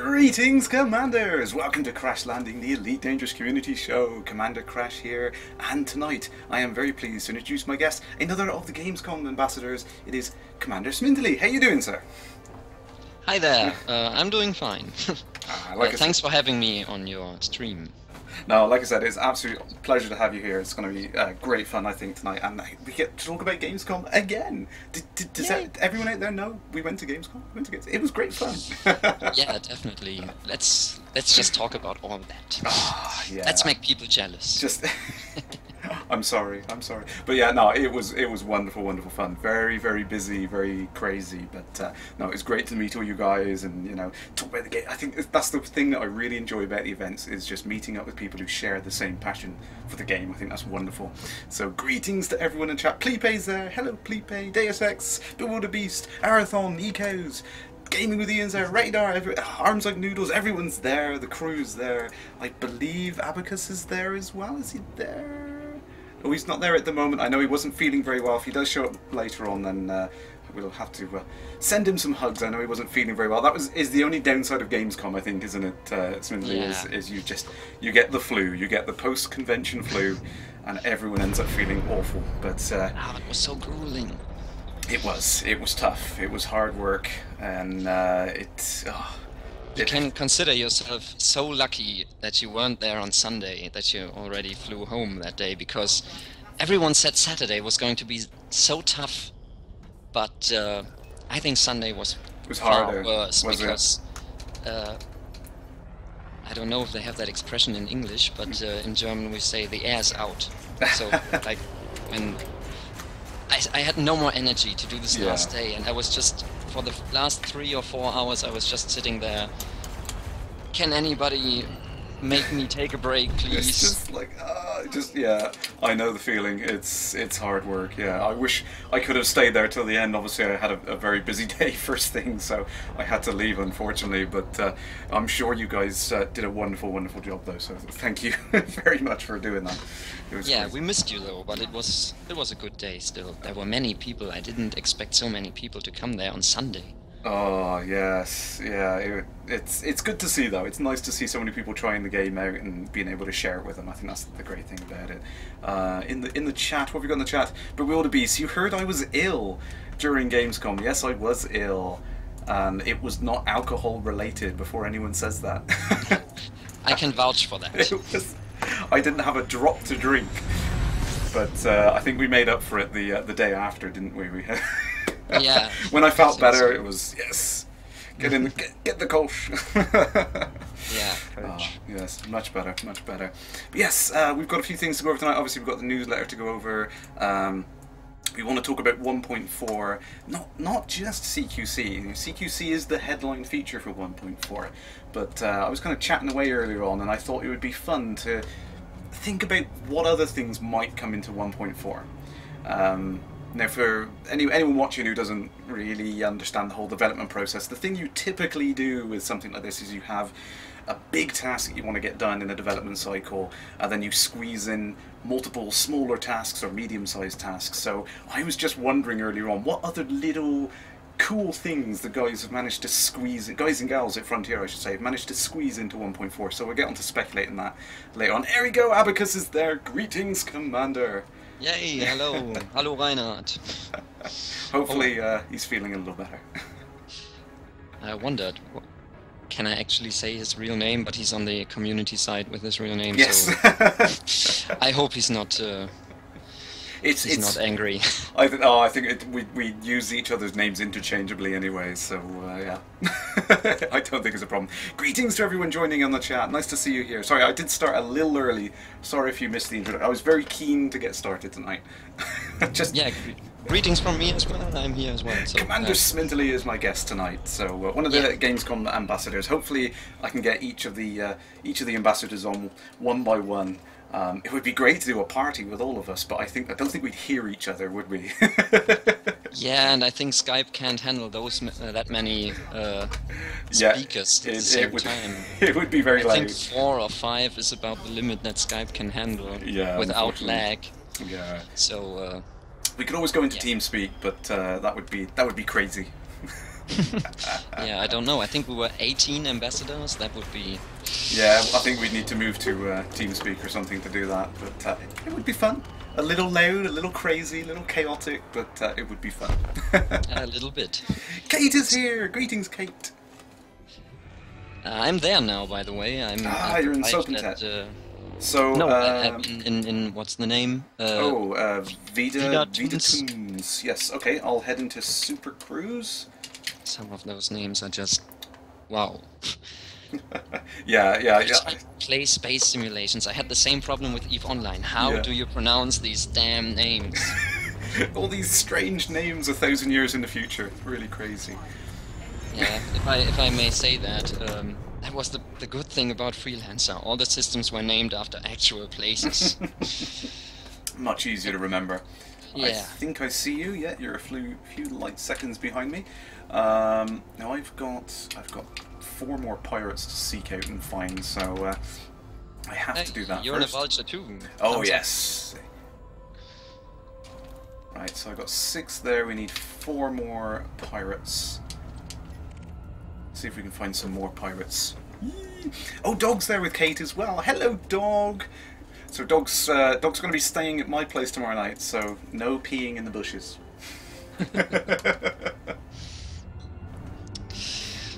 Greetings, Commanders! Welcome to Kerrash Landing, the Elite Dangerous Community Show. Commander Kerrash here, and tonight I am very pleased to introduce my guest, another of the Gamescom ambassadors. It is Commander Smindley. How you doing, sir? Hi there, I'm doing fine. Thanks for having me on your stream. No, like I said, it's an absolute pleasure to have you here. It's going to be great fun, I think, tonight. And we get to talk about Gamescom again. Does everyone out there know we went to Gamescom? It was great fun. Yeah, definitely. Let's just talk about all that. Oh, yeah. Let's make people jealous. Just... I'm sorry. But yeah, no, it was wonderful fun. Very, very busy, very crazy. But no, it was great to meet all you guys and, you know, talk about the game. I think that's the thing that I really enjoy about the events is just meeting up with people who share the same passion for the game. I think that's wonderful. So greetings to everyone in chat. Pleepay's there. Hello, Pleepay. Deus Ex, Bewilderbeast, Arathon, Ecos, Gaming with Ian's there, Radar, Arms Like Noodles, everyone's there, the crew's there. I believe Abacus is there as well. Is he there? Oh, he's not there at the moment. I know he wasn't feeling very well. If he does show up later on, then we'll have to send him some hugs. I know he wasn't feeling very well. That is the only downside of Gamescom, I think, isn't it, Smindley? Yeah. Is you get the flu, you get the post-convention flu, and everyone ends up feeling awful. But it was so grueling. It was tough. It was hard work, and You can consider yourself so lucky that you weren't there on Sunday, that you already flew home that day, because everyone said Saturday was going to be so tough, but I think Sunday was harder. Far worse, because I don't know if they have that expression in English, but in German we say the air's out. So like when I had no more energy to do this last day, and I was just, for the last 3 or 4 hours, I was just sitting there. Can anybody make me take a break, please? It's just like, yeah, I know the feeling. It's hard work, yeah. I wish I could have stayed there till the end. Obviously, I had a very busy day first thing, so I had to leave, unfortunately. But I'm sure you guys did a wonderful job, though, so thank you very much for doing that. Yeah, we missed you, though, but it was a good day still. There were many people. I didn't expect so many people to come there on Sunday. Oh yes, yeah. It's good to see though. It's nice to see so many people trying the game out and being able to share it with them. I think that's the great thing about it. In the chat, what have we got in the chat? Bewilderbeast, you heard I was ill during Gamescom. Yes, I was ill, and it was not alcohol related. Before anyone says that, I can vouch for that. I didn't have a drop to drink, but I think we made up for it the day after, didn't we? Yeah. When I felt better, it was yes. Get in, get the coach. Yeah. Yes, much better. But yes, we've got a few things to go over tonight. Obviously, we've got the newsletter to go over. We want to talk about 1.4, not just CQC. CQC is the headline feature for 1.4, but I was kind of chatting away earlier on, and I thought it would be fun to think about what other things might come into 1.4. Now, for anyone watching who doesn't really understand the whole development process, the thing you typically do with something like this is you have a big task that you want to get done in a development cycle, and then you squeeze in multiple smaller tasks or medium-sized tasks. So I was just wondering earlier on, what other little cool things the guys have managed to squeeze, guys and gals at Frontier I should say, have managed to squeeze into 1.4. So we'll get on to speculating that later on. There we go, Abacus is there. Greetings, Commander. Yay, hello. Hello, Reinhard. Hopefully he's feeling a little better. I wondered, can I actually say his real name? But he's on the community side with his real name, yes. So I hope he's not he's not angry. I think we use each other's names interchangeably anyway, so yeah. I don't think it's a problem. Greetings to everyone joining on the chat. Nice to see you here. Sorry, I did start a little early. Sorry if you missed the introduction. I was very keen to get started tonight. Yeah, greetings from me as well. I'm here as well. So, Commander Smindley is my guest tonight. So one of the Gamescom ambassadors. Hopefully, I can get each of the ambassadors on one by one. It would be great to do a party with all of us, but I don't think we'd hear each other, would we? Yeah, and I think Skype can't handle that many speakers at the same time. It would be very loud. I think 4 or 5 is about the limit that Skype can handle without lag. Yeah. So we could always go into TeamSpeak, but that would be crazy. Yeah, I don't know. I think we were 18 ambassadors. That would be... Yeah, I think we'd need to move to TeamSpeak or something to do that, but it would be fun. A little loud, a little crazy, a little chaotic, but it would be fun. A little bit. Kate is here! Greetings, Kate! I'm there now, by the way. You're in Sokentet. So, no, in what's the name? Vida Toons. Yes, okay, I'll head into Super Cruise. Some of those names are just... wow. Yeah. Play space simulations. I had the same problem with EVE Online. How do you pronounce these damn names? All these strange names 1,000 years in the future. Really crazy. Yeah, if I may say that, that was the good thing about Freelancer. All the systems were named after actual places. Much easier to remember. Yeah. I think I see you. Yeah, you're a few light seconds behind me. Now I've got 4 more pirates to seek out and find, so I have to do that You're first. in a vulture too. Oh yes. Right, so I got 6 there. We need 4 more pirates. See if we can find some more pirates. Oh, Dog's there with Kate as well. Hello, Dog. So Dog's going to be staying at my place tomorrow night. So no peeing in the bushes.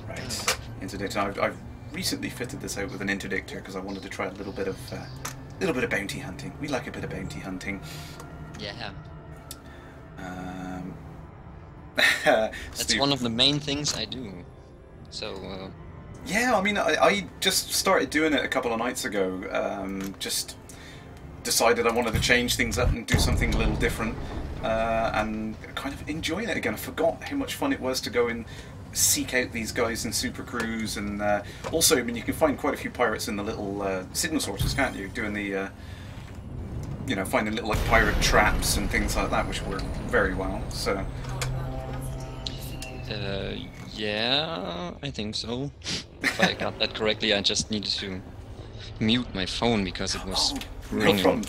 Right. Interdict. I've recently fitted this out with an interdictor because I wanted to try a little bit of bounty hunting. We like a bit of bounty hunting. Yeah. That's Steve. one of the main things I do. So. Yeah, I mean, I just started doing it a couple of nights ago. Just decided I wanted to change things up and do something a little different, and kind of enjoying it again. I forgot how much fun it was to go and seek out these guys in Super Cruise, and also, I mean, you can find quite a few pirates in the little signal sources, can't you? Doing the, you know, finding little like pirate traps and things like that, which work very well. So. Yeah, I think so. If I got that correctly, I just needed to mute my phone because it was ringing. No problem.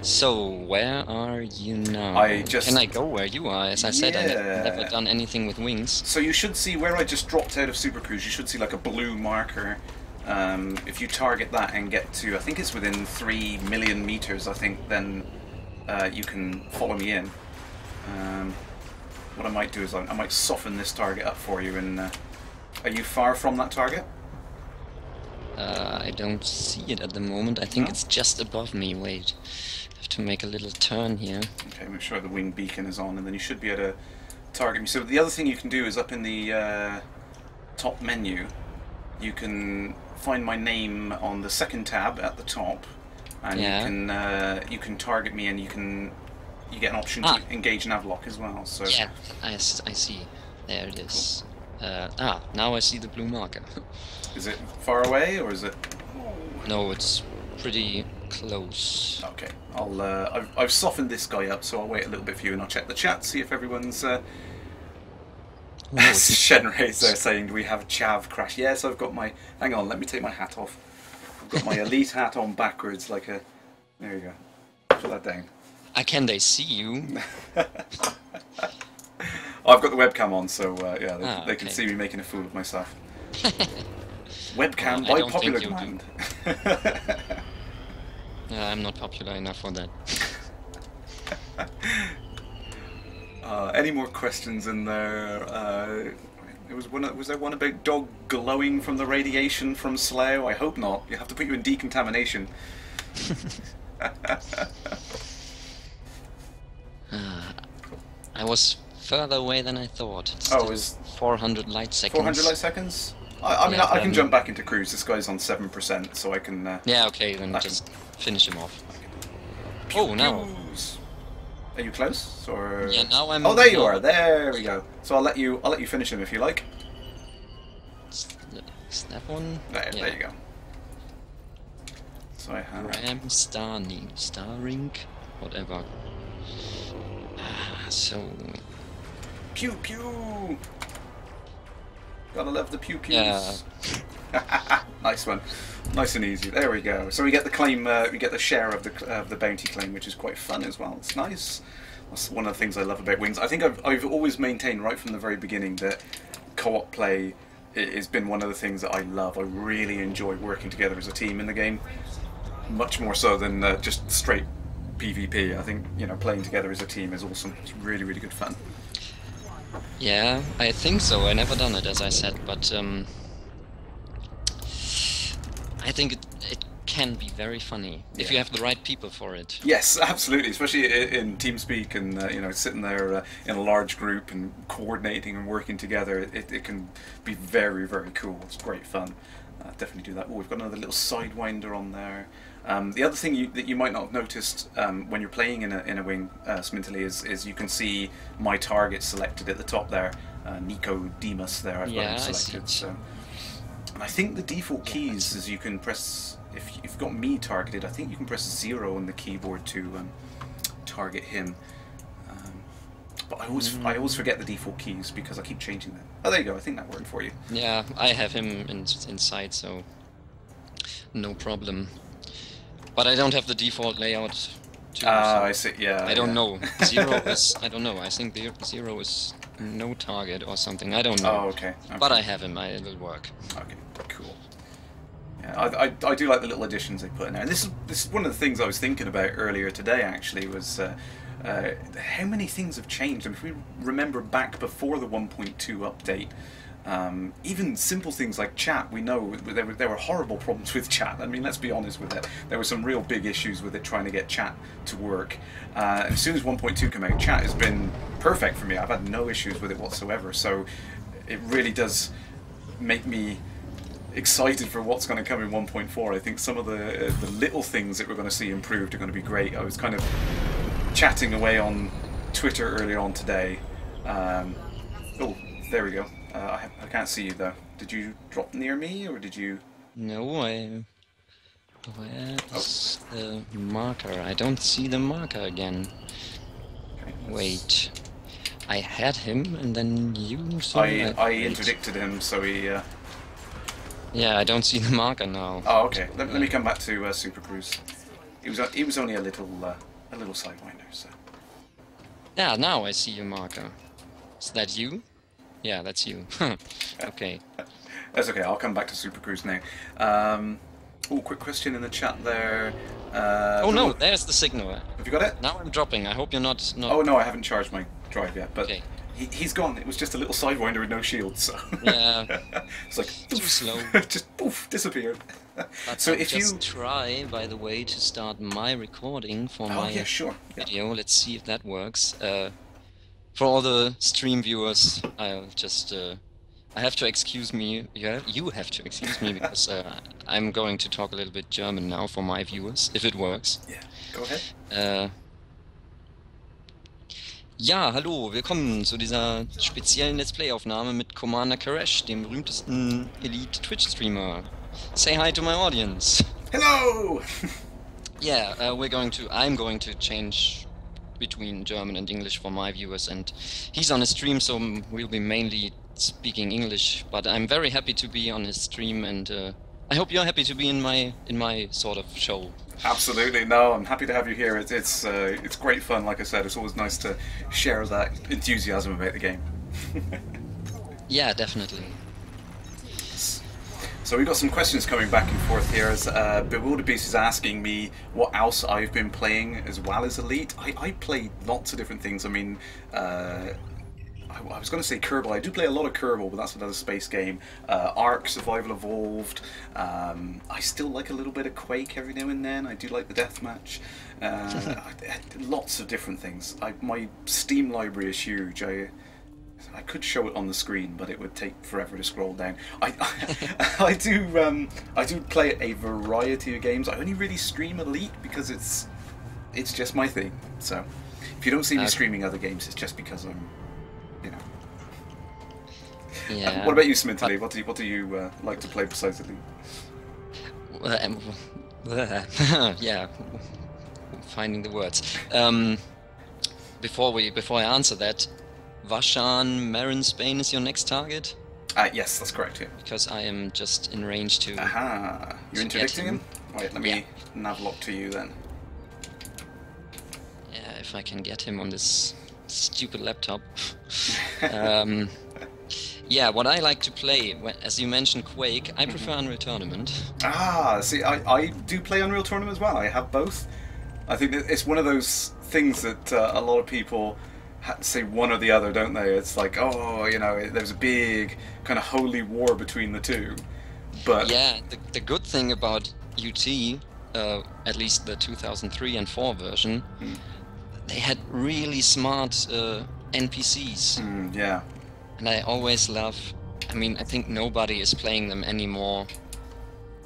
So, where are you now? Can I go where you are? As I said, I've never done anything with wings. So you should see where I just dropped out of Super Cruise, you should see like a blue marker. If you target that and get to, I think it's within 3 million meters, I think, then you can follow me in. What I might do is I might soften this target up for you. And are you far from that target? I don't see it at the moment. I think it's just above me. Wait, I have to make a little turn here. Okay, make sure the wing beacon is on, and then you should be able to target me. So the other thing you can do is up in the top menu, you can find my name on the second tab at the top, and you can target me, and you get an option to engage navlock as well. So yeah, I see. There it is. Cool. Now I see the blue marker. Is it far away or is it? No, it's pretty close. Okay, I've softened this guy up, so I'll wait a little bit for you, and I'll check the chat, see if everyone's. Shenray's there saying, "Do we have Chav crash?" Yes, I've got my. Hang on, let me take my hat off. I've got my elite hat on backwards, like a. There you go. Put that down. Can they see you? I've got the webcam on, so yeah, they can see me making a fool of myself. Webcam by popular demand. I'm not popular enough for that. Any more questions in there? Was there one about Dog glowing from the radiation from Slough? I hope not. You have to put you in decontamination. I was further away than I thought. It's it was 400 light seconds. 400 light seconds? I mean, I can jump back into cruise. This guy's on 7%, so I can... yeah, okay, then just finish him off. Pew, now. Are you close? Or... Yeah, now I'm... Oh, there you are. There we go. So I'll let you finish him if you like. Snap one. There you go. So I have... Ram, Starring, whatever. So... Pew pew! Gotta love the pew pews. Yeah. Nice one. Nice and easy. There we go. So we get the claim, we get the share of the bounty claim, which is quite fun as well. It's nice. That's one of the things I love about Wings. I think I've always maintained right from the very beginning that co-op play has been one of the things that I love. I really enjoy working together as a team in the game, much more so than just straight PvP. I think, you know, playing together as a team is awesome. It's really, really good fun. Yeah, I think so. I never done it, as I said, but I think it can be very funny if you have the right people for it. Yes, absolutely, especially in TeamSpeak and you know, sitting there in a large group and coordinating and working together. It can be very, very cool. It's great fun. Definitely do that. Oh, we've got another little sidewinder on there. The other thing that you might not have noticed when you're playing in a wing, Smintily, is you can see my target selected at the top there. Nico Demas there, I've got him selected. So, and I think the default keys is you can press, if you've got me targeted, I think you can press 0 on the keyboard to target him. But I always forget the default keys because I keep changing them. Oh, there you go. I think that worked for you. Yeah, I have him inside, so no problem. But I don't have the default layout. Too, so I see. Yeah. I don't know. 0 is. I don't know. I think the 0 is no target or something. I don't know. Oh, okay. But I have him. It'll work. Okay. Cool. Yeah, I do like the little additions they put in there. And this is one of the things I was thinking about earlier today. Actually, was how many things have changed. I mean, if we remember back before the 1.2 update. Even simple things like chat, we know there were horrible problems with chat. I mean, let's be honest with it. There were some real big issues with it trying to get chat to work. And as soon as 1.2 came out, chat has been perfect for me. I've had no issues with it whatsoever. So it really does make me excited for what's going to come in 1.4. I think some of the little things that we're going to see improved are going to be great. I was kind of chatting away on Twitter earlier on today. Oh, there we go. I can't see you though. Did you drop near me or did you? No, where's the marker? I don't see the marker again. Okay, wait. I had him and then you saw I interdicted him, so he... Yeah, I don't see the marker now. Oh, okay. Let me come back to Super Cruise. He was only a little sidewinder, so... Yeah, now I see your marker. Is that you? Yeah, that's you. Okay. That's okay, I'll come back to Super Cruise now. Oh, quick question in the chat there. Oh no, there's the signal. Have you got it? Now I'm dropping. I hope you're not... Oh no, I haven't charged my drive yet, but okay. He's gone. It was just a little sidewinder with no shield, so... Yeah. It's like... Too slow. Just poof, disappeared. But so I'll if just you try, by the way, to start my recording for my video. Let's see if that works. For all the stream viewers, I'll just... I have to excuse me. You have to excuse me because I'm going to talk a little bit German now for my viewers, if it works. Yeah, go ahead. Ja, hallo, willkommen zu dieser speziellen Let's Play-Aufnahme mit Commander Kerrash, dem berühmtesten Elite-Twitch-Streamer. Say hi to my audience. Hello! Yeah, I'm going to change between German and English for my viewers, and he's on a stream, so we'll be mainly speaking English, but I'm very happy to be on his stream, and I hope you're happy to be in my sort of show. Absolutely, no, I'm happy to have you here. It's great fun, like I said. It's always nice to share that enthusiasm about the game. Yeah, definitely. So we've got some questions coming back and forth here. As Bewilderbeast is asking me what else I've been playing as well as Elite. I play lots of different things. I mean, I was going to say Kerbal. I do play a lot of Kerbal, but that's another space game. Ark, Survival Evolved. I still like a little bit of Quake every now and then. I do like the deathmatch. Lots of different things. My Steam library is huge. I could show it on the screen, but it would take forever to scroll down. I do play a variety of games. I only really stream Elite because it's just my thing. So if you don't see me streaming other games, it's just because I'm, you know. Yeah. What about you, Smintily? What do you like to play besides Elite? Yeah, finding the words. Before I answer that, Vashan, Marin, Spain is your next target? Yes, that's correct, yeah. Because I am just in range to... Aha! You're interdicting him? Wait, let me navlock to you then. Yeah, if I can get him on this stupid laptop. Yeah, what I like to play, as you mentioned Quake, I prefer Unreal Tournament. Ah, see, I do play Unreal Tournament as well. I have both. I think that it's one of those things that a lot of people say one or the other, don't they? It's like, oh, you know, there's a big kind of holy war between the two. But yeah, the good thing about UT, at least the 2003 and 4 version, they had really smart NPCs. Yeah. And I always love, I mean, I think nobody is playing them anymore.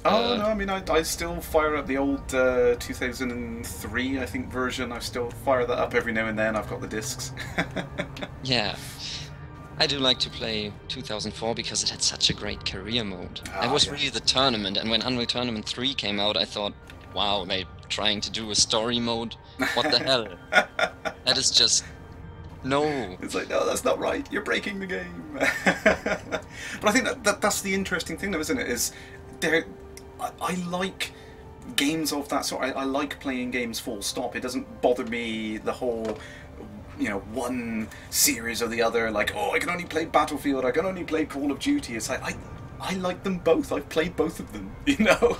Oh, no, I mean, I still fire up the old 2003, I think, version. I still fire that up every now and then. I've got the discs. Yeah. I do like to play 2004 because it had such a great career mode. It was really the tournament, and when Unreal Tournament 3 came out, I thought, wow, they're trying to do a story mode? What the hell? That is just... No. It's like, no, that's not right. You're breaking the game. But I think that's the interesting thing, though, isn't it? Is I like games of that sort. I like playing games full stop. It doesn't bother me the whole, you know, one series or the other. Like, oh, I can only play Battlefield. I can only play Call of Duty. It's like I like them both. I've played both of them. You know.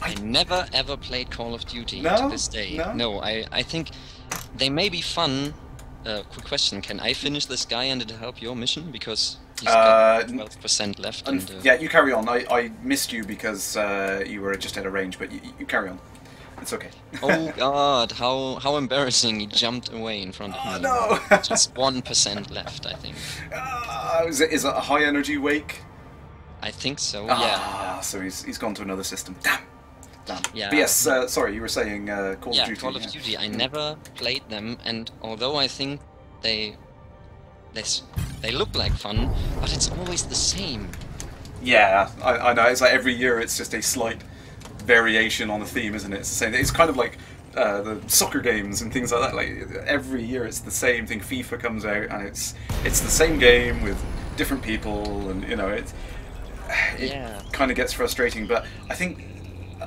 I never ever played Call of Duty to this day. No, I think they may be fun. Quick question: can I finish this guy and it'll help your mission? Because he's got 12% left. And, yeah, you carry on. I missed you because you were just out of range, but you carry on. It's okay. Oh God, how embarrassing! He jumped away in front of me. No! Just 1% left, I think. Is it a high energy wake? I think so. Yeah. So he's gone to another system. Damn. Yeah. But yes, sorry, you were saying Call of Duty. Call of Duty. I never played them, and although I think they look like fun, but it's always the same. Yeah, I know. It's like every year it's just a slight variation on the theme, isn't it? It's the same. It's kind of like the soccer games and things like that. Like every year it's the same thing. FIFA comes out and it's the same game with different people, and you know it kind of gets frustrating. But I think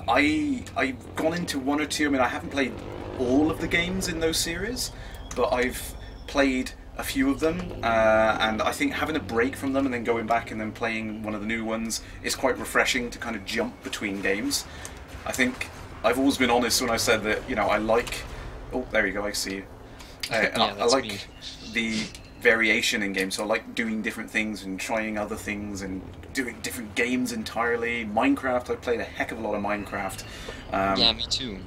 I've gone into one or two. I mean, I haven't played all of the games in those series, but I've played a few of them, and I think having a break from them and then going back and then playing one of the new ones is quite refreshing to kind of jump between games. I think I've always been honest when I said that, you know, I like... Oh, there you go, I see you. I like the variation in games, so I like doing different things and trying other things and doing different games entirely. Minecraft, I played a heck of a lot of Minecraft. Yeah, me too.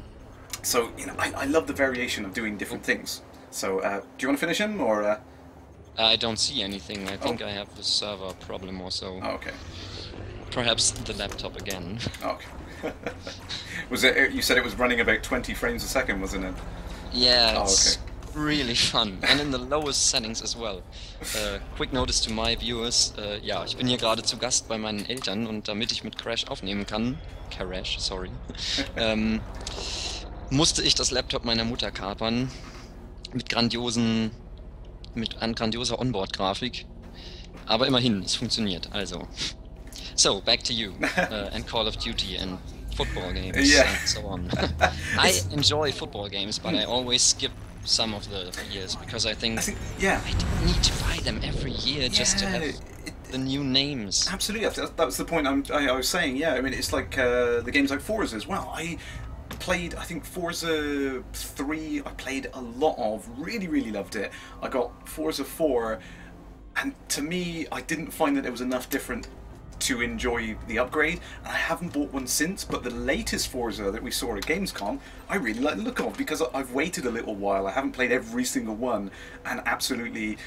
So, you know, I love the variation of doing different things. So, do you want to finish him, or...? I don't see anything. I think I have the server problem or so. Oh, okay. Perhaps the laptop again. Okay. Was it? You said it was running about 20 frames a second, wasn't it? Yeah, it's really fun. And in the lowest settings as well. Quick notice to my viewers. Ja, ich bin hier gerade zu Gast bei meinen Eltern und damit ich mit Crash aufnehmen kann, Kerrash, sorry, musste ich das Laptop meiner Mutter kapern. Mit grandioser Onboard-Grafik. Aber immerhin, es funktioniert, also. So, back to you, and Call of Duty and football games and so on. I enjoy football games, but I always skip some of the years, because I think I don't need to buy them every year just to have the new names. Absolutely, that was the point I was saying, yeah. I mean, it's like the games like Forza as well. I think Forza 3 I played a lot of, really loved it. I got Forza 4, and to me I didn't find that there was enough different to enjoy the upgrade, and I haven't bought one since, but the latest Forza that we saw at Gamescom I really like the look of, because I've waited a little while. I haven't played every single one, and absolutely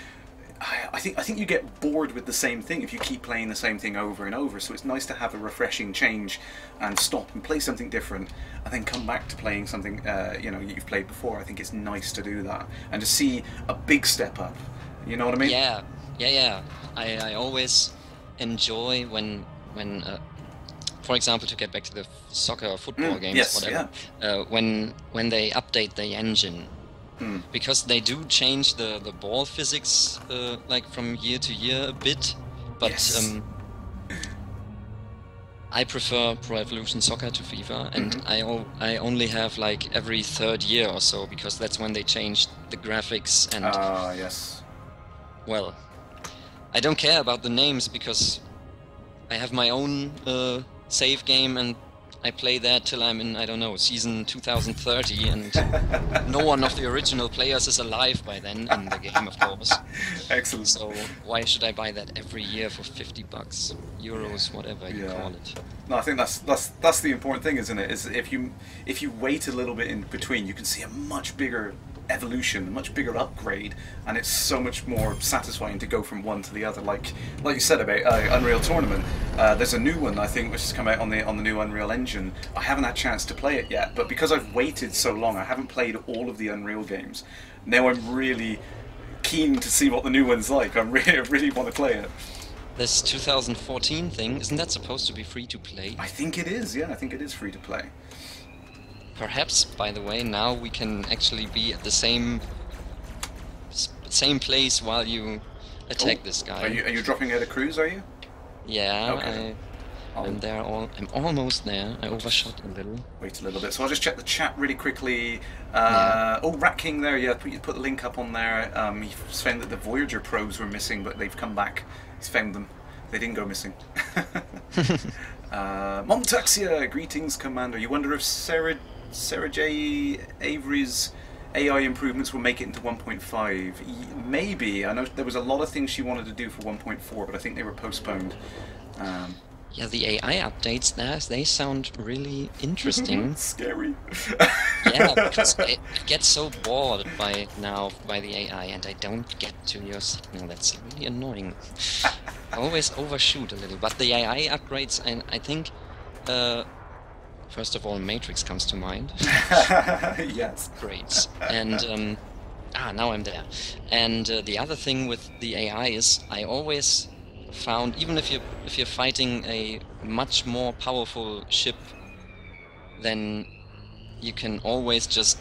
I think you get bored with the same thing if you keep playing the same thing over and over, so it's nice to have a refreshing change and stop and play something different and then come back to playing something you know, you've played before. I think it's nice to do that and to see a big step up, you know what I mean? Yeah. I always enjoy when for example, to get back to the soccer or football games, whatever, when they update the engine. Because they do change the ball physics like from year to year a bit, but I prefer Pro Evolution Soccer to FIFA, and I only have like every third year or so, because that's when they changed the graphics and yes. well, I don't care about the names because I have my own save game and I play that till I'm in, I don't know, season 2030, and no one of the original players is alive by then in the game, of course. Excellent. So why should I buy that every year for 50 bucks, euros, whatever you call it? No, I think that's the important thing, isn't it? Is if you wait a little bit in between, you can see a much bigger evolution, a much bigger upgrade, and it's so much more satisfying to go from one to the other. Like you said about Unreal Tournament, there's a new one I think which has come out on the new Unreal Engine. I haven't had a chance to play it yet, but because I've waited so long, I haven't played all of the Unreal games. Now I'm really keen to see what the new one's like. I really want to play it. This 2014 thing, isn't that supposed to be free to play? I think it is, yeah, I think it is free to play. Perhaps, by the way, now we can actually be at the same place while you attack this guy. Are you dropping out of cruise, are you? Yeah, okay. I'm there. I'm almost there. I overshot a little. Wait a little bit. So I'll just check the chat really quickly. Oh, Rat King there. Yeah, put the link up on there. He's found that the Voyager probes were missing, but they've come back. He's found them. They didn't go missing. Montaxia, greetings, Commander. You wonder if Sarah J. Avery's AI improvements will make it into 1.5. Maybe. I know there was a lot of things she wanted to do for 1.4, but I think they were postponed. Yeah, the AI updates there, they sound really interesting. Scary. Yeah, because I get so bored by the AI, and I don't get to your signal. That's really annoying. I always overshoot a little, but the AI upgrades, I think, first of all, Matrix comes to mind. Yes. Great. And now I'm there. And the other thing with the AI is I always found, even if you're fighting a much more powerful ship, then you can always just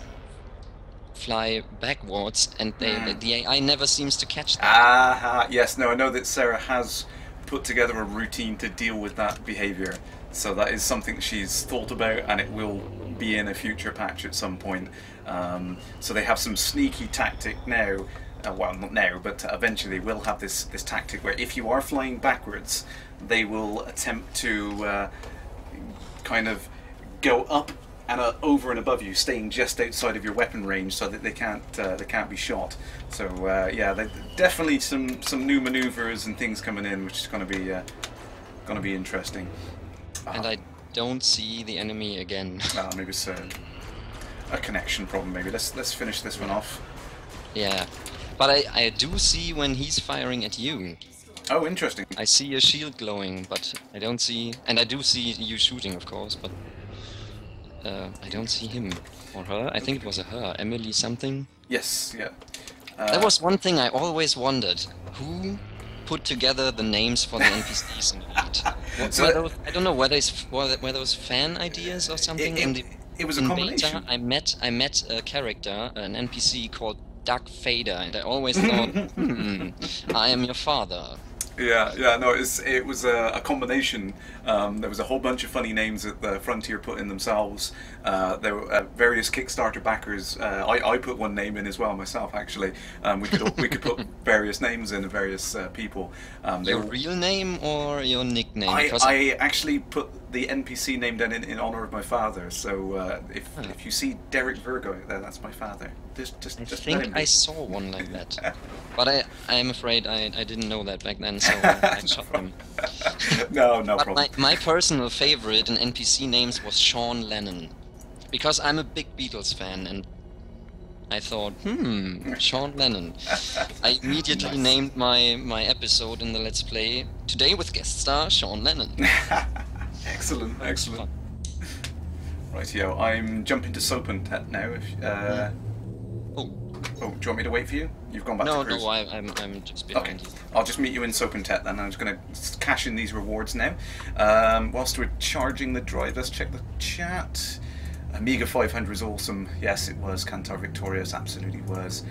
fly backwards, and the AI never seems to catch that. Yes, no, I know that Sarah has put together a routine to deal with that behaviour, so that is something she's thought about, and it will be in a future patch at some point. So they have some sneaky tactic now. Well, not now, but eventually they will have this tactic where if you are flying backwards, they will attempt to kind of go up and over and above you, staying just outside of your weapon range, so that they can't be shot. So yeah, definitely some new maneuvers and things coming in, which is going to be interesting. And I don't see the enemy again. Maybe it's a connection problem. Maybe let's finish this one off. Yeah. But I do see when he's firing at you. Oh, interesting. I see a shield glowing, but I don't see... And I do see you shooting, of course, but... I don't see him. Or her. I think it was a her. Emily something. Yes, yeah. That was one thing I always wondered. Who put together the names for the NPCs in Elite? I don't know, were those fan ideas or something? It was a combination. Beta, I met a character, an NPC called Doug Fader, and I always thought, I am your father. Yeah, no, it was a combination. There was a whole bunch of funny names that the Frontier put in themselves. There were various Kickstarter backers. I put one name in as well myself, actually. We could put various names in of various people. Your real name or your nickname? I actually put the NPC name down in honor of my father. So if you see Derek Virgo out there, that's my father. Just I think I saw one like that, but I'm afraid I didn't know that back then, so I shot him. No but problem. My personal favorite in NPC names was Sean Lennon, because I'm a big Beatles fan, and I thought, Sean Lennon. I immediately named my episode in the Let's Play today with guest star Sean Lennon. Excellent. Rightio, I'm jumping to Sopentet now. Oh, do you want me to wait for you? You've gone back to cruise. No, I'm just behind you. I'll just meet you in Sopentet then. I'm just going to cash in these rewards now. Whilst we're charging the drive, let's check the chat. Amiga 500 is awesome. Yes, it was. Kantar Victorious absolutely was.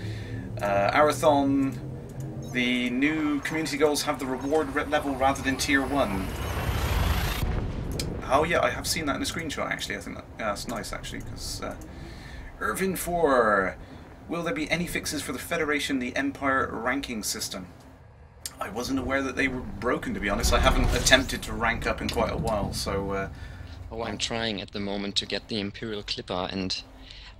Arathon, the new community goals have the reward level rather than tier 1. Oh yeah, I have seen that in a screenshot actually. I think that's nice actually, because Irvin 4. Will there be any fixes for the Federation, the Empire ranking system? I wasn't aware that they were broken, to be honest. I haven't attempted to rank up in quite a while, so... Oh, I'm trying at the moment to get the Imperial Clipper, and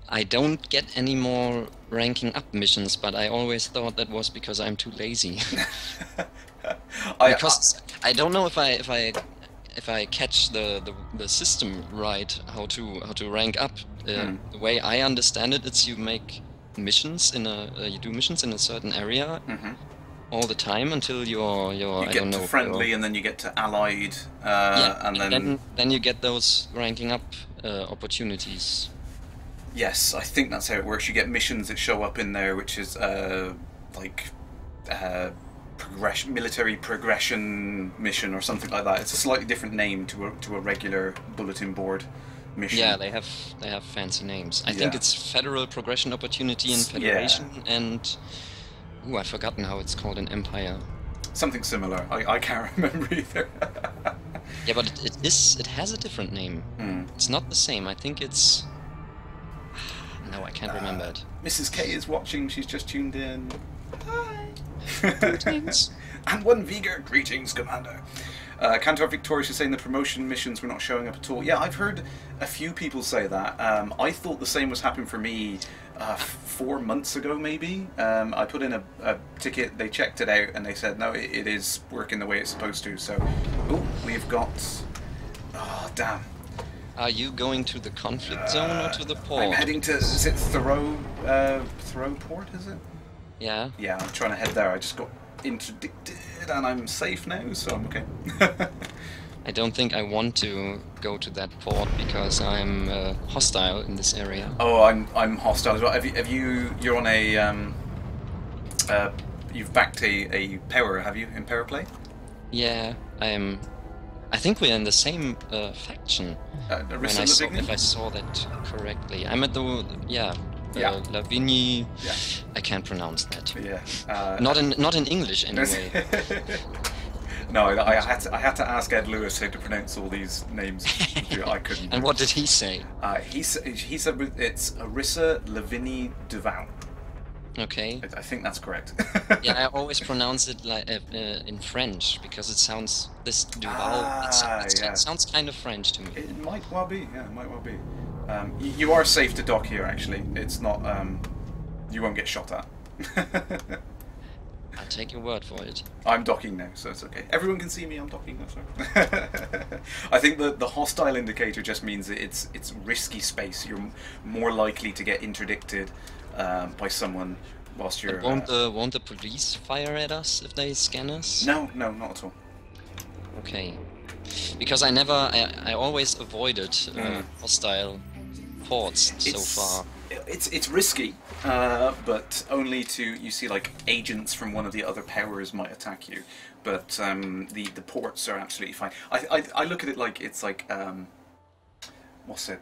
I don't get any more ranking up missions, but I always thought that was because I'm too lazy. Because I don't know if I catch the system right, how to rank up. The way I understand it, it's you make missions in you do missions in a certain area all the time until you're I don't know, friendly, and then you get to allied, and then you get those ranking up opportunities. Yes, I think that's how it works. You get missions that show up in there, which is like military progression mission or something like that. It's a slightly different name to a regular bulletin board mission. Yeah, they have fancy names. I think it's Federal Progression Opportunity in Federation, and I've forgotten how it's called in Empire. Something similar. I can't remember either. Yeah, but it has a different name. It's not the same. I think it's... No, I can't remember it. Mrs. K is watching. She's just tuned in. Hi. Greetings. And one Viger. Greetings, Commander. Cantor Victorious is saying the promotion missions were not showing up at all. Yeah, I've heard a few people say that. I thought the same was happening for me 4 months ago, maybe. I put in a ticket, they checked it out, and they said, no, it is working the way it's supposed to. So, we've got... Oh, damn. Are you going to the conflict zone or to the port? I'm heading to... Is it Thoreau Port, is it? Yeah. Yeah, I'm trying to head there. I just got interdicted and I'm safe now, so I'm okay. I don't think I want to go to that port because I'm hostile in this area. Oh, I'm hostile as well. You're on a you've backed a power, have you, in power play? Yeah, I think we're in the same faction. If I saw that correctly, I'm at the Lavigny. Yeah. I can't pronounce that. Yeah. Not in English anyway. No, I had to ask Ed Lewis how to pronounce all these names. I couldn't. And what did he say? He said it's Arissa Lavigny Duval. Okay. I think that's correct. Yeah, I always pronounce it like in French because it sounds Duval. It sounds kind of French to me. It might well be. Yeah, it might well be. You are safe to dock here. Actually, it's not. You won't get shot at. I'll take your word for it. I'm docking now, so it's okay. Everyone can see me. I'm docking now, sorry. I think the hostile indicator just means that it's risky space. You're more likely to get interdicted by someone whilst you're... Won't the police fire at us if they scan us? No, not at all. Okay. Because I always avoided hostile ports so far. It's risky, but only you see like agents from one of the other powers might attack you, but the ports are absolutely fine. I look at it like it's like what's it?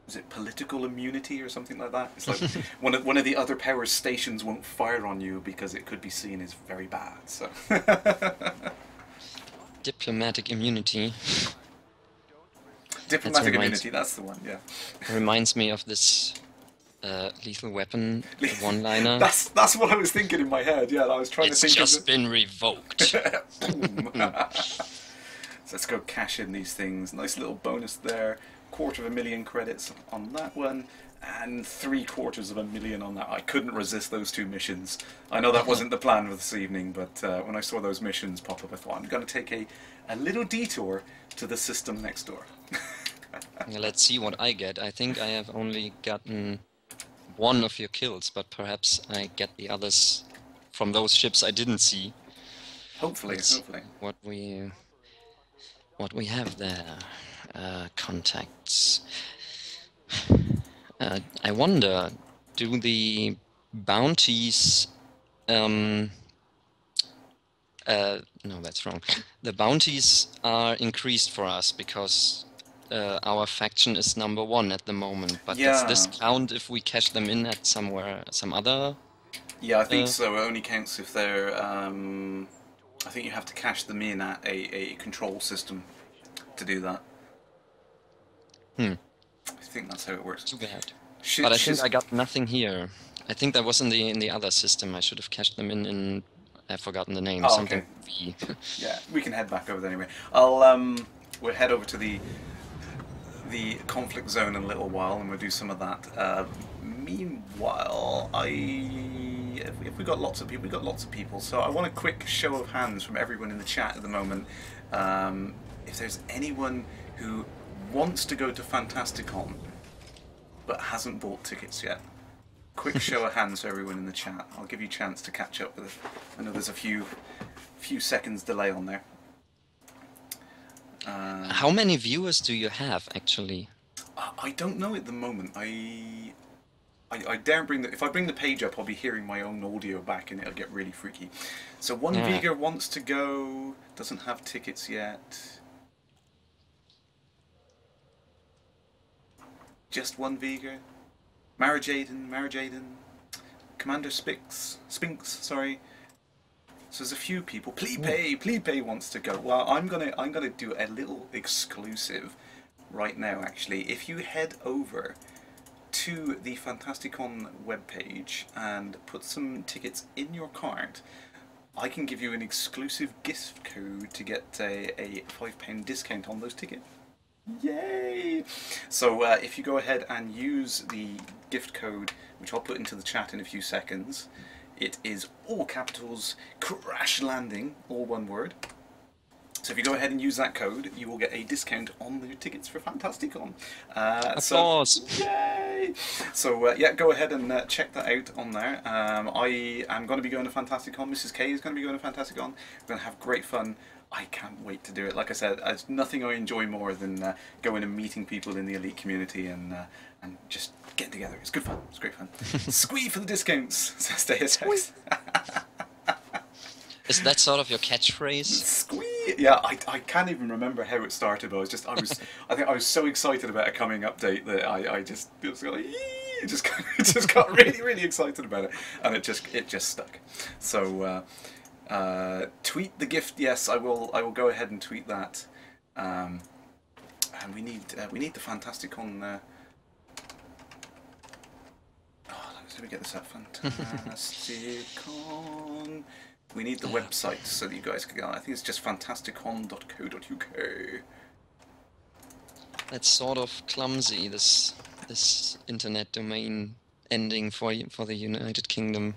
Is it political immunity or something like that? It's like one of the other powers' stations won't fire on you because it could be seen as very bad. So diplomatic immunity. Diplomatic immunity, that's the one, yeah. Reminds me of this Lethal Weapon one-liner. That's what I was thinking in my head, yeah. I was trying to think It's just been revoked. Boom. So let's go cash in these things. Nice little bonus there. 250,000 credits on that one, and 750,000 on that. I couldn't resist those two missions. I know that wasn't the plan for this evening, but when I saw those missions pop up, I thought, I'm going to take a little detour to the system next door. Yeah, let's see what I get. I think I have only gotten one of your kills, but perhaps I get the others from those ships I didn't see. Hopefully. What we have there. Contacts. I wonder, do the bounties... no, that's wrong. The bounties are increased for us because our faction is #1 at the moment. But does this count if we cash them in at some other? Yeah, I think so. It only counts if they're. I think you have to cash them in at a control system. to do that. Hmm. I think that's how it works. Too bad. But I think I got nothing here. I think that was in the other system. I should have cashed them in. I've forgotten the name. Oh, something okay. V. Yeah, we can head back over there anyway. We'll head over to the conflict zone in a little while, and we'll do some of that. Meanwhile, if we got lots of people, so I want a quick show of hands from everyone in the chat at the moment. If there's anyone who wants to go to Fantasticon but hasn't bought tickets yet. Quick show of hands for everyone in the chat. I'll give you a chance to catch up with it. I know there's a few seconds delay on there. How many viewers do you have, actually? I don't know at the moment. I daren't bring the... If I bring the page up, I'll be hearing my own audio back and it'll get really freaky. So one Vega wants to go, doesn't have tickets yet. Just one Vega. Marriage Aiden. Commander Spinks, sorry. So there's a few people. Pleepay wants to go. Well, I'm gonna do a little exclusive right now. Actually, if you head over to the Fantasticon webpage and put some tickets in your cart, I can give you an exclusive gift code to get a £5 discount on those tickets. Yay! So if you go ahead and use the gift code, which I'll put into the chat in a few seconds, it is all capitals, Kerrash Landing, all one word. So if you go ahead and use that code, you will get a discount on the tickets for Fantasticon. Applause! Yay! So yeah, go ahead and check that out on there. I am going to be going to Fantasticon. Mrs. K is going to be going to Fantasticon. We're going to have great fun. I can't wait to do it. Like I said, there's nothing I enjoy more than going and meeting people in the Elite community and just getting together. It's good fun. It's great fun. Squee for the discounts, says Deus. Is that sort of your catchphrase? Squee! Yeah, I can't even remember how it started. But I think I was so excited about a coming update that I just was like, just got really excited about it, and it just stuck. So. Tweet the gift. Yes, I will go ahead and tweet that. And we need the Fantasticon. Let me get this up. Fantasticon. We need the website so that you guys can get on. I think it's just fantasticon.co.uk. That's sort of clumsy. This internet domain ending for the United Kingdom.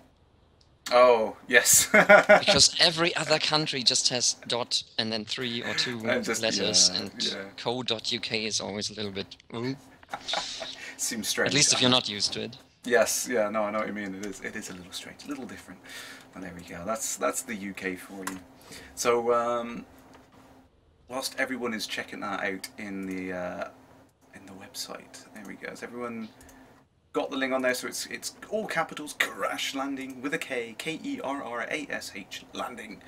Oh, yes. Because every other country just has dot and then 3 or 2 letters, and co.uk is always a little bit... Seems strange. At least if you're not used to it. Yes, yeah, no, I know what you mean. It is a little strange, a little different. But there we go. That's the UK for you. So, whilst everyone is checking that out in the website, there we go. Has everyone got the link on there? So it's all capitals, Kerrash Landing with a K, Kerrash Landing.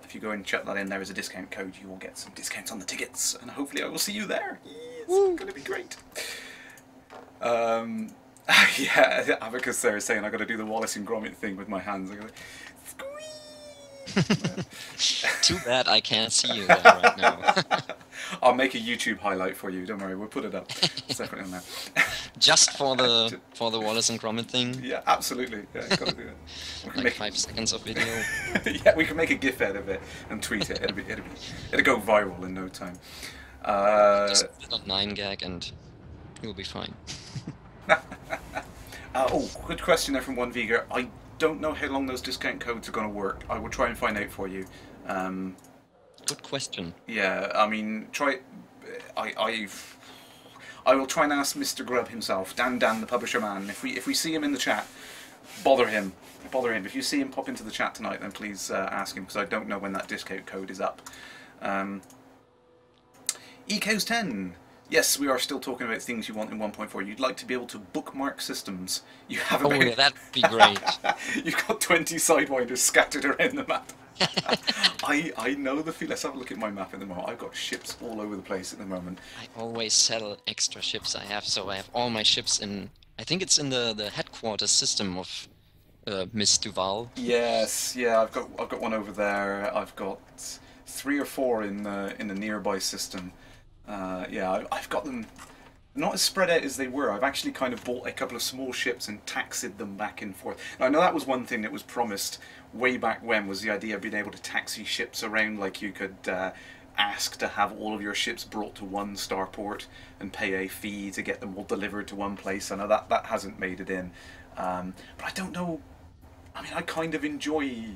If you go and check that in, there is a discount code. You will get some discounts on the tickets, and hopefully I will see you there. It's going to be great. Yeah, Abacus there is saying I got to do the Wallace and Gromit thing with my hands. I gotta, Too bad I can't see you there right now. I'll make a YouTube highlight for you. Don't worry, we'll put it up. It's definitely on there. Just for the Wallace and Gromit thing. Yeah, absolutely. Yeah, gotta do it. We can like make 5 seconds of video. Yeah, we can make a GIF out of it and tweet it. It'll go viral in no time. Just put it on 9gag and you'll be fine. Oh, good question there from 1Vega. I don't know how long those discount codes are going to work. I will try and find out for you. Good question. Yeah, I mean, I will try and ask Mr. Grubb himself, Dan, the publisher man. If we see him in the chat, bother him. If you see him pop into the chat tonight, then please ask him, because I don't know when that discount code is up. Ecos10. Yes, we are still talking about things you want in 1.4. You'd like to be able to bookmark systems. You have about... Oh yeah, that'd be great. You've got 20 Sidewinders scattered around the map. I know the feel. Let's have a look at my map at the moment. I've got ships all over the place at the moment. I always sell extra ships I have, so I have all my ships in... I think it's in the headquarters system of Miss Duval. Yes, yeah, I've got one over there. I've got 3 or 4 in the nearby system. Yeah, I've got them not as spread out as they were. I've actually kind of bought a couple of small ships and taxied them back and forth. Now, I know that was one thing that was promised way back when, was the idea of being able to taxi ships around, like you could ask to have all of your ships brought to one starport and pay a fee to get them all delivered to one place. I know that hasn't made it in. But I don't know, I mean, I kind of enjoy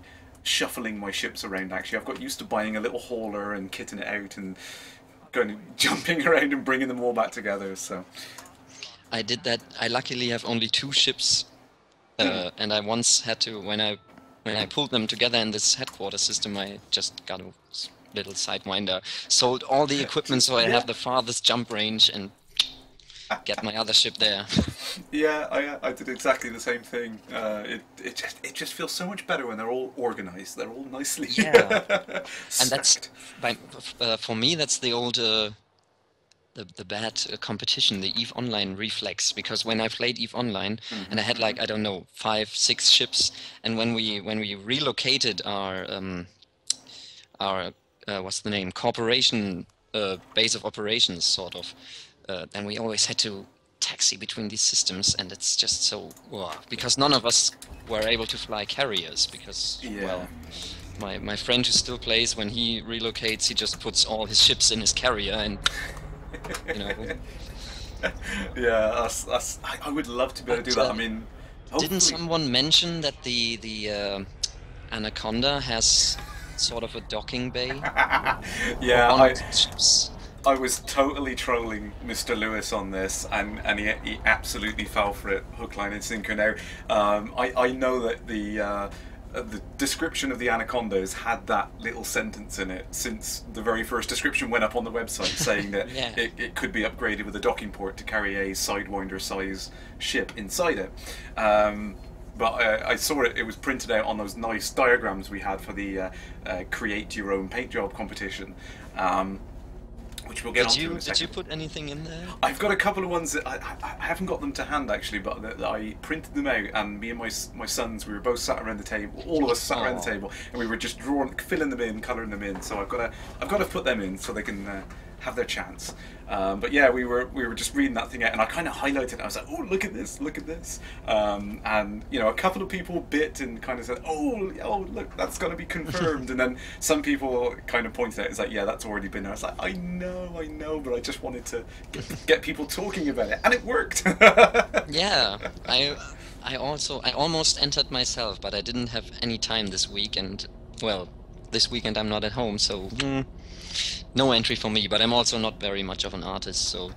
shuffling my ships around, actually. I've got used to buying a little hauler and kitting it out and jumping around and bringing them all back together, so... I did that. I luckily have only 2 ships, and I once had to, when I pulled them together in this headquarters system, I just got a little sidewinder, sold all the equipment so I have the farthest jump range and get my other ship there. Yeah, I did exactly the same thing. It just feels so much better when they're all organized. They're all nicely. Yeah, and that's for me. That's the old the bad competition, the EVE Online reflex. Because when I played EVE Online, and I had like, I don't know, 5, 6 ships, and when we relocated our what's the name, corporation base of operations, sort of. Then we always had to taxi between these systems, and it's just so... because none of us were able to fly carriers, because, well, my friend who still plays, when he relocates, he just puts all his ships in his carrier, and, you know... Yeah, I would love to be able to do that, I mean... Hopefully... Didn't someone mention that the Anaconda has sort of a docking bay? Yeah, I was totally trolling Mr. Lewis on this, and he absolutely fell for it, hook, line and sinker. Now, I know that the description of the Anacondas had that little sentence in it since the very first description went up on the website, saying that it could be upgraded with a docking port to carry a Sidewinder size ship inside it. But I saw it was printed out on those nice diagrams we had for the create your own paint job competition. Which we'll get onto in a second. Did you put anything in there? I've got a couple of ones that I haven't got them to hand, actually, but that I printed them out, and me and my sons, we were both sat around the table, all of us sat around the table, and we were just filling them in, colouring them in. So I've got to put them in so they can have their chance. But yeah, we were just reading that thing out, and I kind of highlighted it. I was like, oh, look at this, look at this. And you know, a couple of people bit and kind of said, oh, look, that's got to be confirmed. And then some people kind of pointed out, it's like, yeah, that's already been there. I was like, I know, but I just wanted to get people talking about it, and it worked. Yeah, I almost entered myself, but I didn't have any time this week, and well, this weekend I'm not at home, so. No entry for me, but I'm also not very much of an artist, so...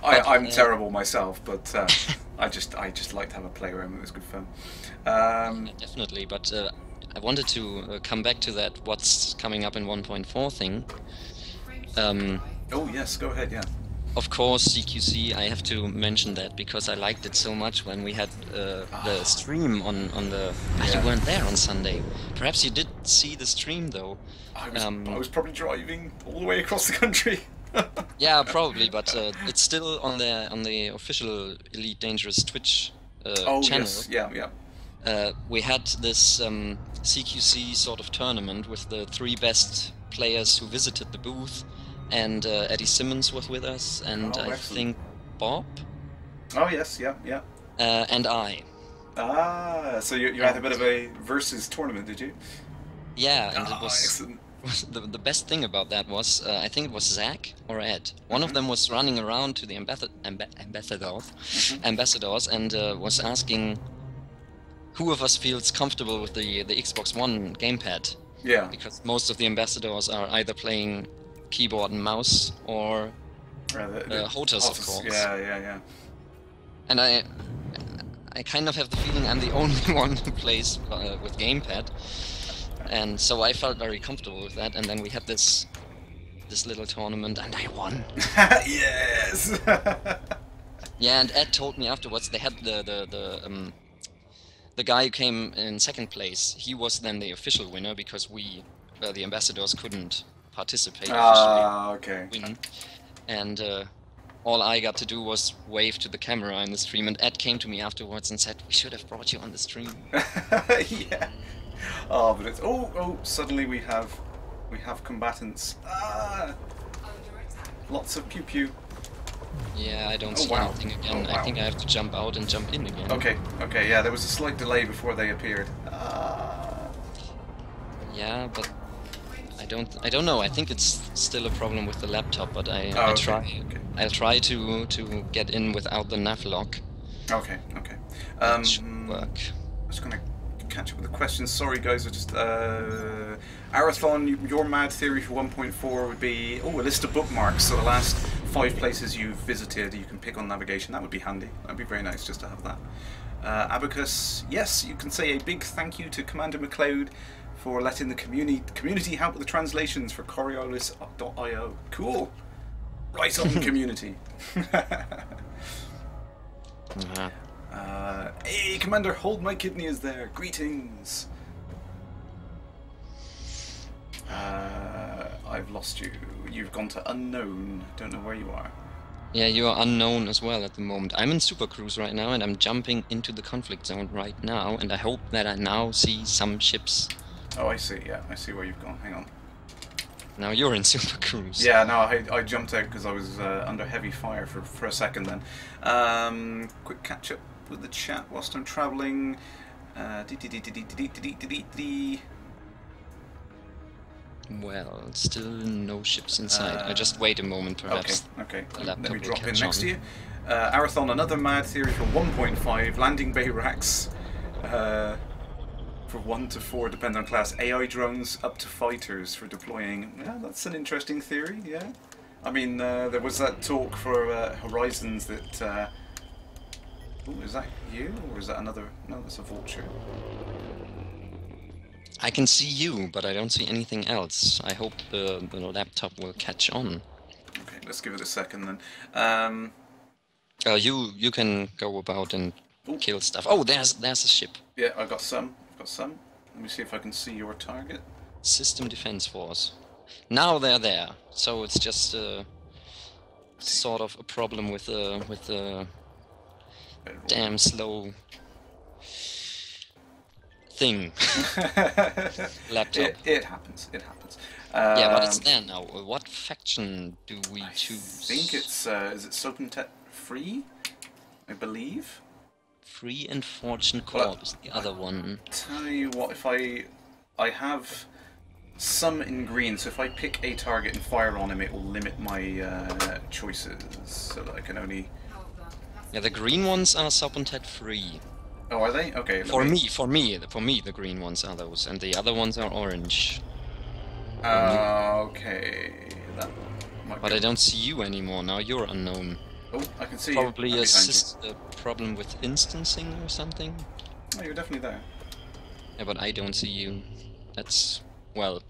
I'm terrible myself, but I just like to have a play around. It was good fun. Yeah, definitely, but I wanted to come back to that what's coming up in 1.4 thing. Oh yes, go ahead, yeah. Of course, CQC, I have to mention that because I liked it so much when we had the stream on the... You weren't there on Sunday. Perhaps you did see the stream, though. I was probably driving all the way across the country. Yeah, probably, but it's still on the official Elite Dangerous Twitch channel. Yes, yeah. We had this CQC sort of tournament with the 3 best players who visited the booth. And Eddie Simmons was with us, and I think Bob. Oh yes, yeah. And I. Ah, so you had a bit of a versus tournament, did you? Yeah, and it was excellent. the best thing about that was I think it was Zach or Ed. One of them was running around to the ambassadors and was asking who of us feels comfortable with the Xbox One gamepad. Yeah. Because most of the ambassadors are either playing keyboard and mouse or HOTAS, of course. Yeah. And I kind of have the feeling I'm the only one who plays with gamepad, and so I felt very comfortable with that. And then we had this little tournament, and I won. Yes. Yeah, and Ed told me afterwards they had the guy who came in second place. He was then the official winner because we, the ambassadors, couldn't participate officially. Okay. Win. And all I got to do was wave to the camera in the stream, and Ed came to me afterwards and said, we should have brought you on the stream. Yeah. Oh, but it's suddenly we have combatants. Lots of pew pew. Yeah, I don't Oh, see wow. anything again. Oh, wow. I think I have to jump out and jump in again. Okay, okay, yeah, there was a slight delay before they appeared. Yeah, but I don't know. I think it's still a problem with the laptop, but I okay, try. okay. I'll try to get in without the nav lock. Okay, okay. That should work. I was gonna catch up with the questions. Sorry, guys. I just Arathon, your mad theory for 1.4 would be a list of bookmarks. So the last 5 places you've visited, you can pick on navigation. That would be handy. That'd be very nice just to have that. Abacus, yes, you can say a big thank you to Commander McLeod for letting the community help with the translations for Coriolis.io. Cool. Right on, community. Hey, Commander, Hold My Kidney is there. Greetings. I've lost you. You've gone to unknown. Don't know where you are. Yeah, you are unknown as well at the moment. I'm in Super Cruise right now, and I'm jumping into the conflict zone right now, and I hope that I now see some ships. Oh, I see. Yeah, I see where you've gone. Hang on. Now you're in Super Cruise. Yeah, no, I jumped out because I was under heavy fire for a second then. Quick catch up with the chat whilst I'm travelling. Well, still no ships inside. I just wait a moment, perhaps. Okay. The Let laptop me will drop in catch next on. to you. Arathon, another mad theory for 1.5. Landing bay racks for 1 to 4, depending on class. AI drones up to fighters for deploying. Yeah, that's an interesting theory. Yeah. I mean, there was that talk for Horizons that. Ooh, is that you, or is that another? No, that's a vulture. I can see you, but I don't see anything else. I hope the laptop will catch on. Okay, let's give it a second then. You can go about and Ooh. kill stuff. Oh, there's a ship. Yeah, I've got some. Let me see if I can see your target. System Defense Force. Now they're there. So it's just sort of a problem with the damn slow thing. Laptop. It happens. It happens. Yeah, but it's there now. What faction do we choose? I think it's is it Sopentet Free? I believe. Free and Fortune Corp is the other one. Tell you what, if I have some in green, so if I pick a target and fire on him, it will limit my choices, so that I can only. Yeah, the green ones are Sopentet Free. Oh, are they? Okay. For me, the green ones are those, and the other ones are orange. Okay. That might but I don't see you anymore. Now you're unknown. Oh, I can see Probably you. a problem with instancing or something. Oh, you're definitely there. Yeah, but I don't see you. That's, well,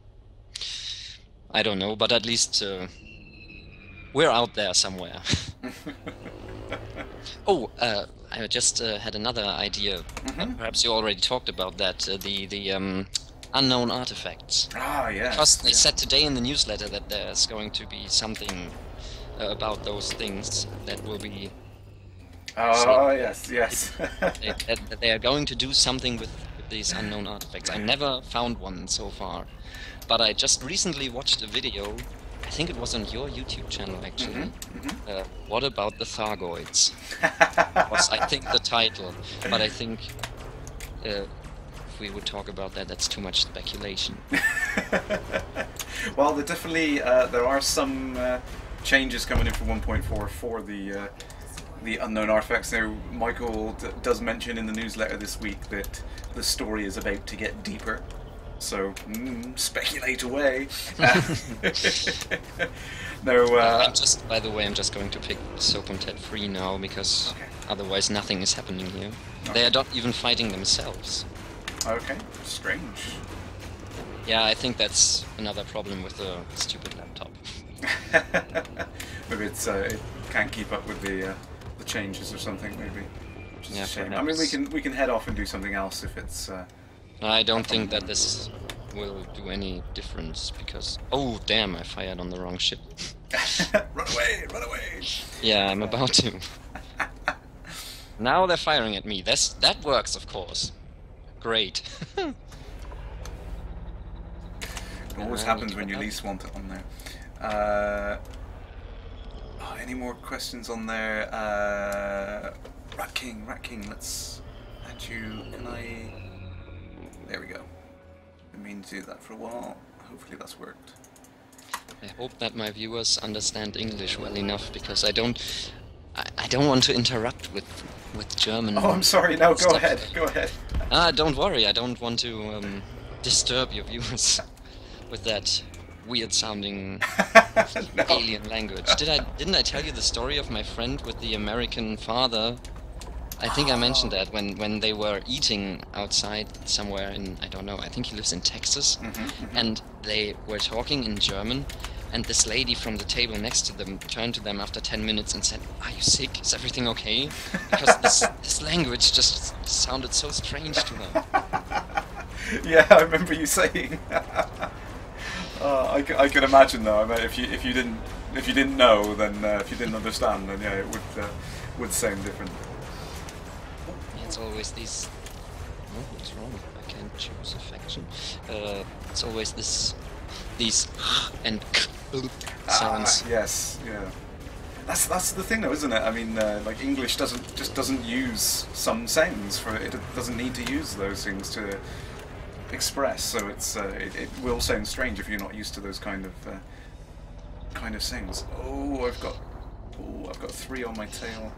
I don't know, but at least we're out there somewhere. Oh, I just had another idea. Perhaps you already talked about that. The unknown artifacts. Ah, yeah. Because they said today in the newsletter that there's going to be something about those things that will be. Oh, yes. They are going to do something with these unknown artifacts. I never found one so far, but I just recently watched a video. I think it was on your YouTube channel, actually. What about the Thargoids? Was, I think, the title. But I think if we would talk about that, that's too much speculation. Well, there are some changes coming in for 1.4 for the unknown artifacts. Now, Michael does mention in the newsletter this week that the story is about to get deeper. So, speculate away. No. By the way, I'm just going to pick Sopentet Free now because otherwise nothing is happening here. They are not even fighting themselves. Okay, strange. Yeah, I think that's another problem with the stupid laptop. Maybe it can't keep up with the changes or something. Maybe. Which is a shame. I mean, we can head off and do something else if it's. I don't think that this will do any difference because... Oh, damn, I fired on the wrong ship. Run away! Yeah, I'm about to. Now they're firing at me. That works, of course. Great. It always happens when you least want it on there. Oh, any more questions on there? Rat King, let's add you. Can I? There we go. I've been meaning to do that for a while. Hopefully that's worked. I hope that my viewers understand English well enough, because I don't want to interrupt with German. Oh, I'm sorry. No, go ahead. Go ahead. Don't worry. I don't want to disturb your viewers with that weird-sounding No. alien language. Didn't I tell you the story of my friend with the American father? I think I mentioned that when they were eating outside somewhere in, I don't know, I think he lives in Texas, and they were talking in German, and this lady from the table next to them turned to them after 10 minutes and said, "Are you sick? Is everything okay?" Because this language just sounded so strange to them. Yeah, I remember you saying. I could imagine though. I mean, if you didn't know, then if you didn't understand, then yeah, it would sound different. It's always these. Oh, what's wrong? I can't choose affection. It's always these and sounds. Yes, yeah. That's the thing, though, isn't it? I mean, like English doesn't use some sounds for it. It doesn't need to use those things to express. So it will sound strange if you're not used to those kind of things. Oh, I've got 3 on my tail.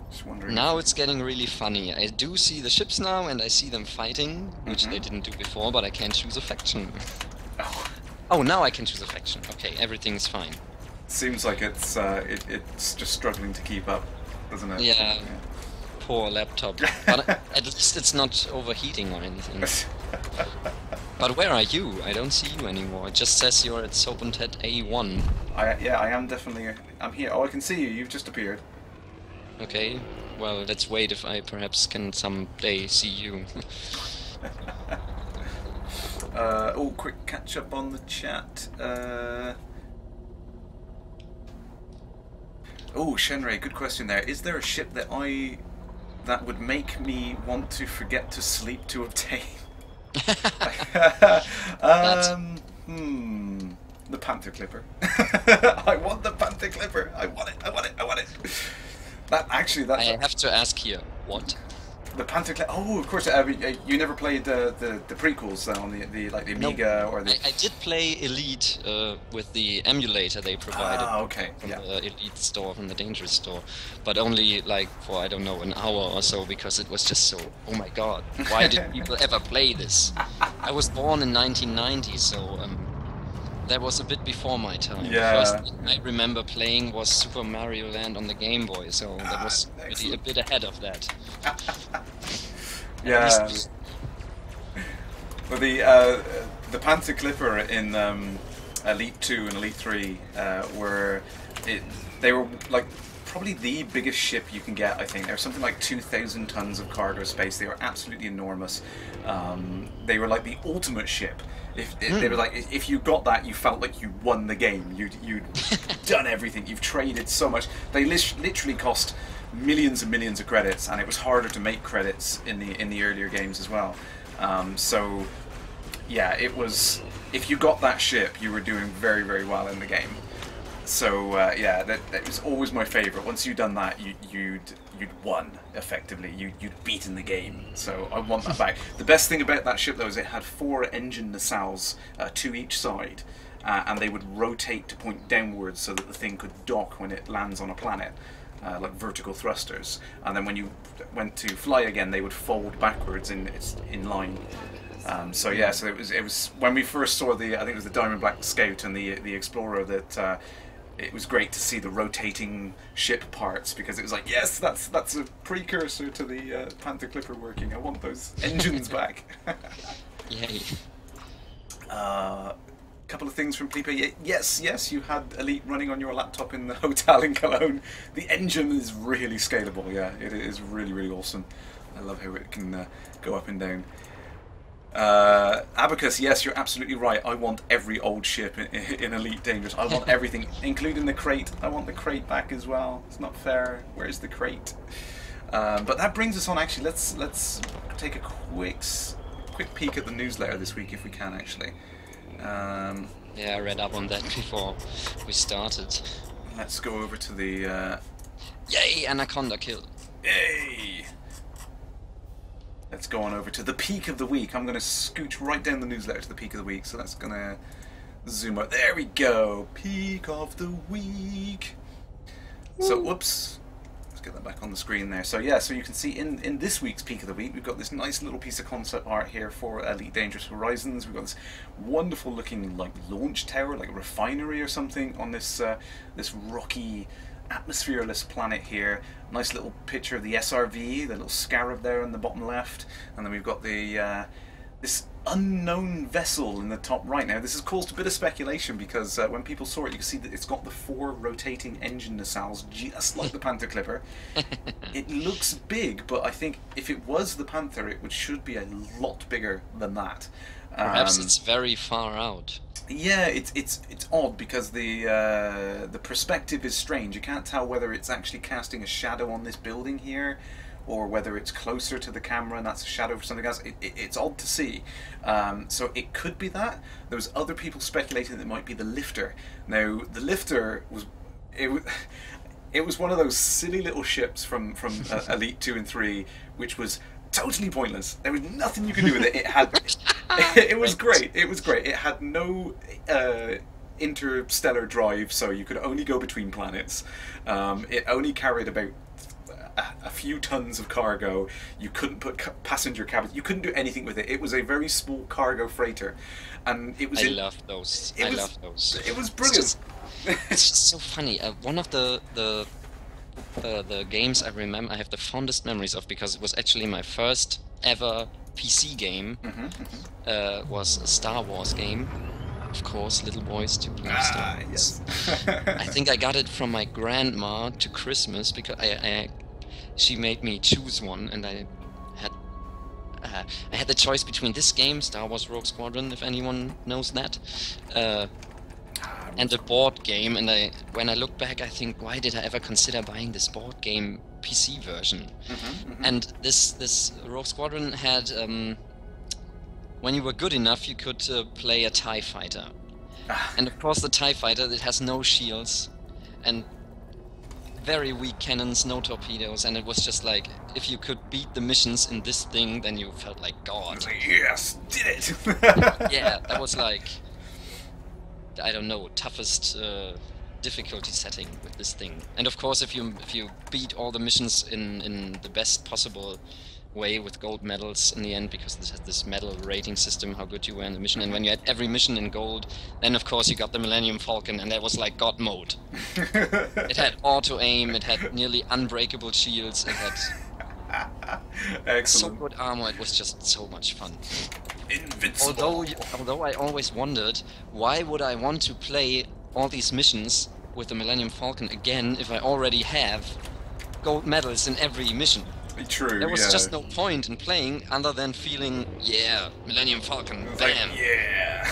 Just wondering. Now it's getting really funny. I do see the ships now, and I see them fighting, which they didn't do before, but I can't choose affection. Oh, now I can choose affection. Okay, everything's fine. Seems like it's just struggling to keep up, doesn't it? Yeah. Poor laptop. But at least it's not overheating or anything. But where are you? I don't see you anymore. It just says you're at Sopentet A1. I am definitely. I'm here. Oh, I can see you. You've just appeared. Okay, well, let's wait if I perhaps can someday see you. Oh, quick catch up on the chat. Oh, Shenrei, good question there. Is there a ship that would make me want to forget to sleep to obtain? The Panther Clipper. I want the Panther Clipper. I want it. I have to ask here, what? The Panther Clipper. Oh, of course. You never played the prequels on the Amiga or the. I did play Elite with the emulator they provided. Okay. From the Elite store, from the Dangerous store, but only like for, I don't know, an hour or so, because it was just so. Oh my God! Why did people ever play this? I was born in 1990, so. That was a bit before my time. Yeah. The first thing I remember playing was Super Mario Land on the Game Boy, so that was really a bit ahead of that. Yeah. Well, the Panther Clipper in Elite 2 and Elite 3 they were like probably the biggest ship you can get. I think they were something like 2,000 tons of cargo space. They were absolutely enormous. They were like the ultimate ship. They were like, if you got that, you felt like you won the game. You'd done everything. You've traded so much. They literally cost millions and millions of credits, and it was harder to make credits in the earlier games as well. So yeah, it was. If you got that ship, you were doing very, very well in the game. So yeah, that was always my favourite. Once you'd done that, you'd won effectively. You'd beaten the game. So I want that back. The best thing about that ship though is it had 4 engine nacelles, 2 each side, and they would rotate to point downwards so that the thing could dock when it lands on a planet, like vertical thrusters. And then when you went to fly again, they would fold backwards in line. So yeah, so it was when we first saw I think it was the Diamond Black Scout and the Explorer that. It was great to see the rotating ship parts, because it was like, yes, that's a precursor to the Panther Clipper working. I want those engines back. Yay. Couple of things from Felipe. Yes, you had Elite running on your laptop in the hotel in Cologne. The engine is really scalable. Yeah, it is really, really awesome. I love how it can go up and down. Abacus, yes, you're absolutely right. I want every old ship in Elite Dangerous. I want everything, including the crate. I want the crate back as well. It's not fair. Where's the crate? But that brings us on. Actually, let's take a quick peek at the newsletter this week if we can. Actually. Yeah, I read up on that before we started. let's go over to the... Yay, Anaconda kill. Yay! Let's go on over to the peak of the week. I'm going to scooch right down the newsletter to the peak of the week, so that's going to zoom out. There we go! Peak of the week! Woo. So, whoops. Let's get that back on the screen there. So yeah, so you can see in this week's peak of the week, we've got this nice little piece of concept art here for Elite Dangerous Horizons. We've got this wonderful looking like launch tower, like a refinery or something on this this rocky, atmosphereless planet here. Nice little picture of the SRV, the little scarab there in the bottom left, and then we've got the this unknown vessel in the top right. Now this has caused a bit of speculation because when people saw it, you can see that it's got the 4 rotating engine nacelles, just like the Panther Clipper. It looks big, but I think if it was the Panther, it should be a lot bigger than that. Perhaps it's very far out. Yeah, it's odd because the perspective is strange. You can't tell whether it's actually casting a shadow on this building here, or whether it's closer to the camera and that's a shadow for something else. It's odd to see. So it could be that. There was other people speculating that it might be the lifter. Now the lifter it was one of those silly little ships from Elite 2 and 3, which was totally pointless. There was nothing you could do with it. It had it was great. It was great. It had no interstellar drive, so you could only go between planets. It only carried about a few tons of cargo. You couldn't put passenger cabins. You couldn't do anything with it. It was a very small cargo freighter, and it was. I love those. It was brilliant. It's just so funny. One of the games I remember, I have the fondest memories of, because it was actually my first ever PC game. Was a Star Wars game. Of course, little boys to play Star Wars. Yes. I think I got it from my grandma to Christmas because she made me choose one, and I had the choice between this game, Star Wars Rogue Squadron, if anyone knows that, and a board game. And when I look back, I think, why did I ever consider buying this board game PC version? And this Rogue Squadron had, when you were good enough, you could play a TIE fighter. And of course the TIE fighter, it has no shields and very weak cannons, no torpedoes, and it was just like, if you could beat the missions in this thing, then you felt like God. Yes, did it! Yeah, that was like, I don't know, toughest difficulty setting with this thing. And of course, if you beat all the missions in the best possible way with gold medals in the end, because this has this medal rating system, how good you were in the mission, and when you had every mission in gold, then of course you got the Millennium Falcon, and that was like God mode. It had auto aim, it had nearly unbreakable shields, it had so good armor. It was just so much fun. Invincible. Although I always wondered, why would I want to play all these missions with the Millennium Falcon again if I already have gold medals in every mission? True, there was just no point in playing other than feeling, yeah, Millennium Falcon, bam! Like, yeah!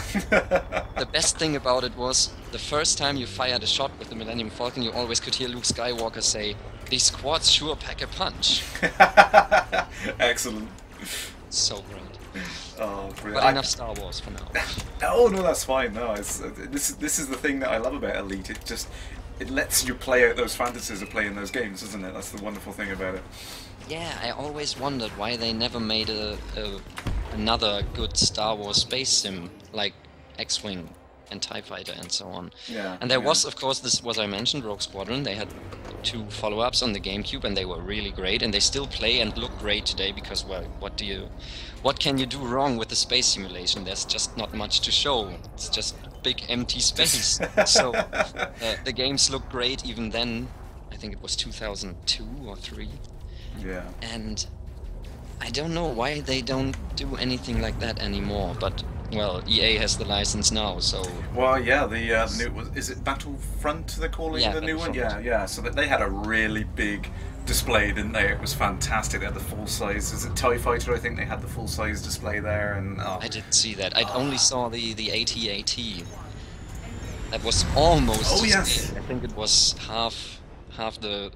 The best thing about it was, the first time you fired a shot with the Millennium Falcon, you always could hear Luke Skywalker say, "These squads sure pack a punch." Excellent. So great. Oh, brilliant. But enough Star Wars for now. Oh no, that's fine. No, this is the thing that I love about Elite. It lets you play out those fantasies of playing those games, doesn't it? That's the wonderful thing about it. Yeah, I always wondered why they never made another good Star Wars space sim like X-Wing and TIE Fighter and so on. Yeah. And there was, of course, this, what I mentioned, Rogue Squadron. They had 2 follow-ups on the GameCube, and they were really great, and they still play and look great today because, well, what can you do wrong with the space simulation? There's just not much to show. It's just big empty space. So the games look great even then. I think it was 2002 or 3. Yeah. And I don't know why they don't do anything like that anymore, but well, EA has the license now, so... Well, yeah, the new... Is it Battlefront they're calling the new one? Yeah. So they had a really big display, didn't they? It was fantastic. They had the full-size... Is it TIE Fighter? I think they had the full-size display there, and... I didn't see that. I only saw the AT-AT. That was almost... Oh, yes! I think it was half of the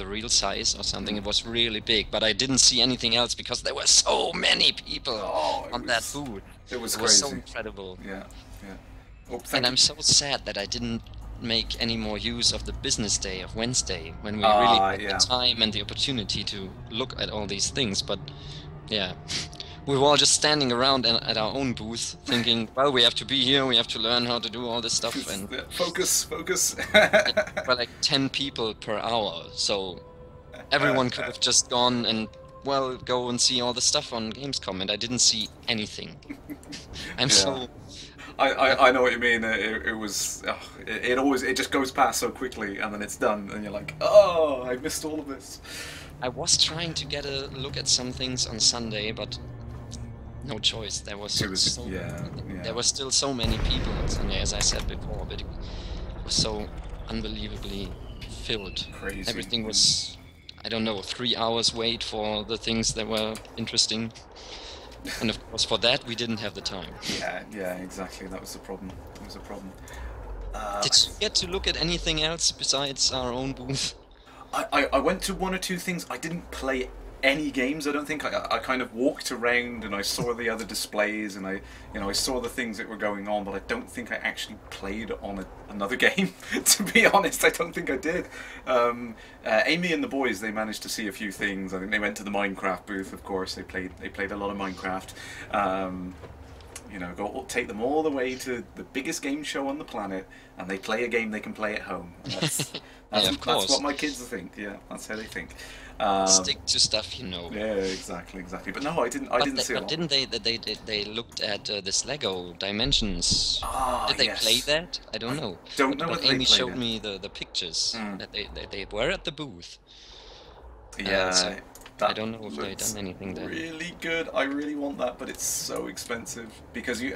real size or something. It was really big, but I didn't see anything else because there were so many people on that booth. It was crazy. It was so incredible. Yeah. Oh, and I'm so sad that I didn't make any more use of the business day of Wednesday, when we really had yeah. the time and the opportunity to look at all these things. But yeah, we were all just standing around at our own booth, thinking, well, we have to be here, we have to learn how to do all this stuff, and Focus. we're like 10 people per hour, so everyone could have just gone and, well, go and see all the stuff on Gamescom, and I didn't see anything. I'm so... I know what you mean. It was it just goes past so quickly, and then it's done, and you're like, oh, I missed all of this. I was trying to get a look at some things on Sunday, but no choice. There was there were still so many people on Sunday, as I said before, but it was so unbelievably filled. Crazy. Everything was, I don't know, 3 hours wait for the things that were interesting. And of course, for that, we didn't have the time. Yeah, exactly. That was the problem. Did you get to look at anything else besides our own booth? I went to one or two things. I didn't play any games. I don't think. I kind of walked around and I saw the other displays and I saw the things that were going on, but I don't think I actually played on another game. To be honest, I don't think I did. Amy and the boys, they managed to see a few things. I think they went to the Minecraft booth. Of course, they played a lot of Minecraft. Take them all the way to the biggest game show on the planet, and they play a game they can play at home. That's what my kids think. Yeah, that's how they think. Stick to stuff you know. Yeah, exactly. But no, I didn't see it. But didn't they looked at this Lego Dimensions? Did they yes. play that? I don't know. Don't know. But Amy showed me the pictures that they were at the booth. Yeah. So I don't know if they've done anything there. Really good. I really want that, but it's so expensive because the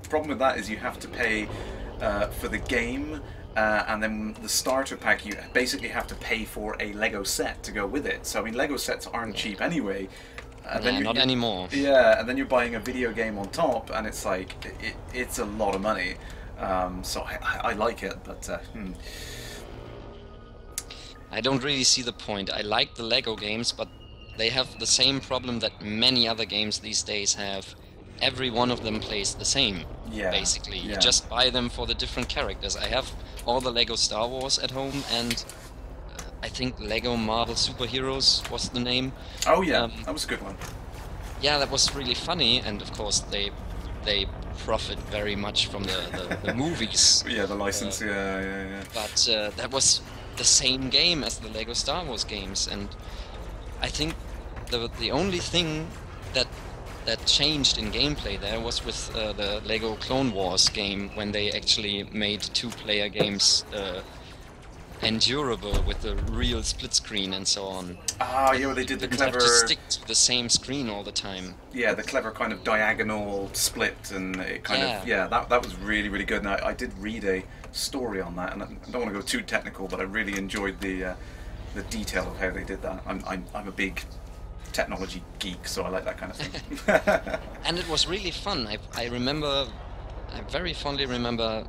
problem with that is you have to pay for the game. And then the starter pack, you basically have to pay for a Lego set to go with it. So Lego sets aren't cheap anyway. Not anymore. Yeah, and then you're buying a video game on top, and it's like it's a lot of money. So I like it, but I don't really see the point. I like the Lego games, but they have the same problem that many other games these days have. Every one of them plays the same, basically. You just buy them for the different characters. I have all the Lego Star Wars at home, and I think Lego Marvel Superheroes was the name. Oh yeah, that was a good one. Yeah, that was really funny, and of course they profit very much from the movies. Yeah, the license, yeah. But that was the same game as the Lego Star Wars games, and I think the only thing that changed in gameplay there was with the Lego Clone Wars game, when they actually made two-player games endurable with the real split screen and so on. They did the clever... have to stick to the same screen all the time. Yeah, the clever kind of diagonal split, and it kind of... Yeah, that was really, really good. And I did read a story on that, and I don't want to go too technical, but I really enjoyed the detail of how they did that. I'm a big technology geek, so I like that kind of thing. And it was really fun. I very fondly remember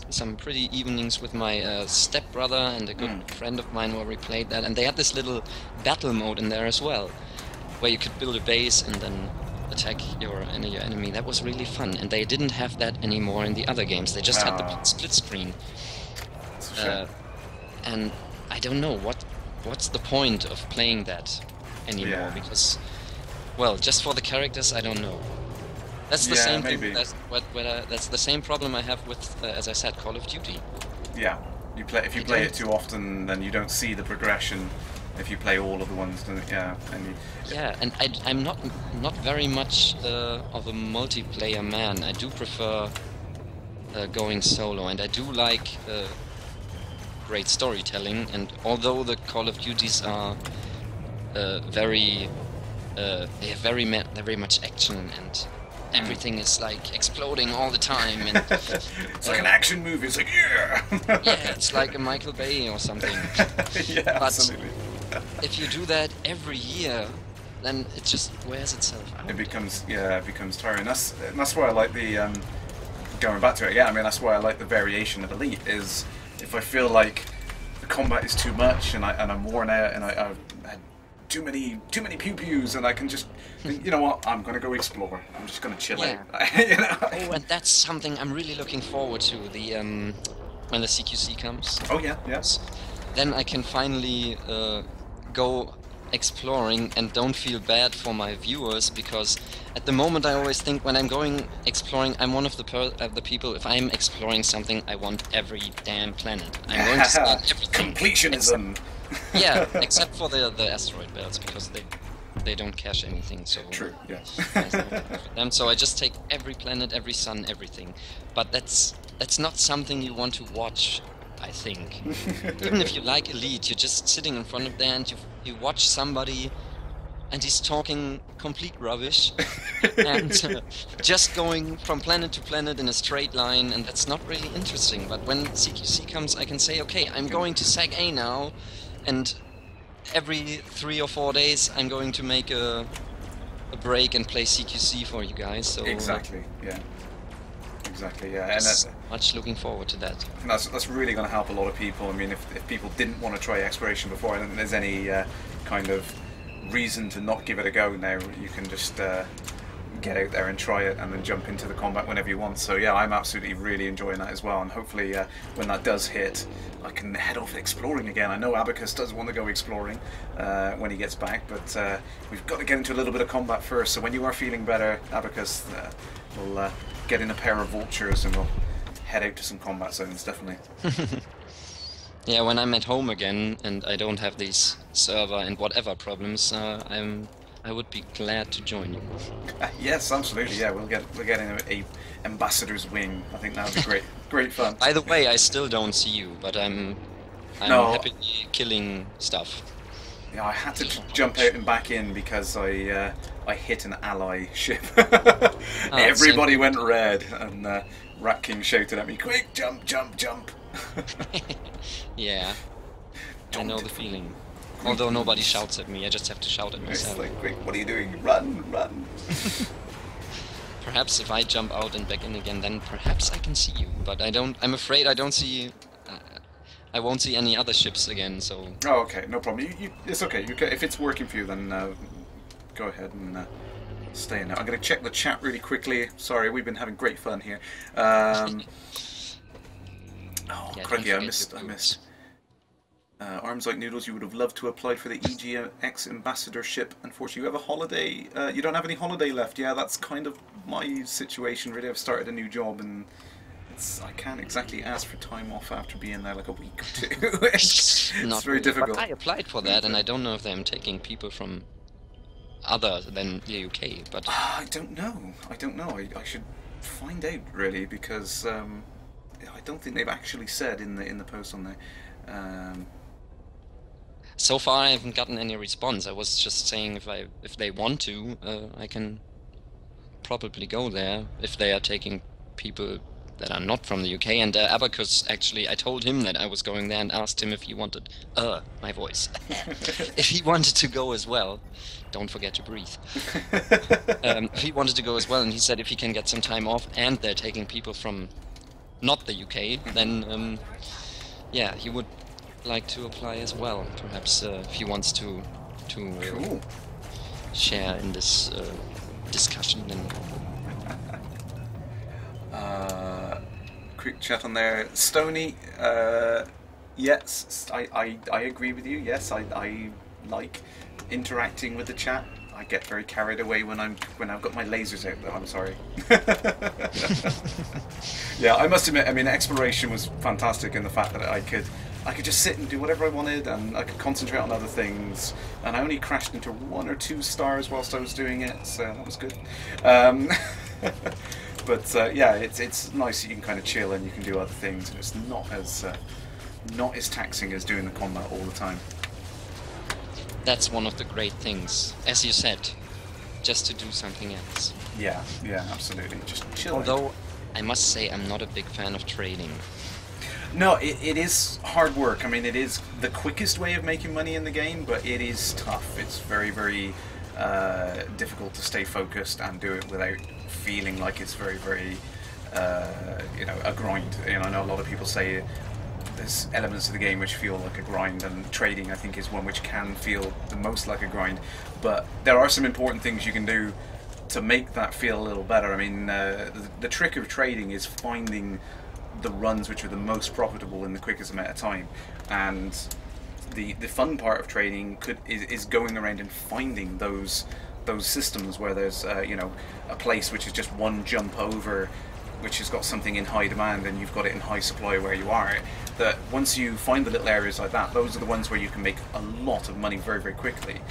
some pretty evenings with my stepbrother and a good friend of mine where we played that, and they had this little battle mode in there as well, where you could build a base and then attack your enemy. That was really fun, and they didn't have that anymore in the other games. They just had the split screen. And I don't know what's the point of playing that anymore, because, well, just for the characters, I don't know. That's the same thing. That's the same problem I have with, as I said, Call of Duty. Yeah, if you play it too often, then you don't see the progression. If you play all of the ones, and I'm not very much of a multiplayer man. I do prefer going solo, and I do like great storytelling. And although the Call of Duties are they have very much action, and everything is like exploding all the time, and it's like an action movie. It's like it's like a Michael Bay or something. Yeah, absolutely. If you do that every year, then it just wears itself out. It becomes tiring. That's why I like the going back to it. Yeah, I mean that's why I like the variation of Elite. Is if I feel like the combat is too much and I'm worn out and I've had too many pew-pews, and I can just think, you know what, I'm gonna go explore. I'm just gonna chill out. Oh, and that's something I'm really looking forward to. when the CQC comes. Oh yeah, yes. Then I can finally go exploring and don't feel bad for my viewers, because at the moment I always think when I'm going exploring, I'm one of the people, if I'm exploring something, I want every damn planet. I'm going to scan everything. Completionism. Yeah, except for the asteroid belts, because they don't cache anything, so true, yes. there's no benefit for them. So I just take every planet, every sun, everything. But that's not something you want to watch, I think. Even if you like Elite, you're just sitting in front of there and you watch somebody and he's talking complete rubbish and just going from planet to planet in a straight line, and that's not really interesting. But when CQC comes, I can say, okay, I'm going to Seg A now, and every 3 or 4 days I'm going to make a break and play CQC for you guys. So exactly, yeah. Exactly, yeah. And much looking forward to that. That's really going to help a lot of people. I mean, if people didn't want to try exploration before, I don't think there's any kind of reason to not give it a go now. You can just get out there and try it, and then jump into the combat whenever you want. So yeah, I'm absolutely really enjoying that as well, and hopefully when that does hit, I can head off exploring again. I know Abacus does want to go exploring when he gets back, but we've got to get into a little bit of combat first. So when you are feeling better, Abacus, we'll get in a pair of vultures and we'll head out to some combat zones, definitely. Yeah, when I'm at home again and I don't have these server and whatever problems, I would be glad to join you. Yes, absolutely. Yeah, we'll get in a ambassador's wing. I think that would be great fun. By the way, I still don't see you, but I'm happily killing stuff. Yeah, I had to jump out and back in because I hit an ally ship. Everybody went red, and Rat King shouted at me, "Quick, jump, jump, jump!" Yeah, I know the feeling. Although nobody shouts at me, I just have to shout at myself. It's like, quick, what are you doing? Run, run! Perhaps if I jump out and back in again, then perhaps I can see you. But I don't. I'm afraid I don't see. I won't see any other ships again. So. Oh, okay, no problem. It's okay. If it's working for you, then go ahead and stay in there. I'm going to check the chat really quickly. Sorry, we've been having great fun here. Oh, yeah, crikey, I missed. Arms Like Noodles, you would have loved to apply for the EGX ambassadorship. Unfortunately, you have a holiday. You don't have any holiday left. Yeah, that's kind of my situation, really. I've started a new job, and I can't exactly ask for time off after being there like a week or two. It's very difficult. But I applied for that, and I don't know if I'm taking people from other than the UK. But I don't know. I should find out, really, because I don't think they've actually said in the post on there. So far, I haven't gotten any response. I was just saying if they want to, I can probably go there if they are taking people that are not from the UK. And Abacus, actually, I told him that I was going there and asked him if he wanted my voice, if he wanted to go as well. Don't forget to breathe. If he wanted to go as well, and he said if he can get some time off and they're taking people from not the UK, then yeah, he would like to apply as well. Perhaps if he wants to cool. share in this discussion. Then quick chat on there, Stony. Yes, I agree with you. Yes, I like interacting with the chat. I get very carried away when I've got my lasers out, though. I'm sorry. Yeah, I must admit. I mean, exploration was fantastic in the fact that I could just sit and do whatever I wanted, and I could concentrate on other things. And I only crashed into 1 or 2 stars whilst I was doing it, so that was good. But yeah, it's nice that you can kind of chill and you can do other things, and it's not as taxing as doing the combat all the time. That's one of the great things, as you said, just to do something else. Yeah, absolutely. Just chill. Although, I must say, I'm not a big fan of trading. No, it is hard work. I mean, it is the quickest way of making money in the game, but it is tough. It's very, very difficult to stay focused and do it without feeling like it's very, very, a grind. You know, I know a lot of people say there's elements of the game which feel like a grind, and trading, I think, is one which can feel the most like a grind. But there are some important things you can do to make that feel a little better. I mean, the trick of trading is finding the runs which are the most profitable in the quickest amount of time. And the fun part of trading is going around and finding those systems where there's you know, a place which is just one jump over, which has got something in high demand and you've got it in high supply where you are. That once you find the little areas like that, those are the ones where you can make a lot of money very, very quickly.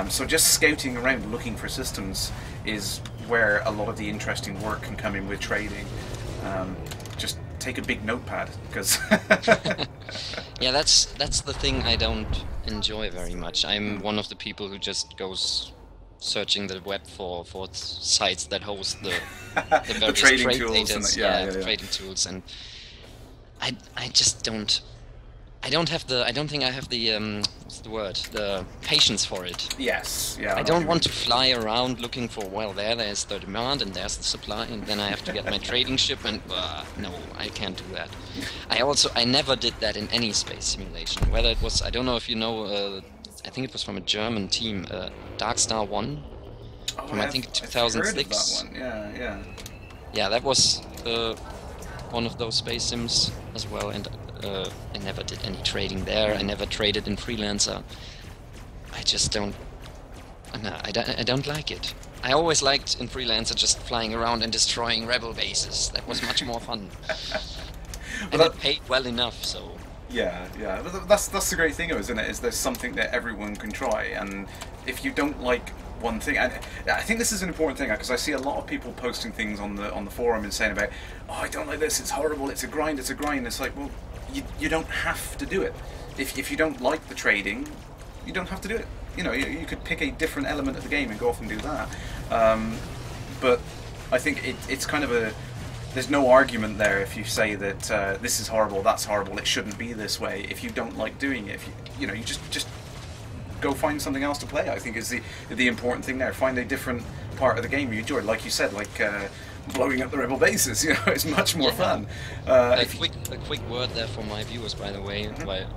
So just scouting around looking for systems is where a lot of the interesting work can come in with trading. Just take a big notepad, because yeah, that's the thing I don't enjoy very much. I'm one of the people who just goes searching the web for sites that host the various trading trade tools data, and trading tools, and I just don't. I don't think I have the what's the word? The patience for it. Yes, yeah. I don't want to fly around looking for, well, there's the demand and there's the supply, and then I have to get my trading ship, and no, I can't do that. I never did that in any space simulation. Whether it was, I don't know if you know, I think it was from a German team, Dark Star 1, from I think 2006. I've heard of that one. Yeah. Yeah, that was one of those space sims as well, and I never did any trading there. I never traded in Freelancer. I just don't. No, I don't like it. I always liked in Freelancer just flying around and destroying rebel bases. That was much more fun. And it paid well enough, so. Yeah. But that's the great thing, isn't it? Is there's something that everyone can try, and if you don't like one thing, and I think this is an important thing, because I see a lot of people posting things on the forum and saying about, oh, I don't like this, it's horrible, it's a grind. It's like, well, you don't have to do it. If you don't like the trading, you don't have to do it. You know, you could pick a different element of the game and go off and do that. But I think it's kind of there's no argument there if you say that this is horrible, that's horrible, it shouldn't be this way. If you don't like doing it, if you just go find something else to play, I think is the important thing there. Find a different part of the game you enjoy. Like you said, like blowing up the rebel bases, you know, it's much more fun. A quick word there for my viewers, by the way,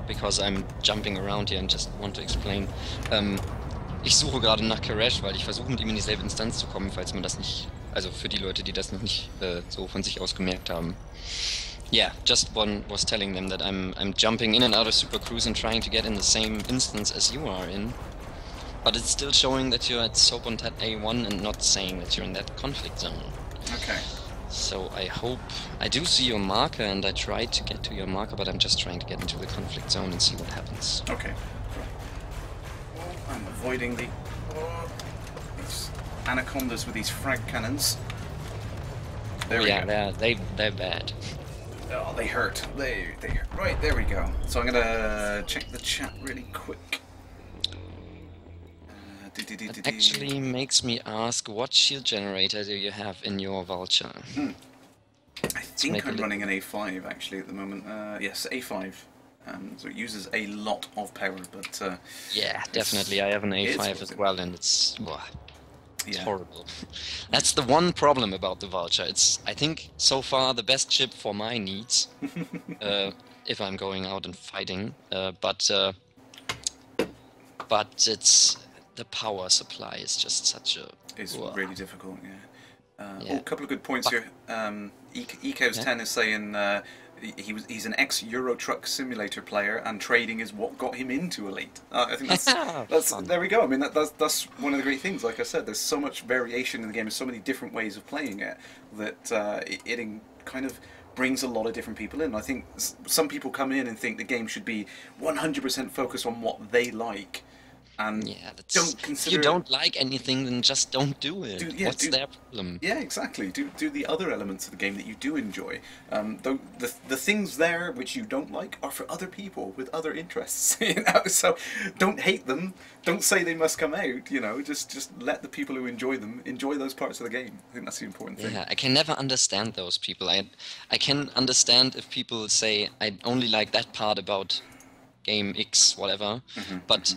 because I'm jumping around here and just want to explain. Ich suche gerade nach Kerrash, weil ich versuche, mit ihm in dieselbe Instanz zu kommen, falls man das nicht, also für die Leute, die das noch nicht so von sich aus gemerkt haben. Yeah, just one was telling them that I'm jumping in and out of Super Cruise and trying to get in the same instance as you are in, but it's still showing that you're at Sopontat A1 and not saying that you're in that conflict zone. Okay. So I do see your marker, and I tried to get to your marker, but I'm just trying to get into the conflict zone and see what happens. Okay. I'm avoiding these anacondas with these frag cannons. There we go. Yeah, they're bad. Oh, they hurt. They hurt. Right, there we go. So I'm gonna check the chat really quick. It actually makes me ask, what shield generator do you have in your Vulture? I think I'm running an A5 actually at the moment. Yes, A5. So it uses a lot of power, but yeah, definitely. I have an A5 as well, and it's horrible. That's the one problem about the Vulture. It's, I think, so far the best ship for my needs, if I'm going out and fighting. But it's the power supply is just such a. It's really difficult. Yeah. Oh, a couple of good points here. Ecos10 is saying he's an ex-Euro Truck Simulator player, and trading is what got him into Elite. I think that's there we go. I mean, that's one of the great things. Like I said, there's so much variation in the game. There's so many different ways of playing it that it kind of brings a lot of different people in. I think some people come in and think the game should be 100% focused on what they like. And don't consider. If you don't like anything, then just don't do it. What's their problem? Yeah, exactly. Do the other elements of the game that you do enjoy. The things there which you don't like are for other people with other interests. You know, so don't hate them. Don't say they must come out. You know, just let the people who enjoy them enjoy those parts of the game. I think that's the important thing. Yeah, I can never understand those people. I can understand if people say I only like that part about game X, whatever, but.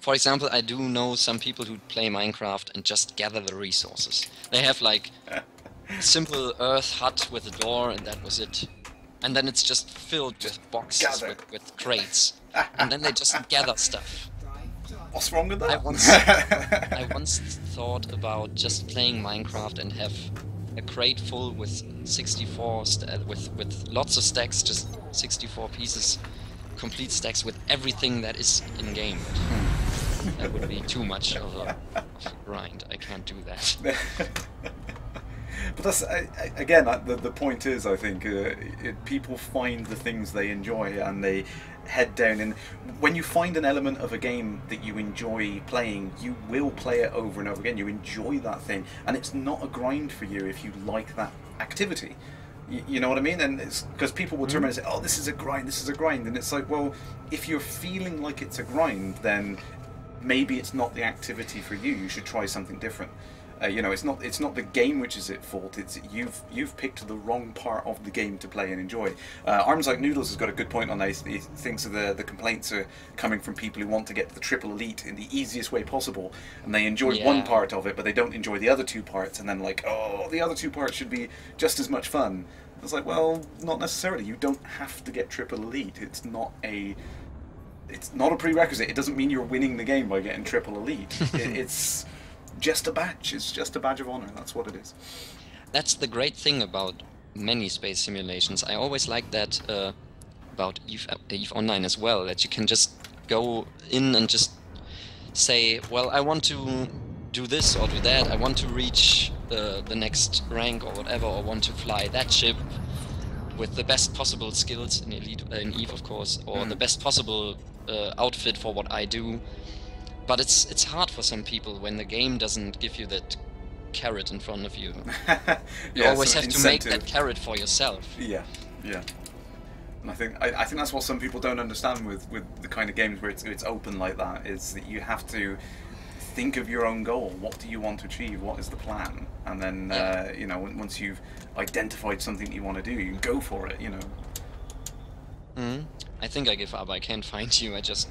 For example, I do know some people who play Minecraft and just gather the resources. They have like a simple earth hut with a door, and that was it. And then it's just filled with boxes with crates. And then they just gather stuff. What's wrong with that? I once thought about just playing Minecraft and have a crate full with 64 with lots of stacks, just 64 pieces, complete stacks with everything that is in game. That would be too much of a grind. I can't do that. But that's again, the point is, I think people find the things they enjoy and they head down. And when you find an element of a game that you enjoy playing, you will play it over and over again. You enjoy that thing, and it's not a grind for you if you like that activity. You know what I mean? And it's because people will turn around and say, "Oh, this is a grind. This is a grind," and it's like, well, if you're feeling like it's a grind, then maybe it's not the activity for you. You should try something different. You know, it's not the game which is at fault. It's you've picked the wrong part of the game to play and enjoy. Arms Like Noodles has got a good point on that. He thinks the complaints are coming from people who want to get to the triple elite in the easiest way possible, and they enjoy one part of it, but they don't enjoy the other two parts, and then like, oh, the other two parts should be just as much fun. It's like, well, not necessarily. You don't have to get triple elite. It's not a prerequisite. It doesn't mean you're winning the game by getting triple elite. It's just a badge. It's just a badge of honor. That's what it is. That's the great thing about many space simulations. I always like that about EVE Online as well, that you can just go in and just say, well, I want to do this or do that. I want to reach the next rank or whatever, or want to fly that ship with the best possible skills in EVE, of course, or the best possible outfit for what I do. But it's hard for some people when the game doesn't give you that carrot in front of you. You always have to make that carrot for yourself. Yeah. And I think that's what some people don't understand with the kind of games where it's open like that, is that you have to think of your own goal. What do you want to achieve? What is the plan? And then you know, once you've identified something that you want to do, you go for it. You know. I think I give up. I can't find you. I just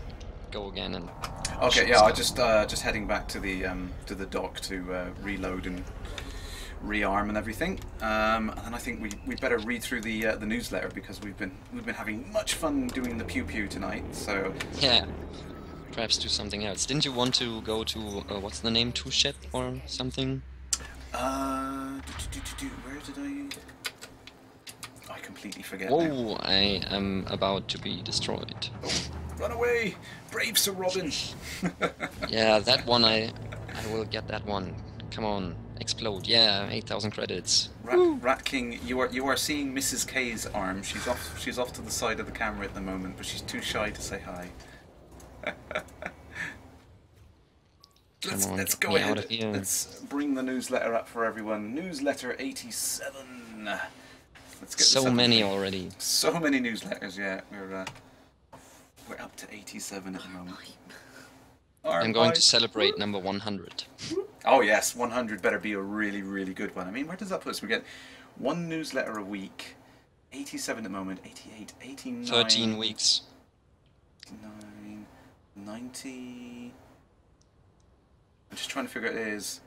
go again and. Okay, yeah, I just heading back to the dock to reload and rearm and everything, and then I think we better read through the newsletter, because we've been having much fun doing the pew pew tonight. So yeah, perhaps do something else. Didn't you want to go to what's the name, Two Ship or something? Where did I completely forget. Oh, I am about to be destroyed. Oh, run away, brave Sir Robin. Yeah, that one I will get that one. Come on, explode. Yeah, 8,000 credits. Rat King, you are seeing Mrs. K's arm. She's off to the side of the camera at the moment, but she's too shy to say hi. Let's go ahead. Let's bring the newsletter up for everyone. Newsletter 87. Let's get so many already. So many newsletters. Yeah, we're up to 87 at the moment. I'm going to celebrate number 100. Oh yes, 100 better be a really, really good one. I mean, where does that put us? We get one newsletter a week. 87 at the moment. 88, 89. 13 weeks. 89, 90. I'm just trying to figure out. It is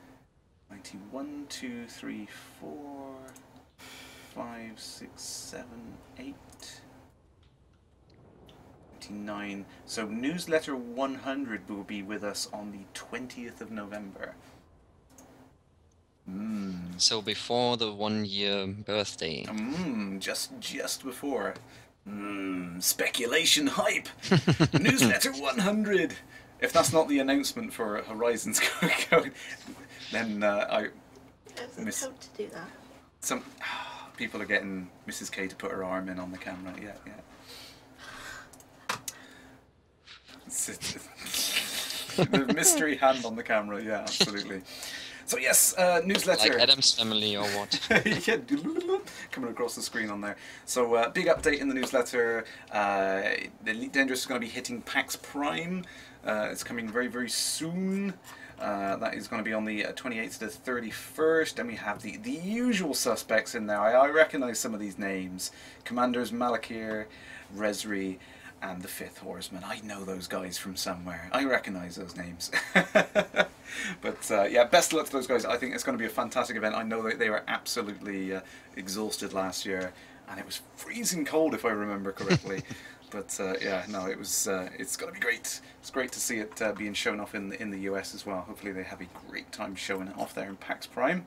91, 2, 3, 4, 5, 6, 7, 8. 99. So newsletter 100 will be with us on the 20th of November. So before the 1-year birthday. Just before. Speculation hype. Newsletter 100. If that's not the announcement for Horizons going, then I miss to do that. Some people are getting Mrs. K to put her arm in on the camera. Yeah. The mystery hand on the camera, yeah, absolutely. So yes, newsletter. Like Adam's Family or what? Yeah, coming across the screen on there. So big update in the newsletter. The Elite Dangerous is going to be hitting PAX Prime. It's coming very, very soon. That is going to be on the 28th to the 31st, and we have the usual suspects in there. I recognise some of these names. Commanders Malakir, Resri, and the Fifth Horseman. I know those guys from somewhere. I recognise those names. But yeah, best of luck to those guys. I think it's going to be a fantastic event. I know that they were absolutely exhausted last year, and it was freezing cold if I remember correctly. But yeah, no, it was. It's going to be great. It's great to see it being shown off in the US as well. Hopefully they have a great time showing it off there in PAX Prime.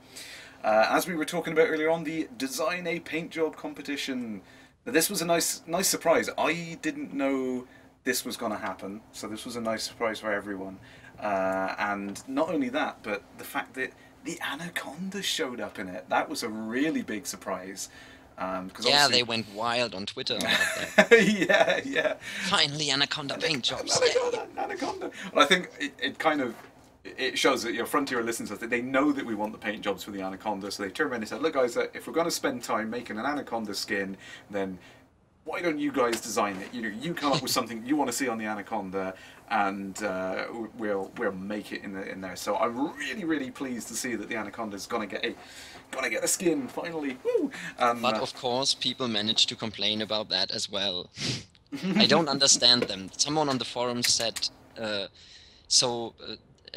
As we were talking about earlier on, the Design a Paint Job competition. Now, this was a nice surprise. I didn't know this was going to happen, so this was a nice surprise for everyone. And not only that, but the fact that the anaconda showed up in it. That was a really big surprise. Yeah, they went wild on Twitter about that. yeah. Finally, anaconda paint jobs. Anaconda. Well, I think it kind of it shows that Frontier listens to us, that they know that we want the paint jobs for the anaconda, so they turned around and said, look guys, if we're going to spend time making an anaconda skin, then why don't you guys design it? You come up with something you want to see on the anaconda, and we'll make it in there. So I'm really pleased to see that the anaconda's gonna get a skin finally. Woo! But of course, people managed to complain about that as well. I don't understand them. Someone on the forum said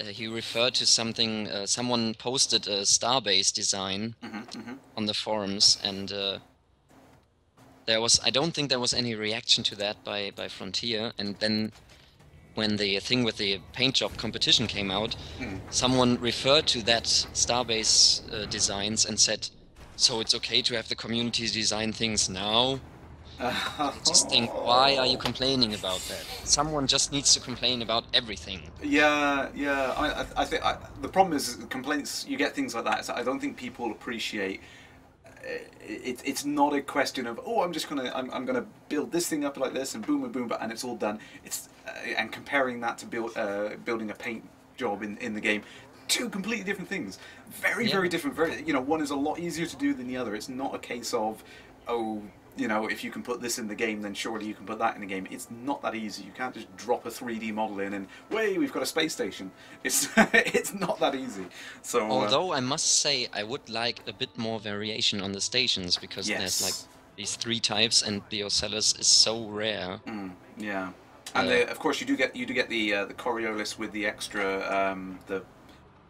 he referred to something. Someone posted a Starbase design on the forums, and I don't think there was any reaction to that by Frontier. And then when the thing with the paint job competition came out, someone referred to that Starbase designs and said, so it's okay to have the community design things now? I just think, why are you complaining about that? Someone just needs to complain about everything. Yeah. I think the problem is complaints. You get things like that. So I don't think people appreciate. It's not a question of I'm gonna build this thing up like this and boom, and it's all done. It's and comparing that to building a paint job in the game. Two completely different things. Very different. One is a lot easier to do than the other. It's not a case of if you can put this in the game, then surely you can put that in the game. It's not that easy. You can't just drop a 3D model in and, we've got a space station. It's it's not that easy. So although I must say I would like a bit more variation on the stations, because there's like these 3 types and the Ocellus is so rare. Yeah. And of course you do get the Coriolis with the extra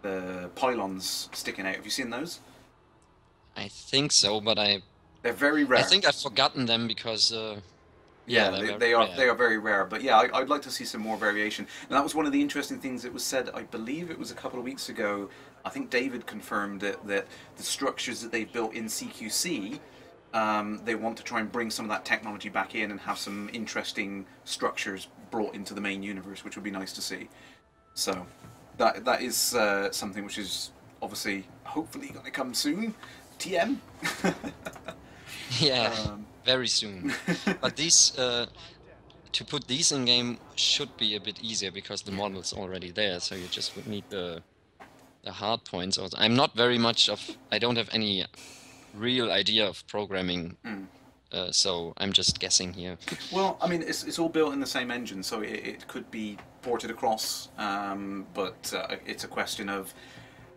the pylons sticking out. Have you seen those? I think so, but they're very rare. I think I've forgotten them because they are very rare. But yeah, I'd like to see some more variation. And that was one of the interesting things that was said. I believe it was a couple of weeks ago. I think David confirmed that the structures that they've built in CQC, they want to try and bring some of that technology back in and have some interesting structures brought into the main universe, which would be nice to see. So that is something which is obviously hopefully going to come soon. TM. Yeah, very soon. But these, to put these in game should be a bit easier because the model's already there, so you just would need the hard points. I'm not very much I don't have any real idea of programming, so I'm just guessing here. Well, I mean, it's all built in the same engine, so it could be ported across, but it's a question of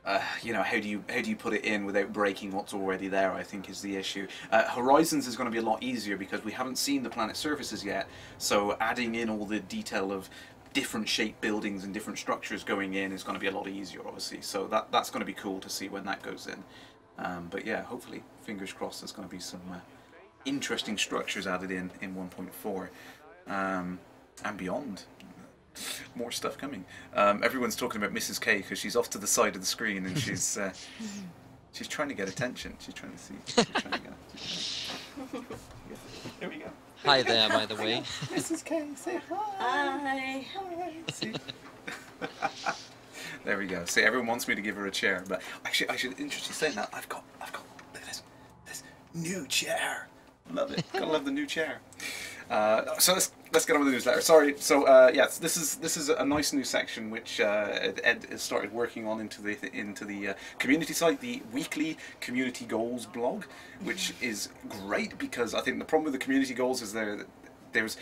how do you put it in without breaking what's already there, I think is the issue. Horizons is going to be a lot easier because we haven't seen the planet surfaces yet, so adding in all the detail of different shaped buildings and different structures going in is going to be a lot easier, obviously, so that's going to be cool to see when that goes in. But yeah, hopefully, fingers crossed, there's going to be some interesting structures added in 1.4 and beyond. More stuff coming. Everyone's talking about Mrs. K because she's off to the side of the screen and she's trying to get attention. She's trying to see. Here we go. Hi there, by the way. Mrs. K, say hi. Hi. See? There we go. See, everyone wants me to give her a chair, but actually, I should interest you saying that. I've got. Look at this new chair. Love it. Gotta love the new chair. So let's get on with the newsletter. Sorry. So yes, this is a nice new section which Ed has started working on into the community site, the weekly community goals blog, which is great because I think the problem with the community goals is there's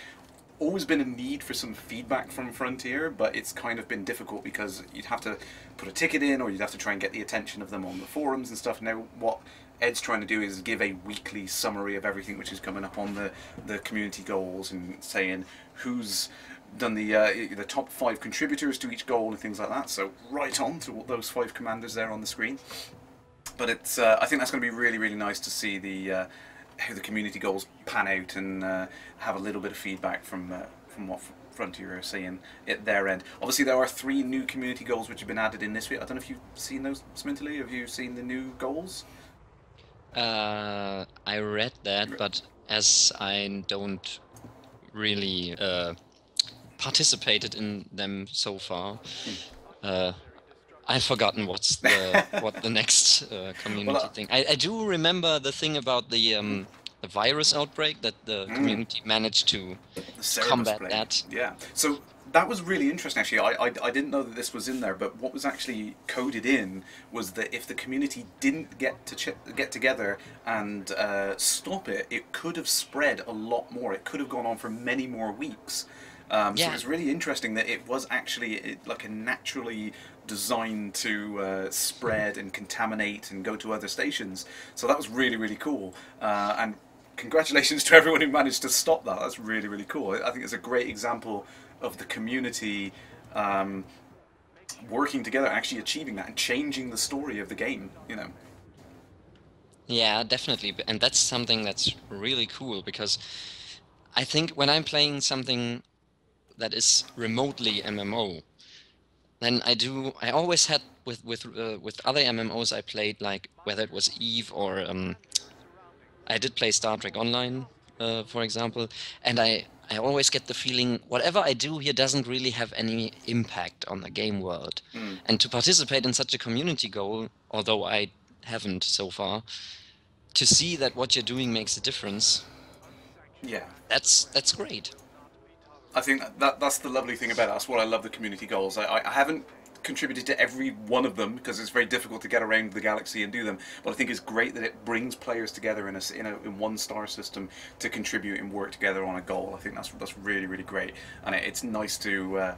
always been a need for some feedback from Frontier, but it's kind of been difficult because you'd have to put a ticket in or you'd have to try and get the attention of them on the forums and stuff. Now what Ed's trying to do is give a weekly summary of everything which is coming up on the community goals and saying who's done the top 5 contributors to each goal and things like that. So right on to those 5 commanders there on the screen. But it's I think that's going to be really nice to see how the community goals pan out and have a little bit of feedback from what Frontier are saying at their end. Obviously, there are 3 new community goals which have been added in this week. I don't know if you've seen those, Smintily. Have you seen the new goals? I read that, but as I don't really participated in them so far, I've forgotten what the next community thing. I do remember the thing about the virus outbreak that the community managed to combat that. Yeah. So that was really interesting, actually. I didn't know that this was in there, but what was actually coded in was that if the community didn't get together and stop it, it could have spread a lot more. It could have gone on for many more weeks. So it was really interesting that it was actually like a naturally designed to spread and contaminate and go to other stations. So that was really, really cool. And congratulations to everyone who managed to stop that. That's really, really cool. I think it's a great example of the community working together, actually achieving that and changing the story of the game, you know. Yeah, definitely. And that's something that's really cool, because I think when I'm playing something that is remotely MMO, then I always had with other MMOs I played, like whether it was Eve or I did play Star Trek Online, for example, and I always get the feeling whatever I do here doesn't really have any impact on the game world. And to participate in such a community goal, although I haven't so far, to see that what you're doing makes a difference, yeah, that's great. I think that's the lovely thing about it. That's what I love the community goals. I haven't contributed to every one of them because it's very difficult to get around the galaxy and do them. But I think it's great that it brings players together in one star system to contribute and work together on a goal. I think that's really, really great, and it's nice to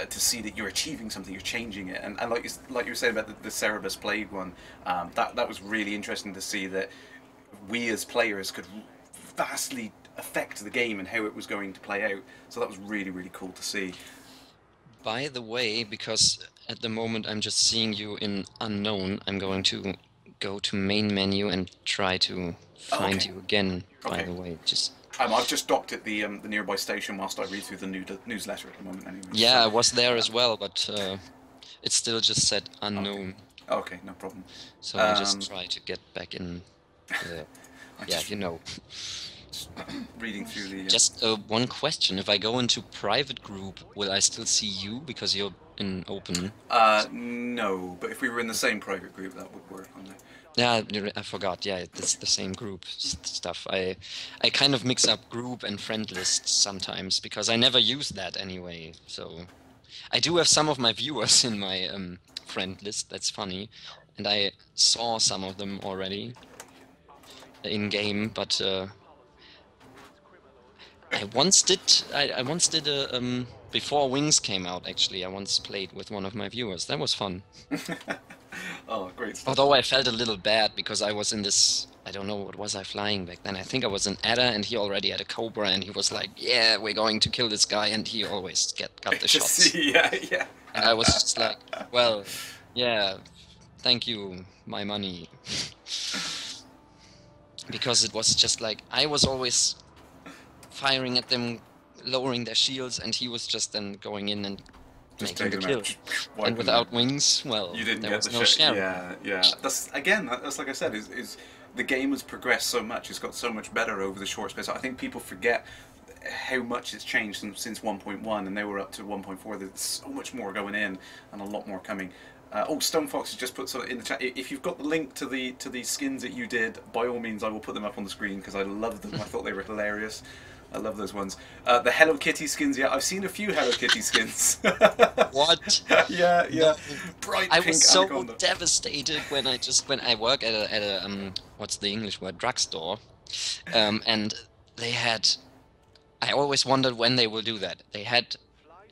see that you're achieving something, you're changing it. And like you were saying about the Cerebus Plague one, that was really interesting to see that we as players could vastly affect the game and how it was going to play out. So that was really, really cool to see. By the way, because at the moment I'm just seeing you in unknown, I'm going to go to main menu and try to find you again. By the way, just I've just docked at the nearby station whilst I read through the newsletter at the moment. Anyway, yeah, so, I was there as well, but it still just said unknown. Okay, no problem. So I just try to get back in. Yeah, you know. Reading through the... Just one question. If I go into private group, will I still see you because you're in open? No, but if we were in the same private group, that would work on there. Yeah, I forgot. Yeah, it's the same group stuff. I kind of mix up group and friend lists sometimes because I never use that anyway. So I do have some of my viewers in my friend list. That's funny, and I saw some of them already in game, but I once did a before Wings came out. Actually, I once played with one of my viewers. That was fun. Oh, great stuff. Although I felt a little bad because I was in this, I don't know, what was I flying back then? I think I was an Adder and he already had a Cobra and he was like, yeah, we're going to kill this guy, and he always got the shots. Yeah. And I was just like, well, yeah, thank you, my money. Because it was just like, I was always firing at them, lowering their shields, and he was just then going in and just making the kill. And without Wings, well, you didn't there get was the no shot. sharing. Yeah. That's like I said, is the game has progressed so much. It's got so much better over the short space. I think people forget how much it's changed since 1.1, and they were up to 1.4. There's so much more going in, and a lot more coming. Stonefox has just put something in the chat. If you've got the link to the skins that you did, by all means, I will put them up on the screen because I love them. I thought they were hilarious. I love those ones. The Hello Kitty skins, yeah, I've seen a few Hello Kitty skins. What? Yeah. No. Bright I pink was so anaconda. devastated when I work at a what's the English word, drugstore, and they had. I always wondered when they will do that. They had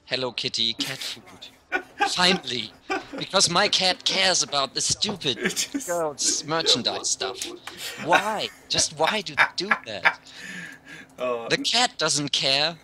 Hello Kitty cat food. Finally, because my cat cares about the stupid girls' merchandise stuff. Why? Just why do they do that? The cat doesn't care.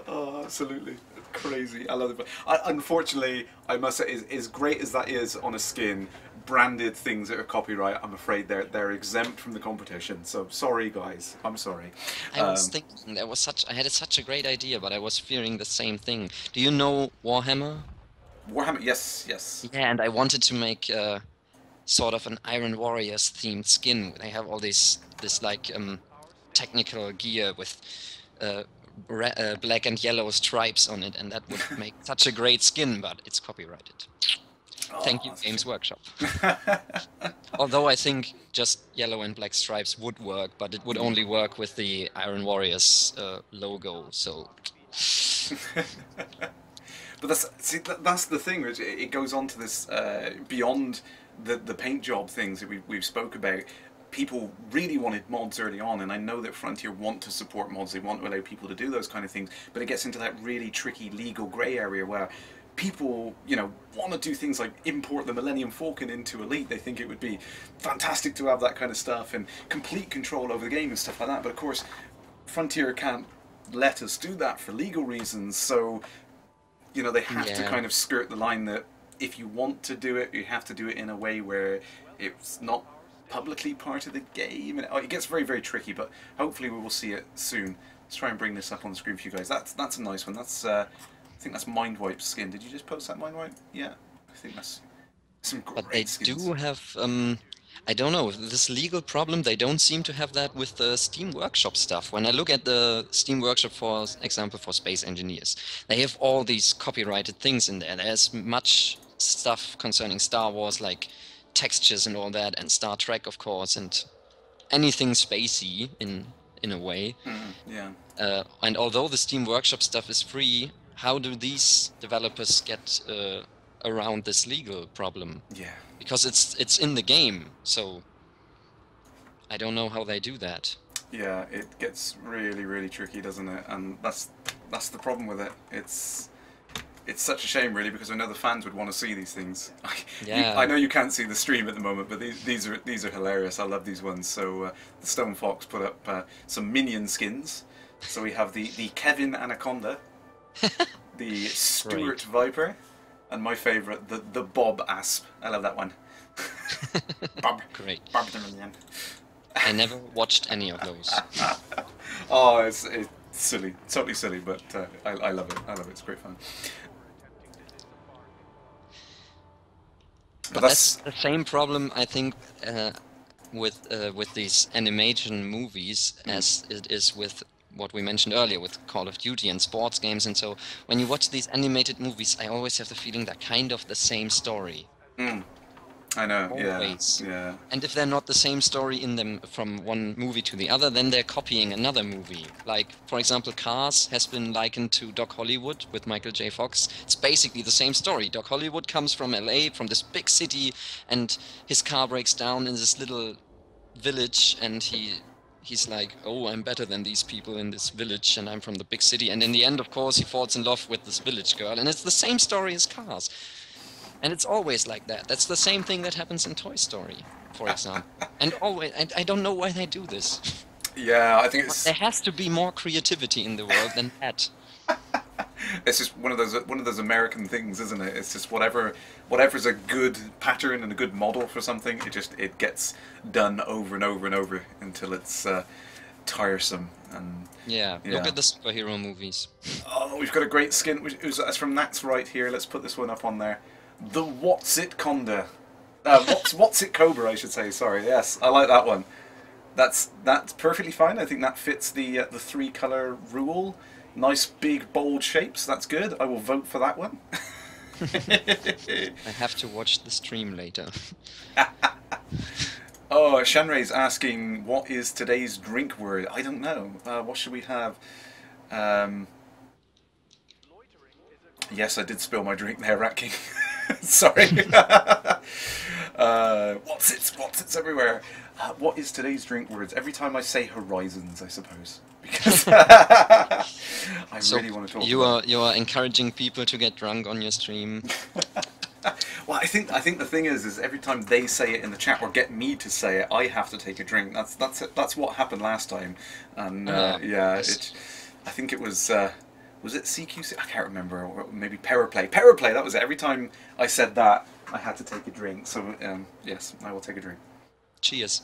Oh, absolutely crazy. I love it. Unfortunately, I must say, as great as that is on a skin, branded things that are copyright, I'm afraid they're exempt from the competition. So sorry, guys. I'm sorry. I was thinking I had such a great idea, but I was fearing the same thing. Do you know Warhammer? Warhammer, yes, yes. Yeah, and I wanted to make sort of an Iron Warriors themed skin. They have all this like technical gear with black and yellow stripes on it, and that would make such a great skin, but it's copyrighted. Thank you, Games Workshop. Although I think just yellow and black stripes would work, but it would only work with the Iron Warriors logo, so... But that's the thing. It goes on to this beyond the paint job things that we've spoke about. People really wanted mods early on, and I know that Frontier want to support mods. They want to allow people to do those kind of things, but it gets into that really tricky legal grey area where people, you know, want to do things like import the Millennium Falcon into Elite. They think it would be fantastic to have that kind of stuff and complete control over the game and stuff like that. But of course, Frontier can't let us do that for legal reasons. So, you know, they have to kind of skirt the line that if you want to do it, you have to do it in a way where it's not publicly part of the game. And it gets very, very tricky, but hopefully we will see it soon. Let's try and bring this up on the screen for you guys. That's a nice one. That's I think that's Mindwipe's skin. Did you just post that Mindwipe? Yeah, I think that's some great But they skins. do have, I don't know, this legal problem, they don't seem to have that with the Steam Workshop stuff. When I look at the Steam Workshop, for example, for Space Engineers, they have all these copyrighted things in there. There's much stuff concerning Star Wars, like textures and all that, and Star Trek, of course, and anything spacey in a way. Yeah. And although the Steam Workshop stuff is free, how do these developers get around this legal problem? Yeah. Because it's in the game, so I don't know how they do that. Yeah, it gets really, really tricky, doesn't it? And that's the problem with it. It's such a shame, really, because I know the fans would want to see these things. Yeah. I know you can't see the stream at the moment, but these are hilarious. I love these ones. So the Stone Fox put up some minion skins. So we have the Kevin Anaconda, the Stuart Viper, and my favourite, the Bob Asp. I love that one. Bob. Great. Bob the Minion. I never watched any of those. Oh, it's silly, totally silly, but I love it. I love it. It's great fun. But that's the same problem, I think, with these animation movies as it is with what we mentioned earlier with Call of Duty and sports games. And so when you watch these animated movies, I always have the feeling they're kind of the same story. I know, Always. yeah. And if they're not the same story in them from one movie to the other, then they're copying another movie. Like, for example, Cars has been likened to Doc Hollywood with Michael J. Fox. It's basically the same story. Doc Hollywood comes from LA, from this big city, and his car breaks down in this little village, and he's like, oh, I'm better than these people in this village, and I'm from the big city. And in the end, of course, he falls in love with this village girl, and it's the same story as Cars. And it's always like that. That's the same thing that happens in Toy Story, for example. And always, I don't know why they do this. Yeah, I think it's... There has to be more creativity in the world than that. It's just one of those American things, isn't it? It's just whatever's a good pattern and a good model for something, it gets done over and over and over until it's tiresome. And yeah, look at the superhero movies. Oh, we've got a great skin. That's from Nat's right here. Let's put this one up on there. The What's It Conda. What's It Cobra, I should say. Sorry. Yes, I like that one. That's perfectly fine. I think that fits the 3-color rule. Nice big bold shapes. That's good. I will vote for that one. I have to watch the stream later. Oh, Shanray's asking, what is today's drink word? I don't know. What should we have? Yes, I did spill my drink there, Rat King. Sorry. What's it's everywhere. What is today's drink words? Every time I say horizons, I suppose, because I really want to talk. You are encouraging people to get drunk on your stream. Well, I think the thing is every time they say it in the chat or get me to say it, I have to take a drink. That's it. That's what happened last time, and I think it was. Was it CQC? I can't remember. Or maybe Powerplay. Powerplay, that was it. Every time I said that, I had to take a drink. So yes, I will take a drink. Cheers.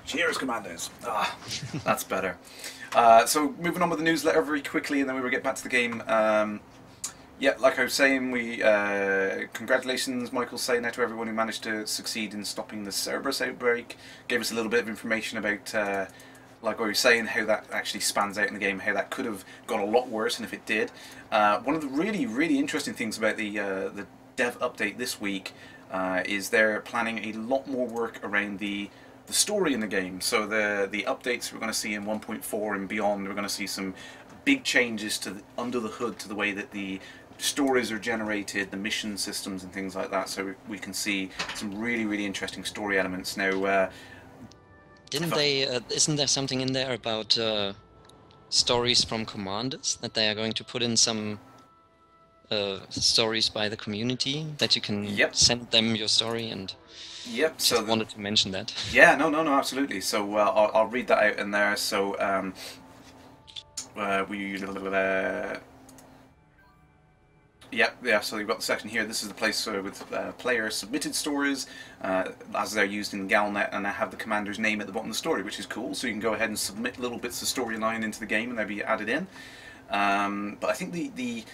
Cheers, Commanders. Ah, that's better. So moving on with the newsletter very quickly, and then we will get back to the game. Yeah, like I was saying, we congratulations, Michael's saying now to everyone who managed to succeed in stopping the Cerberus outbreak. Gave us a little bit of information about, like I was saying, how that actually spans out in the game, how that could have got a lot worse, and if it did. One of the really, really interesting things about the dev update this week is they're planning a lot more work around the story in the game. So the updates we're going to see in 1.4 and beyond, we're going to see some big changes to under the hood to the way that the stories are generated, the mission systems and things like that, so we can see some really, really interesting story elements. Now, isn't there something in there about stories from commanders, that they are going to put in some stories by the community, that you can send them your story? And so wanted to mention that. Yeah, no, absolutely. So I'll read that out in there. So so you've got the section here. This is the place with player submitted stories as they're used in Galnet, and I have the commander's name at the bottom of the story, which is cool. So you can go ahead and submit little bits of storyline into the game and they'll be added in. But I think the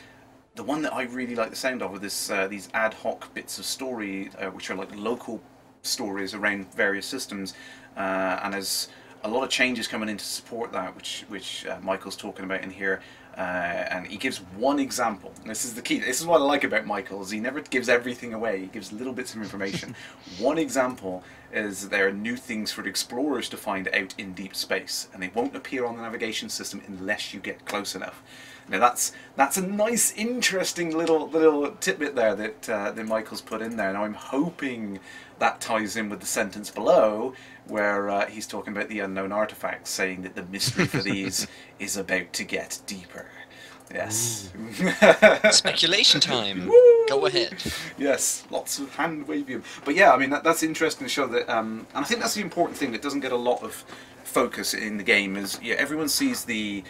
one that I really like the sound of is these ad hoc bits of story, which are like local stories around various systems, and as a lot of changes coming in to support that, which Michael's talking about in here, and he gives one example. And this is the key. This is what I like about Michael, is he never gives everything away. He gives little bits of information. One example is there are new things for the explorers to find out in deep space, and they won't appear on the navigation system unless you get close enough. Now that's a nice, interesting little tidbit there that Michael's put in there. Now I'm hoping that ties in with the sentence below, where he's talking about the unknown artifacts, saying that the mystery for these is about to get deeper. Yes. Speculation time. Go ahead. Yes, lots of hand waving. But yeah, I mean that's interesting to show that, and I think that's the important thing that doesn't get a lot of focus in the game. Is everyone sees the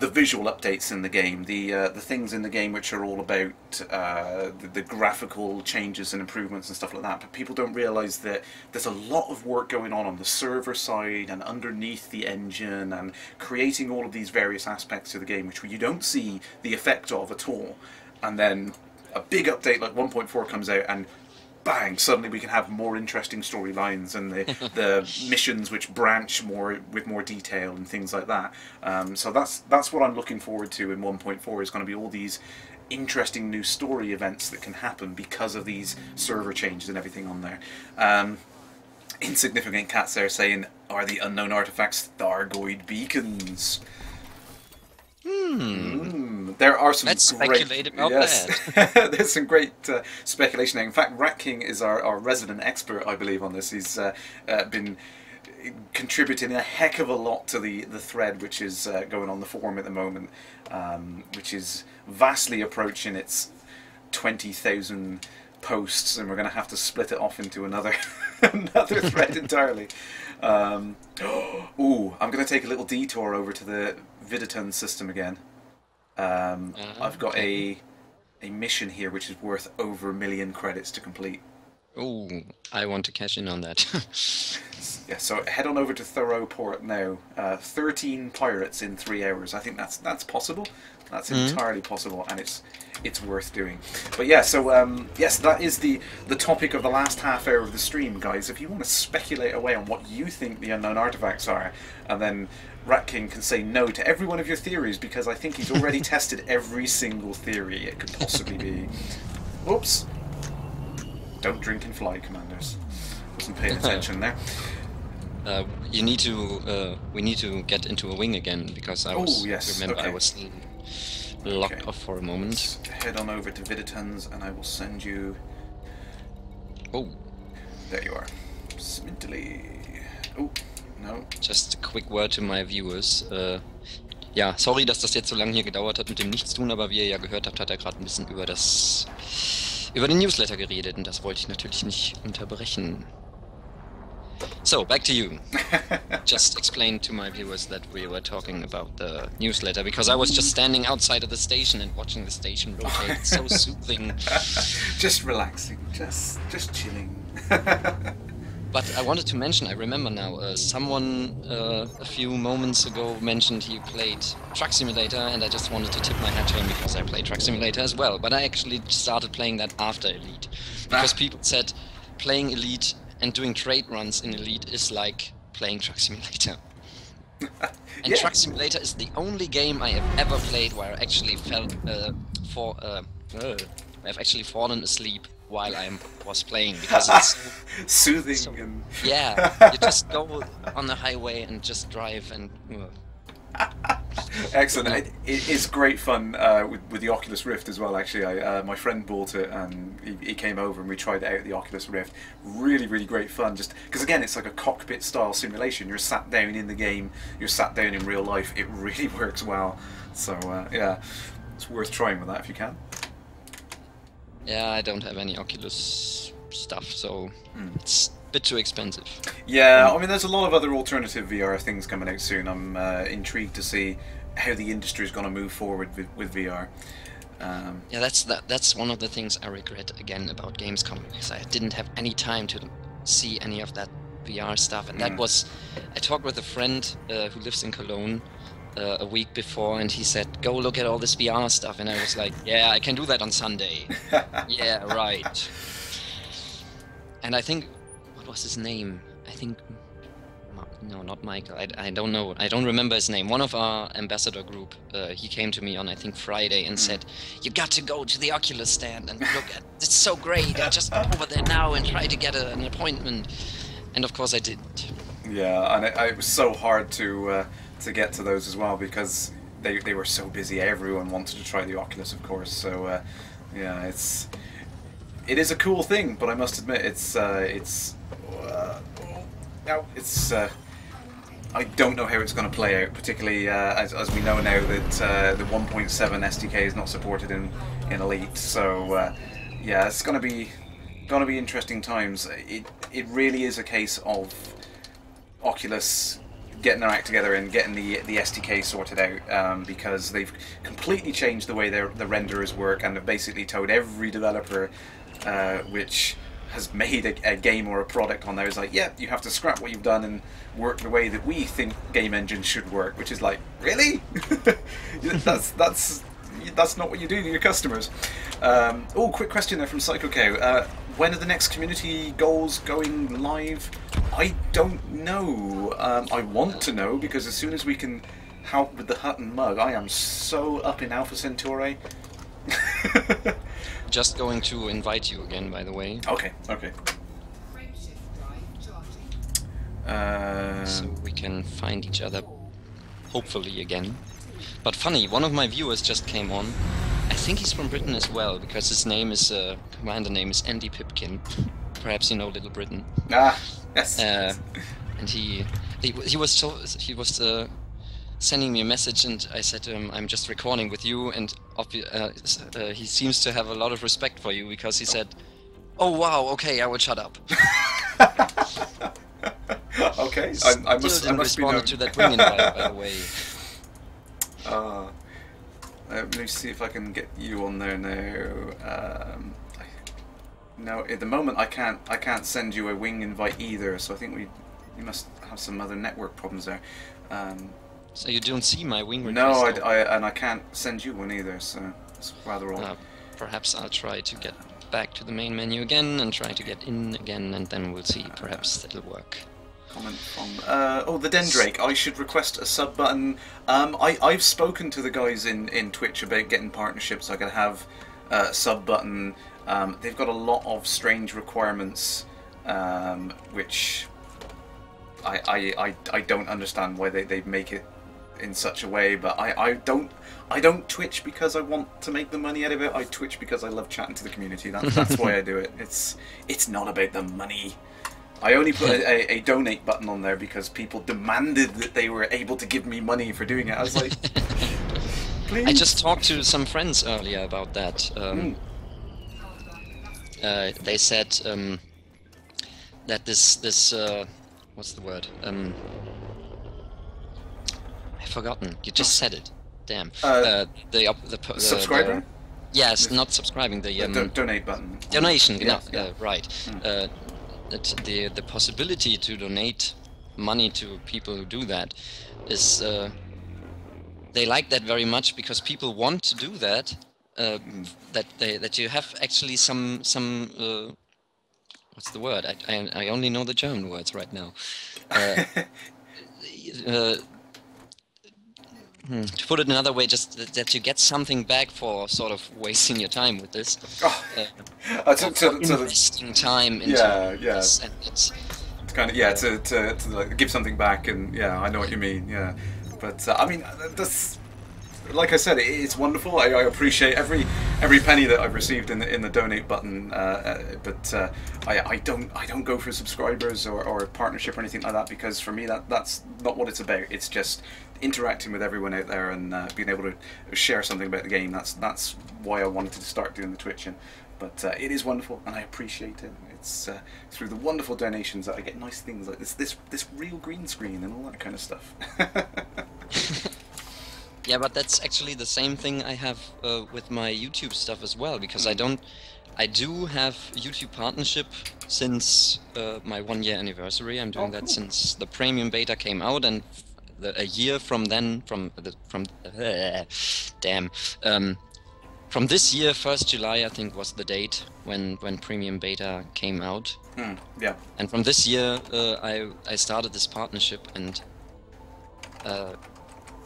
visual updates in the game, the things in the game which are all about the graphical changes and improvements and stuff like that, but people don't realise that there's a lot of work going on the server side and underneath the engine, and creating all of these various aspects of the game which you don't see the effect of at all, and then a big update like 1.4 comes out and bang, suddenly we can have more interesting storylines and the missions which branch more with more detail and things like that. So that's what I'm looking forward to in 1.4, is going to be all these interesting new story events that can happen because of these server changes and everything on there. Insignificant Cats there saying, are the unknown artifacts Thargoid beacons? There are some Let's great speculate about that. There's some great speculation there. In fact, Rat King is our resident expert, I believe, on this. He's been contributing a heck of a lot to the thread which is going on the forum at the moment, which is vastly approaching its 20,000 posts, and we're going to have to split it off into another another thread entirely. Ooh, I'm going to take a little detour over to the Viditon system again. I've got a mission here which is worth over 1 million credits to complete. Ooh, I want to cash in on that. Yeah, so head on over to Thoreau Port now. 13 pirates in 3 hours. I think that's possible. That's entirely possible, and it's worth doing. But yeah, so yes, that is the topic of the last half hour of the stream, guys. If you want to speculate away on what you think the unknown artifacts are, and then Rat King can say no to every one of your theories, because I think he's already tested every single theory it could possibly be. Oops. Don't drink and fly, Commanders. Wasn't paying attention there. We need to get into a wing again, because I was I was locked off for a moment. Let's head on over to Viditons, and I will send you. Oh, there you are. Smintily. Oh. No. Just a quick word to my viewers. Ja, sorry, dass das jetzt so lange hier gedauert hat mit dem Nichtstun, aber wie ihr ja gehört habt, hat er gerade ein bisschen über den Newsletter geredet, und das wollte ich natürlich nicht unterbrechen. So, back to you. Just explain to my viewers that we were talking about the newsletter, because I was just standing outside of the station and watching the station rotate. It's so soothing. Just relaxing, just chilling. But I wanted to mention, I remember now, someone a few moments ago mentioned he played Truck Simulator, and I just wanted to tip my hat to him because I play Truck Simulator as well. But I actually started playing that after Elite, because people said playing Elite and doing trade runs in Elite is like playing Truck Simulator. And Yeah. Truck Simulator is the only game I have ever played where I actually felt I've actually fallen asleep while I was playing, because it's Soothing and... yeah, you just go on the highway and just drive and... Excellent. It's great fun with the Oculus Rift as well, actually. My friend bought it and he came over and we tried it out, the Oculus Rift. Really, really great fun, just because again it's like a cockpit style simulation. You're sat down in the game, you're sat down in real life. It really works well. So yeah, it's worth trying with that if you can. Yeah, I don't have any Oculus stuff, so it's a bit too expensive. Yeah, I mean there's a lot of other alternative VR things coming out soon. I'm intrigued to see how the industry is going to move forward with VR. Yeah, that's one of the things I regret again about Gamescom, because I didn't have any time to see any of that VR stuff. And that was, I talked with a friend who lives in Cologne a week before, and he said, go look at all this VR stuff, and I was like, yeah, I can do that on Sunday. Yeah, right. And I think, what was his name? I think, no, not Michael, I don't know, I don't remember his name. One of our ambassador group, he came to me on, I think, Friday and said, you got to go to the Oculus stand and look at, it's so great, I just go over there now and try to get an appointment. And of course I didn't. Yeah, and it was so hard to get to those as well, because they were so busy. Everyone wanted to try the Oculus, of course. So yeah, it is a cool thing, but I must admit I don't know how it's going to play out, particularly as we know now that the 1.7 SDK is not supported in Elite. So yeah, it's going to be interesting times. It really is a case of Oculus getting their act together and getting the SDK sorted out, because they've completely changed the way the renderers work, and have basically told every developer which has made a game or a product on there is like, yeah, you have to scrap what you've done and work the way that we think game engines should work, which is like, really? that's not what you do to your customers. Oh, quick question there from Psycho Cow. When are the next community goals going live? I don't know. I want to know, because as soon as we can help with the hut and mug, I am so up in Alpha Centauri. Just going to invite you again, by the way. Okay. So we can find each other, hopefully, again. But funny, one of my viewers just came on. I think he's from Britain as well, because his name is, commander name is Andy Pipkin. Perhaps you know Little Britain. Ah, yes. And he was sending me a message, and I said to him, I'm just recording with you, and he seems to have a lot of respect for you, because he said, oh wow, okay, I will shut up. Okay, I must be known. To that wing invite, by the way. Let me see if I can get you on there now. No, at the moment I can't send you a wing invite either. So I think we must have some other network problems there. So you don't see my wing request? No, and I can't send you one either. So it's rather odd. Perhaps I'll try to get back to the main menu again and try to get in again, and then we'll see. Perhaps that'll work. Comment from oh, the Dendrake. I should request a sub button. I've spoken to the guys in Twitch about getting partnerships. I could have a sub button. They've got a lot of strange requirements, which I don't understand why they make it in such a way. But I don't Twitch because I want to make the money out of it. I Twitch because I love chatting to the community. That's why I do it. It's not about the money. I only put a donate button on there because people demanded that they were able to give me money for doing it. I was like, please. I just talked to some friends earlier about that. They said that this what's the word? I've forgotten. You just said it. Damn. The subscriber? Yes, not subscribing. The donate button. Donation. Yeah, right. The possibility to donate money to people who do that is they like that very much because people want to do that. That you have actually some what's the word? I only know the German words right now. To put it another way, just that you get something back for sort of wasting your time with this. Investing time into this, and it's kind of to like give something back, and I know what you mean. Yeah, but I mean that's. Like I said, it's wonderful. I appreciate every penny that I've received in the donate button, but I don't go for subscribers or partnership or anything like that, because for me that's not what it's about. It's just interacting with everyone out there and being able to share something about the game. That's why I wanted to start doing the Twitching. But it is wonderful, and I appreciate it. It's through the wonderful donations that I get nice things like this real green screen and all that kind of stuff. Yeah, but that's actually the same thing I have with my YouTube stuff as well, because I do have YouTube partnership since my 1 year anniversary. I'm doing that since the premium beta came out, and a year from then, from this year, 1st July I think was the date when premium beta came out. Yeah. And from this year I started this partnership, and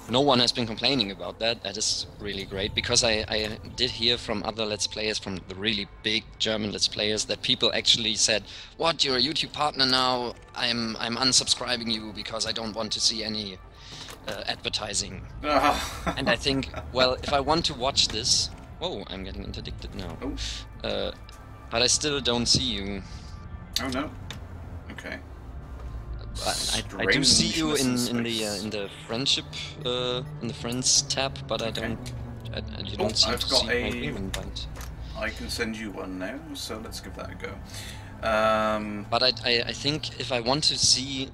no one has been complaining about that. That is really great, because I did hear from other Let's Players, from the really big German Let's Players, that people actually said, "What, you're a YouTube partner now? I'm unsubscribing you because I don't want to see any advertising." And I think, well, if I want to watch this... Oh, I'm getting interdicted now. But I still don't see you. Oh no. Okay. I do see you in the friendship in the friends tab, but I don't. You don't seem to see my invite. I can send you one now, so let's give that a go. But I think if I want to see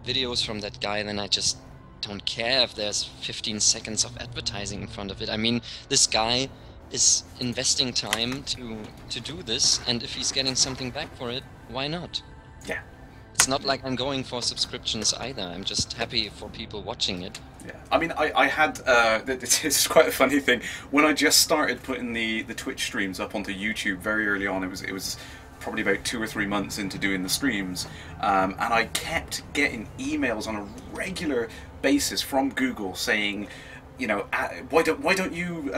videos from that guy, then I just don't care if there's 15 seconds of advertising in front of it. I mean, this guy is investing time to do this, and if he's getting something back for it, why not? Yeah. It's not like I'm going for subscriptions either. I'm just happy for people watching it. Yeah, I mean, I had this is quite a funny thing. When I just started putting the Twitch streams up onto YouTube very early on, it was probably about 2 or 3 months into doing the streams, and I kept getting emails on a regular basis from Google saying, you know, why don't you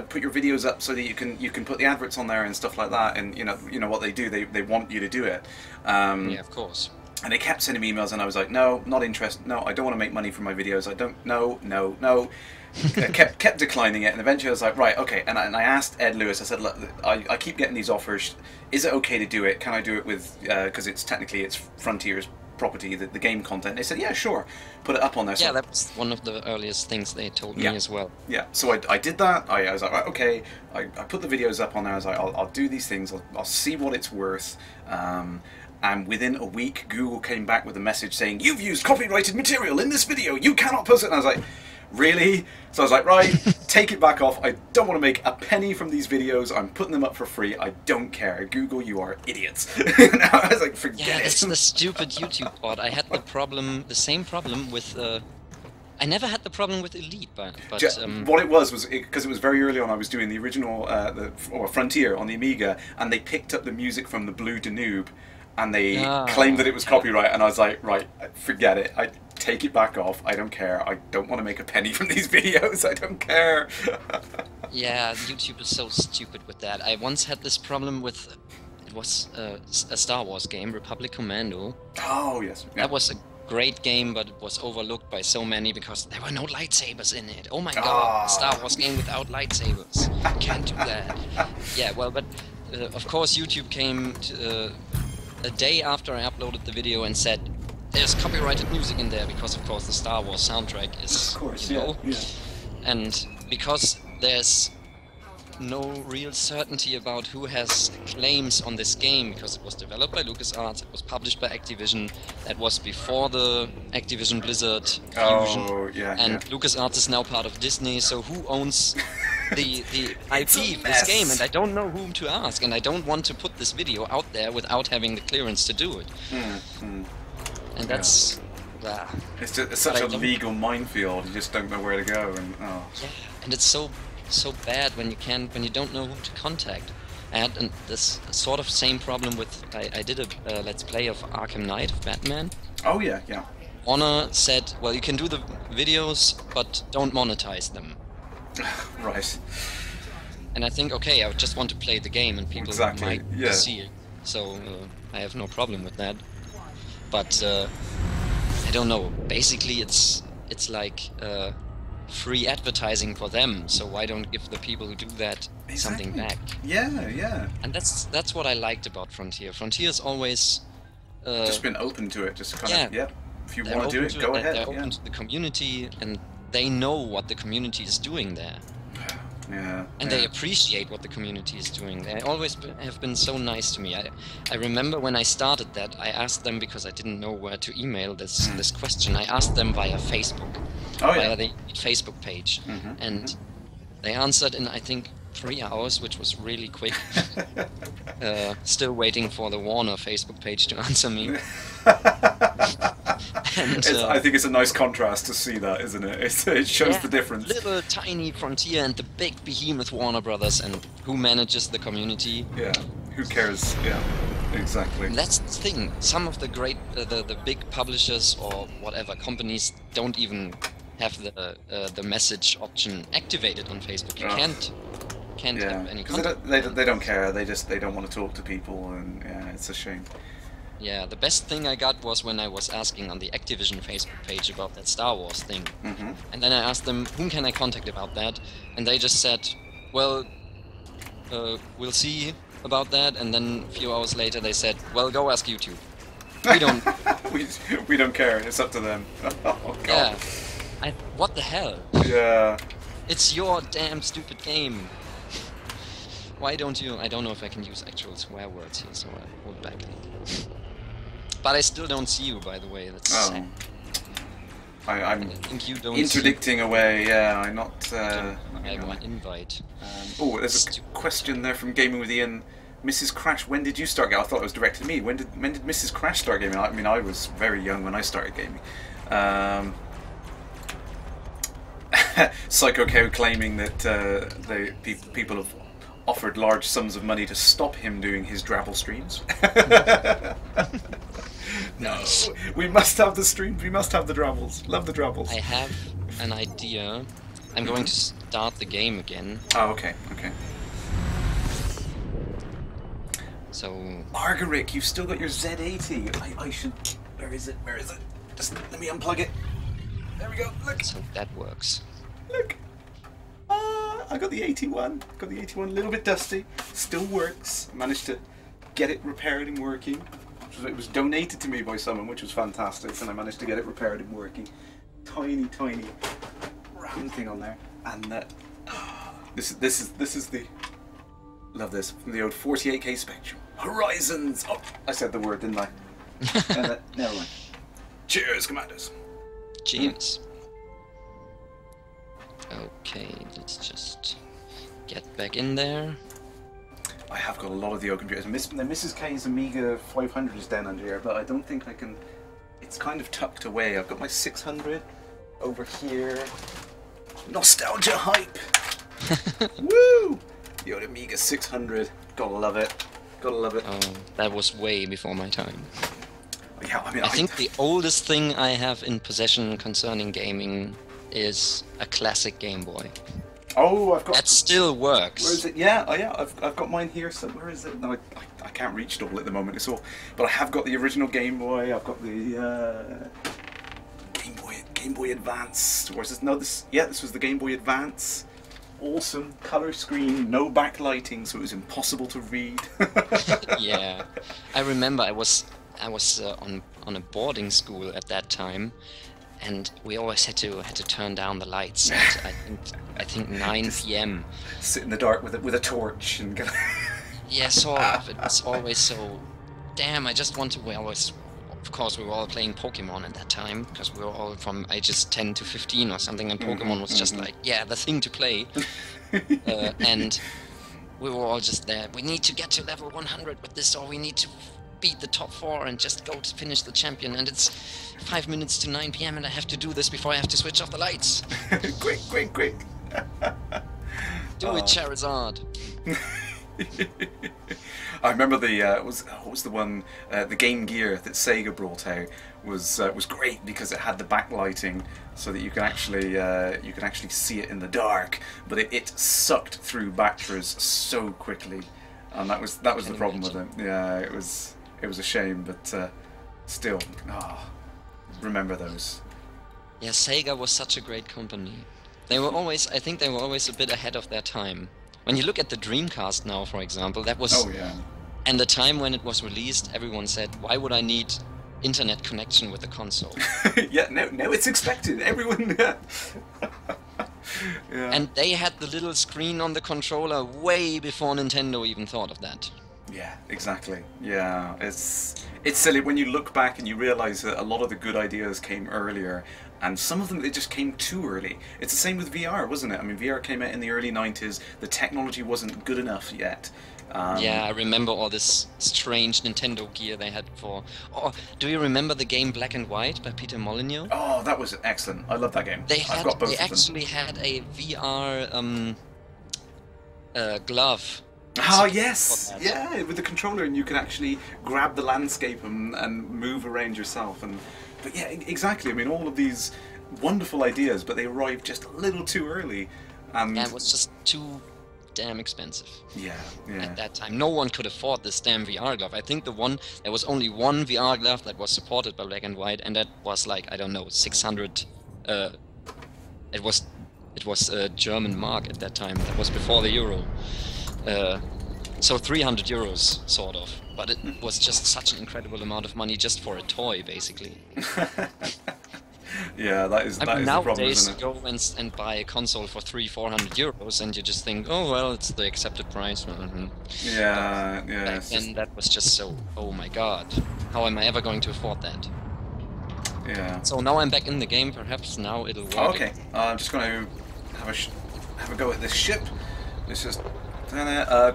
put your videos up so that you can put the adverts on there and stuff like that? And you know what they do, they want you to do it. Yeah, of course. And they kept sending me emails, and I was like, no, not interested. No, I don't want to make money from my videos. I don't. No. kept declining it, and eventually I was like, right, okay. And I asked Ed Lewis. I said, look, I keep getting these offers. Is it okay to do it? Can I do it with? Because it's Frontier's property, the game content. They said, yeah, sure, put it up on there. Yeah, that was one of the earliest things they told me as well. Yeah, so I did that. I was like, right, okay. I put the videos up on there. I was like, I'll do these things. I'll see what it's worth. And within a week, Google came back with a message saying, "You've used copyrighted material in this video. You cannot post it." And I was like, really? So I was like, right, take it back off. I don't want to make a penny from these videos. I'm putting them up for free. I don't care. Google, you are idiots. And I was like, forget it. Yeah, that's the stupid YouTube bot. I had the same problem with... I never had the problem with Elite, but what it was because it was very early on. I was doing the original Frontier on the Amiga, and they picked up the music from the Blue Danube, and they claimed that it was copyright, and I was like, right, forget it. I take it back off. I don't care. I don't want to make a penny from these videos. I don't care. Yeah, YouTube is so stupid with that. I once had this problem with, it was a Star Wars game, Republic Commando. Oh, yes. Yeah. That was a great game, but it was overlooked by so many because there were no lightsabers in it. Oh my god, Star Wars game without lightsabers. Can't do that. Yeah, well, but of course YouTube came a day after I uploaded the video and said, there's copyrighted music in there, because of course the Star Wars soundtrack is, of course, you know, yeah. and because there's no real certainty about who has claims on this game, because it was developed by LucasArts, it was published by Activision, that was before the Activision Blizzard fusion, and LucasArts is now part of Disney, so who owns the IP of this game? And I don't know whom to ask, and I don't want to put this video out there without having the clearance to do it. And that's... it's such a legal minefield, you just don't know where to go, and yeah, and it's so bad when you don't know who to contact. I had this sort of same problem with I did a let's play of Arkham Knight of Batman. Oh yeah. Warner said, well, you can do the videos, but don't monetize them. Right. And I think, okay, I just want to play the game, and people might see it, so I have no problem with that. But I don't know. Basically, it's like free advertising for them. So why don't give the people who do that something back? Yeah. And that's what I liked about Frontier. Frontier's always just been open to it. Just kind of if you want to do it, go ahead. They're open to the community, and they know what the community is doing there. And they appreciate what the community is doing. They always have been so nice to me. I remember when I started that, I asked them, because I didn't know where to email this question, I asked them via Facebook, via the Facebook page, and they answered in, I think, 3 hours, which was really quick. Still waiting for the Warner Facebook page to answer me. And, I think it's a nice contrast to see that, isn't it? It shows the difference. Little tiny Frontier and the big behemoth Warner Brothers, and who manages the community. Yeah, who cares? Yeah, exactly. And that's the thing. Some of the great, the big publishers or whatever companies don't even have the message option activated on Facebook. You can't have any contact. They don't care. They don't want to talk to people, and it's a shame. Yeah, the best thing I got was when I was asking on the Activision Facebook page about that Star Wars thing. And then I asked them, whom can I contact about that? And they just said, well, we'll see about that. And then a few hours later they said, well, go ask YouTube. We don't... we don't care, it's up to them. Oh, God. Yeah. What the hell? Yeah. It's your damn stupid game. Why don't you... I don't know if I can use actual swear words here, so I hold back. But I still don't see you, by the way. That's sad. I'm think you don't interdicting away. Yeah, I'm not. I have my invite. There's a question there from Gaming with Ian. Mrs. Crash, when did you start gaming? I thought it was directed to me. When did Mrs. Crash start gaming? I mean, I was very young when I started gaming. Psycho Cow claiming that people have offered large sums of money to stop him doing his Drabble streams. No, we must have the streams, we must have the Drabbles. Love the Drabbles. I have an idea. I'm going to start the game again. Oh, okay. So... Argaric, you've still got your Z80. I should... Where is it? Just let me unplug it. There we go, look. So that works. Look. I got the 81. Got the 81, a little bit dusty. Still works. Managed to get it repaired and working. It was donated to me by someone, which was fantastic, and I managed to get it repaired and working. Tiny round thing on there, and this is the love this from the old 48K Spectrum Horizons. Oh, I said the word, didn't I? Never mind. Cheers, Commanders. Cheers. Okay, let's just get back in there. I have got a lot of the old computers. The Mrs. K's Amiga 500 is down under here, but I don't think I can... It's kind of tucked away. I've got my 600 over here. Nostalgia hype! Woo! The old Amiga 600. Gotta love it. Oh, that was way before my time. Yeah, I mean, I think the oldest thing I have in possession concerning gaming is a classic Game Boy. Oh, I've got... That still works. Where is it? Yeah, I've got mine here. So where is it? No, I can't reach it all at the moment. It's all... But I have got the original Game Boy. I've got the Game Boy Advance. Or is this... No, this... Yeah, this was the Game Boy Advance. Awesome color screen, no backlighting, so it was impossible to read. Yeah, I remember I was on a boarding school at that time, and we always had to turn down the lights at I think 9 p.m. Sit in the dark with a torch and go. Yeah, sort of. It was always so. Damn, I just want to. We always, of course, we were all playing Pokemon at that time because we were all from ages 10 to 15 or something, and Pokemon was just like, yeah, the thing to play. And we were all just there. We need to get to level 100 with this, or we need to beat the top 4 and just go to finish the champion. And it's 5 minutes to 9 p.m. and I have to do this before I have to switch off the lights. Quick, quick, quick! Do it, Charizard. I remember the what was the one the Game Gear that Sega brought out was great because it had the backlighting so that you can actually see it in the dark, but it sucked through batteries so quickly, and that was the problem with it. Yeah, it was a shame, but still, remember those. Yeah, Sega was such a great company. They were always, I think they were always a bit ahead of their time. When you look at the Dreamcast now, for example, that was... Oh, yeah. And the time when it was released, everyone said, why would I need internet connection with the console? Yeah, no, it's expected. Everyone... Yeah. And they had the little screen on the controller way before Nintendo even thought of that. Yeah, exactly. Yeah, it's silly when you look back and you realize that a lot of the good ideas came earlier, and some of them they just came too early. It's the same with VR, wasn't it? I mean, VR came out in the early 90s. The technology wasn't good enough yet. Yeah, I remember all this strange Nintendo gear they had for... Oh, do you remember the game Black and White by Peter Molyneux? Oh, that was excellent. I love that game. I've got both of them. They actually had a VR glove. Oh, yes! Yeah, with the controller, and you can actually grab the landscape and move around yourself. But yeah, exactly. I mean, all of these wonderful ideas, but they arrived just a little too early. And it was just too damn expensive. Yeah. At that time, no one could afford this damn VR glove. I think there was only one VR glove that was supported by Black and White, and that was like, I don't know, 600. It was a German mark at that time. That was before the euro. So 300 euros, sort of. But it was just such an incredible amount of money just for a toy, basically. Yeah, that is the problem, nowadays isn't it? you go and buy a console for 300-400 euros, and you just think, oh well, it's the accepted price. Yeah. Back then that was just so, oh my god, how am I ever going to afford that? Yeah. So now I'm back in the game. Perhaps now it'll work. Oh, okay. I'm just going to have a go at this ship. Let's just.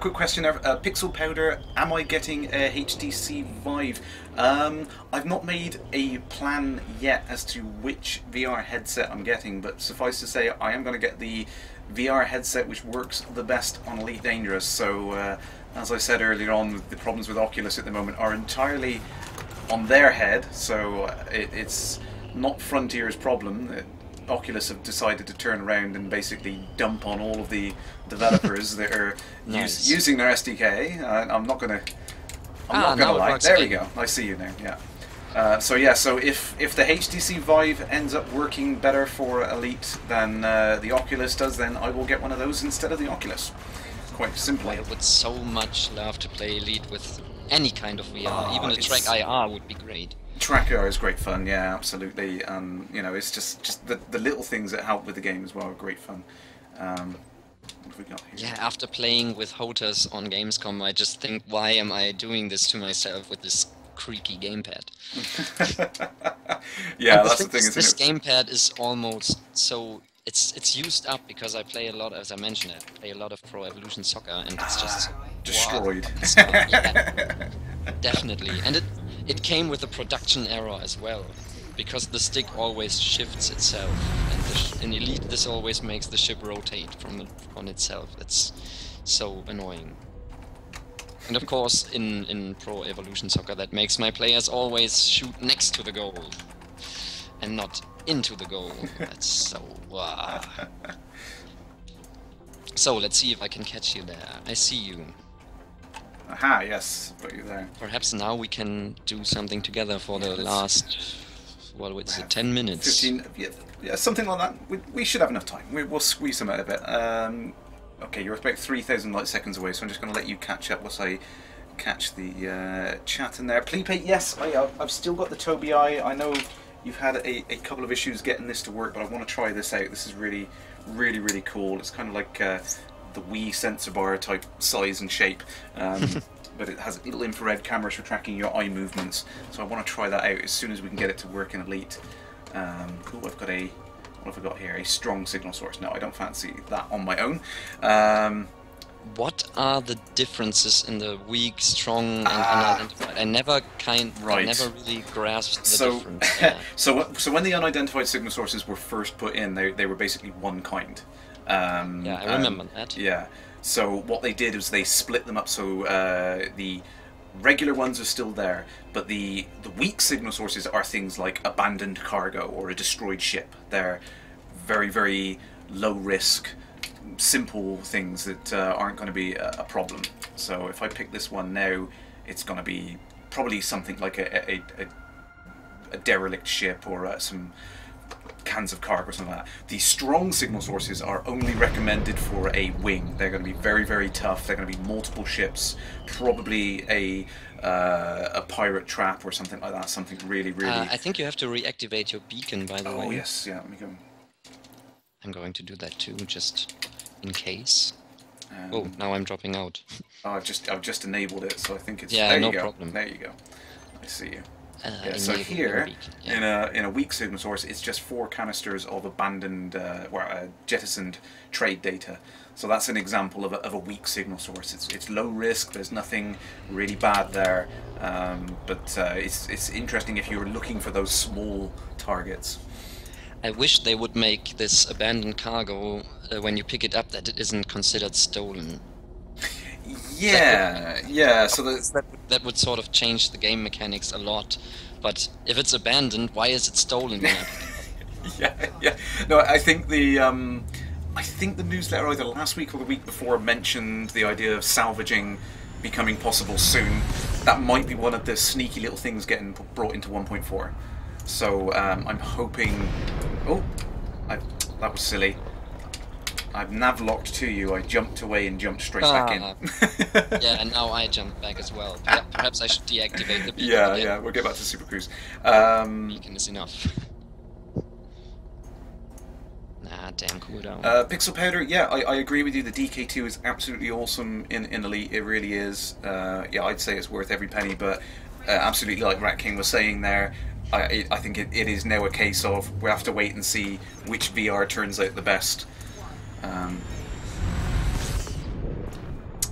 Quick question there. Pixel Powder, am I getting a HTC Vive? I've not made a plan yet as to which VR headset I'm getting, but suffice to say I am going to get the VR headset which works the best on Elite Dangerous. So, as I said earlier on, the problems with Oculus at the moment are entirely on their head, so it's not Frontier's problem. Oculus have decided to turn around and basically dump on all of the developers that are using their SDK. I'm not gonna lie. There we go. I see you now. Yeah. So if the HTC Vive ends up working better for Elite than the Oculus does, then I will get one of those instead of the Oculus. Quite simply. I would so much love to play Elite with any kind of VR. Even a Track IR would be great. Track IR is great fun, yeah, absolutely. You know, it's just the little things that help with the game as well are great fun. What have we got here? Yeah, after playing with Hotas on Gamescom, I just think, why am I doing this to myself with this creaky gamepad? Yeah, that's the thing, isn't it? This gamepad is almost so... It's used up because I play a lot, as I mentioned, I play a lot of Pro Evolution Soccer, and it's just... destroyed. Yeah, definitely. And it came with a production error as well, because the stick always shifts itself, and in Elite this always makes the ship rotate on itself. It's so annoying. And of course in Pro Evolution Soccer that makes my players always shoot next to the goal and not into the goal. That's so... So let's see if I can catch you there. I see you. Aha, yes, got you there. Perhaps now we can do something together for the last, well, what's it, 10 minutes? 15, yeah, something like that. We should have enough time. We'll squeeze some out of it. Okay, you're about 3,000 light seconds away, so I'm just going to let you catch up once I catch the chat in there. Pleepate, yes, I've still got the Tobii Eye. I know you've had a couple of issues getting this to work, but I want to try this out. This is really, really, really cool. It's kind of like the Wii sensor bar type size and shape, but it has little infrared cameras for tracking your eye movements. So I want to try that out as soon as we can get it to work in Elite. Cool, I've got what have I got here? A strong signal source. No, I don't fancy that on my own. What are the differences in the weak, strong, and unidentified? I never really grasped the difference. Yeah. So when the unidentified signal sources were first put in, they were basically one kind. Yeah, I remember that. Yeah. So what they did was they split them up. So the regular ones are still there, but the weak signal sources are things like abandoned cargo or a destroyed ship. They're very, very low risk, simple things that aren't going to be a problem. So if I pick this one now, it's going to be probably something like a derelict ship or some cans of cargo or something like that. The strong signal sources are only recommended for a wing. They're going to be very, very tough. They're going to be multiple ships, probably a pirate trap or something like that. Something really, really... I think you have to reactivate your beacon, by the way. Oh yes, yeah, let me go. I'm going to do that too, just in case. Oh, now I'm dropping out. Oh, I've just enabled it, so I think it's... Yeah, there no you go. problem. There you go. I see you. Yeah, so here, in a weak signal source, it's just 4 canisters of abandoned, jettisoned trade data. So that's an example of a weak signal source. It's low risk. There's nothing really bad there, but it's interesting if you're looking for those small targets. I wish they would make this abandoned cargo when you pick it up that it isn't considered stolen. Yeah, yeah. So that would sort of change the game mechanics a lot. But if it's abandoned, why is it stolen? Yeah. No, I think the newsletter either last week or the week before mentioned the idea of salvaging becoming possible soon. That might be one of the sneaky little things getting brought into 1.4. So I'm hoping. Oh, that was silly. I've nav-locked to you, I jumped away and jumped straight back in. Yeah, and now I jumped back as well. Perhaps I should deactivate the beacon. Yeah, we'll get back to Super Cruise. Beacon is enough. Nah, damn cooldown. Pixel Powder, yeah, I agree with you. The DK2 is absolutely awesome in Elite, it really is. Yeah, I'd say it's worth every penny, but absolutely like Rat King was saying there, I think it is now a case of we have to wait and see which VR turns out the best.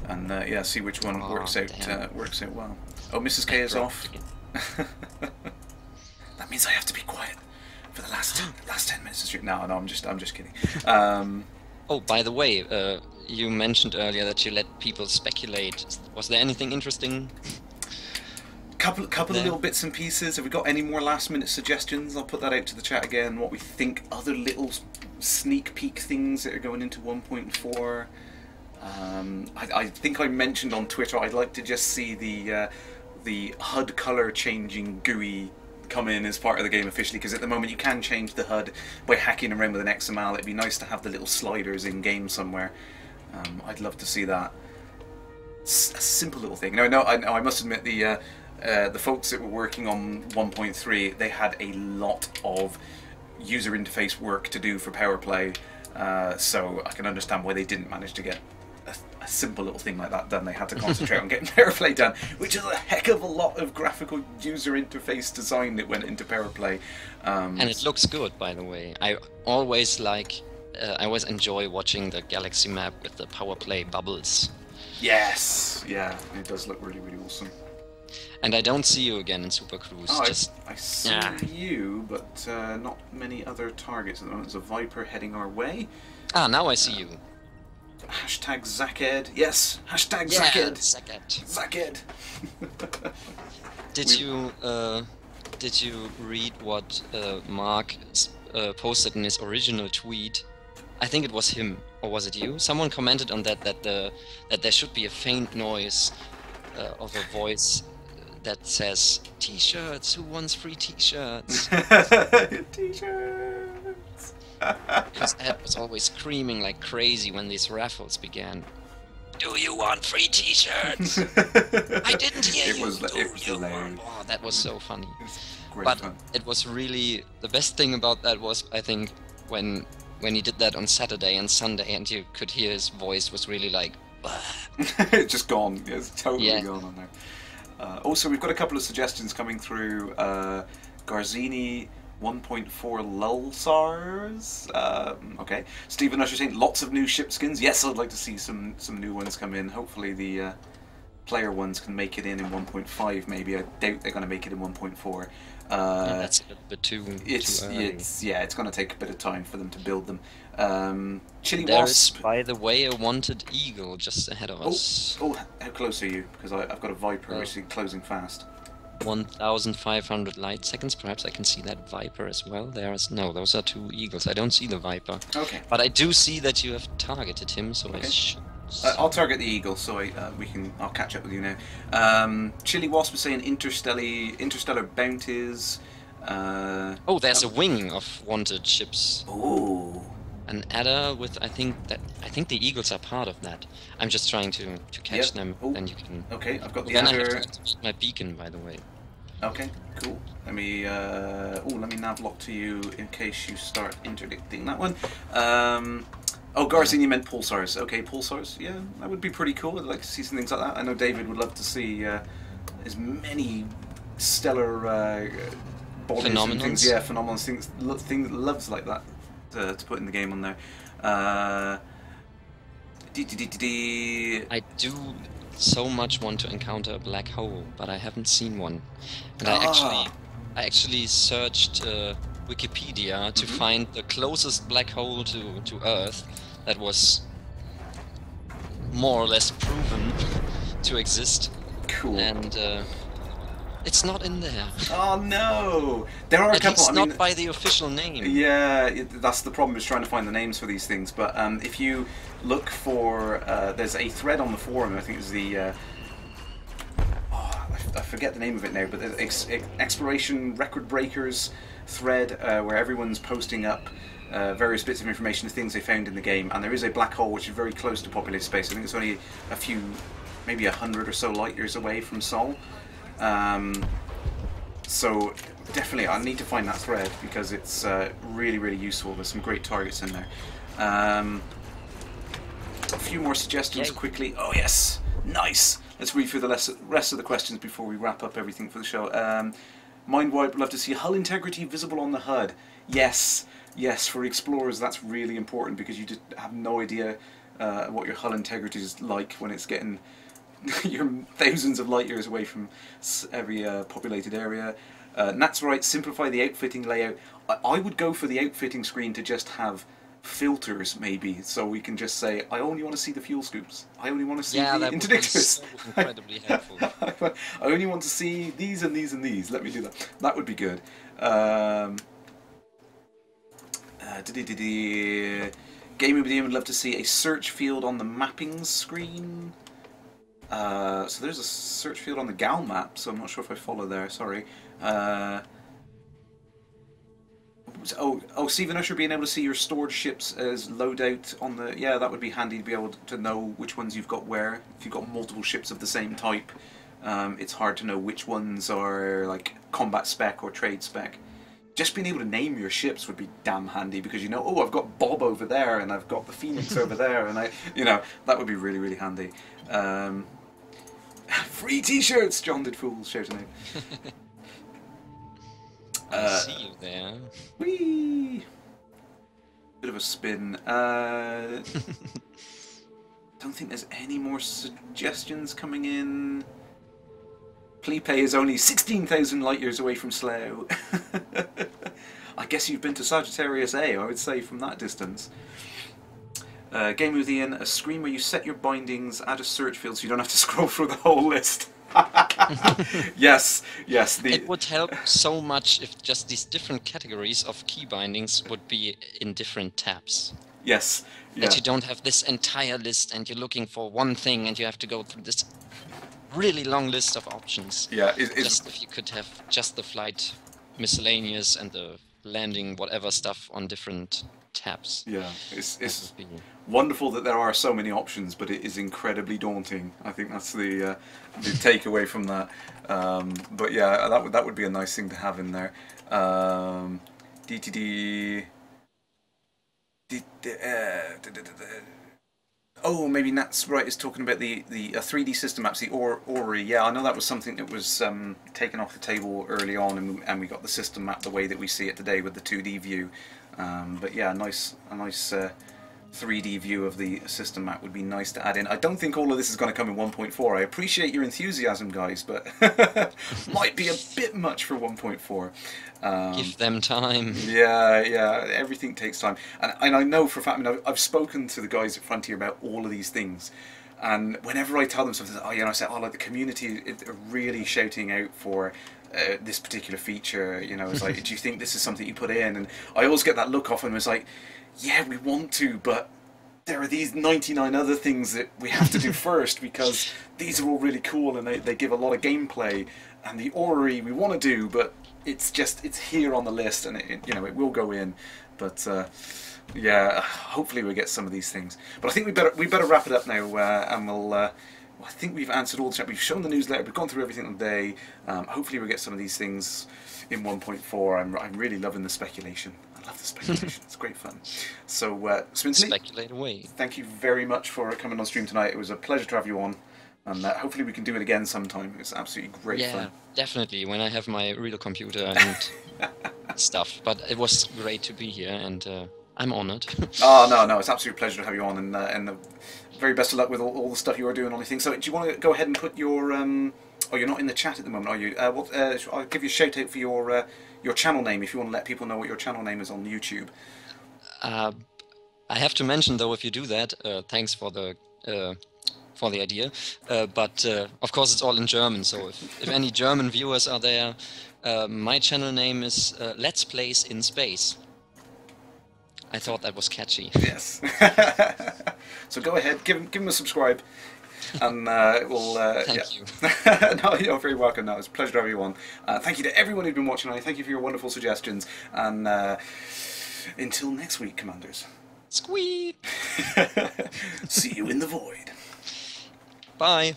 And yeah, see which one works out well. Oh, Mrs. K is off. That means I have to be quiet for the last 10 minutes of stream. No, I'm just kidding. Oh, by the way, you mentioned earlier that you let people speculate. Was there anything interesting? Couple of little bits and pieces. Have we got any more last minute suggestions? I'll put that out to the chat again. What we think, other little sneak peek things that are going into 1.4. I think I mentioned on Twitter I'd like to just see the HUD color changing GUI come in as part of the game officially, because at the moment you can change the HUD by hacking around with an XML. It'd be nice to have the little sliders in game somewhere. I'd love to see that. It's a simple little thing. No, I must admit the folks that were working on 1.3, they had a lot of user interface work to do for PowerPlay, so I can understand why they didn't manage to get a simple little thing like that done. They had to concentrate on getting PowerPlay done, which is a heck of a lot of graphical user interface design that went into PowerPlay. And it looks good, by the way. I always enjoy watching the Galaxy map with the PowerPlay bubbles. Yes, yeah, it does look really, really awesome. And I don't see you again in Super Cruise. Oh, I see you, but not many other targets at the moment. There's a Viper heading our way. Ah, now I see you. Hashtag Zaked. Yes, hashtag Zaked. Zaked. Did you read what Mark posted in his original tweet? I think it was him, or was it you? Someone commented on that there should be a faint noise of a voice that says "T-shirts. Who wants free T-shirts?" T-shirts. Because Ed was always screaming like crazy when these raffles began. Do you want free T-shirts? I didn't hear you. It was hilarious. Oh, that was so funny. Great But fun. it was really the best thing about that was, I think, when he did that on Saturday and Sunday, and you could hear his voice was really like, It's just gone. It's totally Yeah. gone on there. Also, we've got a couple of suggestions coming through. Garzini 1.4 Lulsars. Okay. Stephen Usher saying lots of new ship skins. Yes, I'd like to see some new ones come in. Hopefully the player ones can make it in 1.5 maybe. I doubt they're going to make it in 1.4. that's a little bit too early. It's going to take a bit of time for them to build them. Chili There Wasp. is, by the way, a wanted eagle just ahead of us. Oh, how close are you? Because I've got a Viper Oh. which is closing fast. 1,500 light seconds. Perhaps I can see that Viper as well. No, those are two eagles. I don't see the Viper. Okay. But I do see that you have targeted him, so I Okay. should. I'll target the eagle, so I'll catch up with you now. Chili Wasp is saying interstellar bounties. Oh, there's a wing of wanted ships. Oh. An adder with I think the eagles are part of that. I'm just trying to catch Yep. them, Oh. and you can. Okay, I've got the Then I adder. have to use my beacon, by the way. Okay, cool. Let me nav lock to you in case you start interdicting that one. Garzini meant pulsars. Okay, pulsars. Yeah, that would be pretty cool. I'd like to see some things like that. I know David would love to see as many stellar bodies and things. Phenomenons. Yeah, phenomenons. Things loves like that to put in the game on there. I do so much want to encounter a black hole, but I haven't seen one. And I actually searched Wikipedia to find the closest black hole to Earth that was more or less proven to exist. Cool. And it's not in there. Oh no! There are a At couple. least I mean, not by the official name. yeah, that's the problem, is trying to find the names for these things. But if you look for, there's a thread on the forum. I think it's the. I forget the name of it now, but there's Exploration Record Breakers thread where everyone's posting up various bits of information, the things they found in the game, and there is a black hole which is very close to populated space. I think it's only a few, maybe 100 or so light years away from Sol. So definitely, I need to find that thread because it's really, really useful. There's some great targets in there. A few more suggestions quickly. Oh yes, nice. Let's read through the rest of the questions before we wrap up everything for the show. Mindwipe would love to see hull integrity visible on the HUD. Yes, for explorers that's really important because you just have no idea what your hull integrity is like when it's getting you're thousands of light years away from every populated area. Nat's right, simplify the outfitting layout. I would go for the outfitting screen to just have filters, maybe, so we can just say, I only want to see the fuel scoops. I only want to see the interdictors. Would be so incredibly helpful. I only want to see these and these and these. Let me do that. That would be good. Gaming with Ian would love to see a search field on the mapping screen. So there's a search field on the GAL map, so I'm not sure if I follow there, sorry. Stephen Usher being able to see your stored ships as loadout on the... Yeah, that would be handy to be able to know which ones you've got where. If you've got multiple ships of the same type, it's hard to know which ones are like combat spec or trade spec. Just being able to name your ships would be damn handy because you know, oh, I've got Bob over there and I've got the Phoenix over there, and that would be really, really handy. Free T-shirts! John did fools shouting out. I see you there. Whee! Bit of a spin. Don't think there's any more suggestions coming in. Plipe is only 16,000 light years away from Slough. I guess you've been to Sagittarius A, I would say, from that distance. Game with Ian, a screen where you set your bindings, add a search field so you don't have to scroll through the whole list. Yes. It would help so much if just these different categories of key bindings would be in different tabs. Yes. Yeah. That you don't have this entire list and you're looking for one thing and you have to go through this really long list of options. Yeah. Just if you could have just the flight miscellaneous and the landing whatever stuff on different tabs. Yeah, it's wonderful that there are so many options, but it is incredibly daunting. I think that's the takeaway from that. But yeah, that would be a nice thing to have in there. DTD. Oh, maybe Nat's right. Is talking about the 3D system maps, the Ori. Yeah, I know that was something that was taken off the table early on, and we got the system map the way that we see it today with the 2D view. But yeah, a nice 3D view of the system map would be nice to add in. I don't think all of this is going to come in 1.4. I appreciate your enthusiasm, guys, but might be a bit much for 1.4. Give them time. Yeah, everything takes time. And I know for a fact, I mean, I've spoken to the guys at Frontier about all of these things. And whenever I tell them something, I say, like the community are really shouting out for this particular feature. It's like, do you think this is something you put in? And I always get that look off them. It's like, yeah, we want to, but there are these 99 other things that we have to do first, because these are all really cool and they give a lot of gameplay. And the Ori we want to do, but it's here on the list, and it will go in. But yeah, hopefully we'll get some of these things. But I think we better wrap it up now, and we'll. I think we've answered all the chat. We've shown the newsletter. We've gone through everything today. Hopefully we'll get some of these things in 1.4. I'm really loving the speculation. I love the speculation. It's great fun. So, Sminsley, speculate away. Thank you very much for coming on stream tonight. It was a pleasure to have you on, and hopefully we can do it again sometime. It's absolutely great fun. Yeah, definitely, when I have my real computer and stuff. But it was great to be here, and I'm honored. Oh, no, it's an absolute pleasure to have you on, and the very best of luck with all the stuff you are doing on anything. So, do you want to go ahead and put your... Oh, you're not in the chat at the moment, are you? I'll give you a shout out for your channel name, if you want to let people know what your channel name is on YouTube. I have to mention, though, if you do that, thanks for the idea. But of course, it's all in German. So if any German viewers are there, my channel name is Let's Plays in Space. I thought that was catchy. Yes. So go ahead, give him a subscribe. And we'll thank you. No, you're very welcome. No, it's a pleasure to have you on. Thank you to everyone who's been watching. Thank you for your wonderful suggestions. And until next week, Commanders. Squeak. See you in the void. Bye.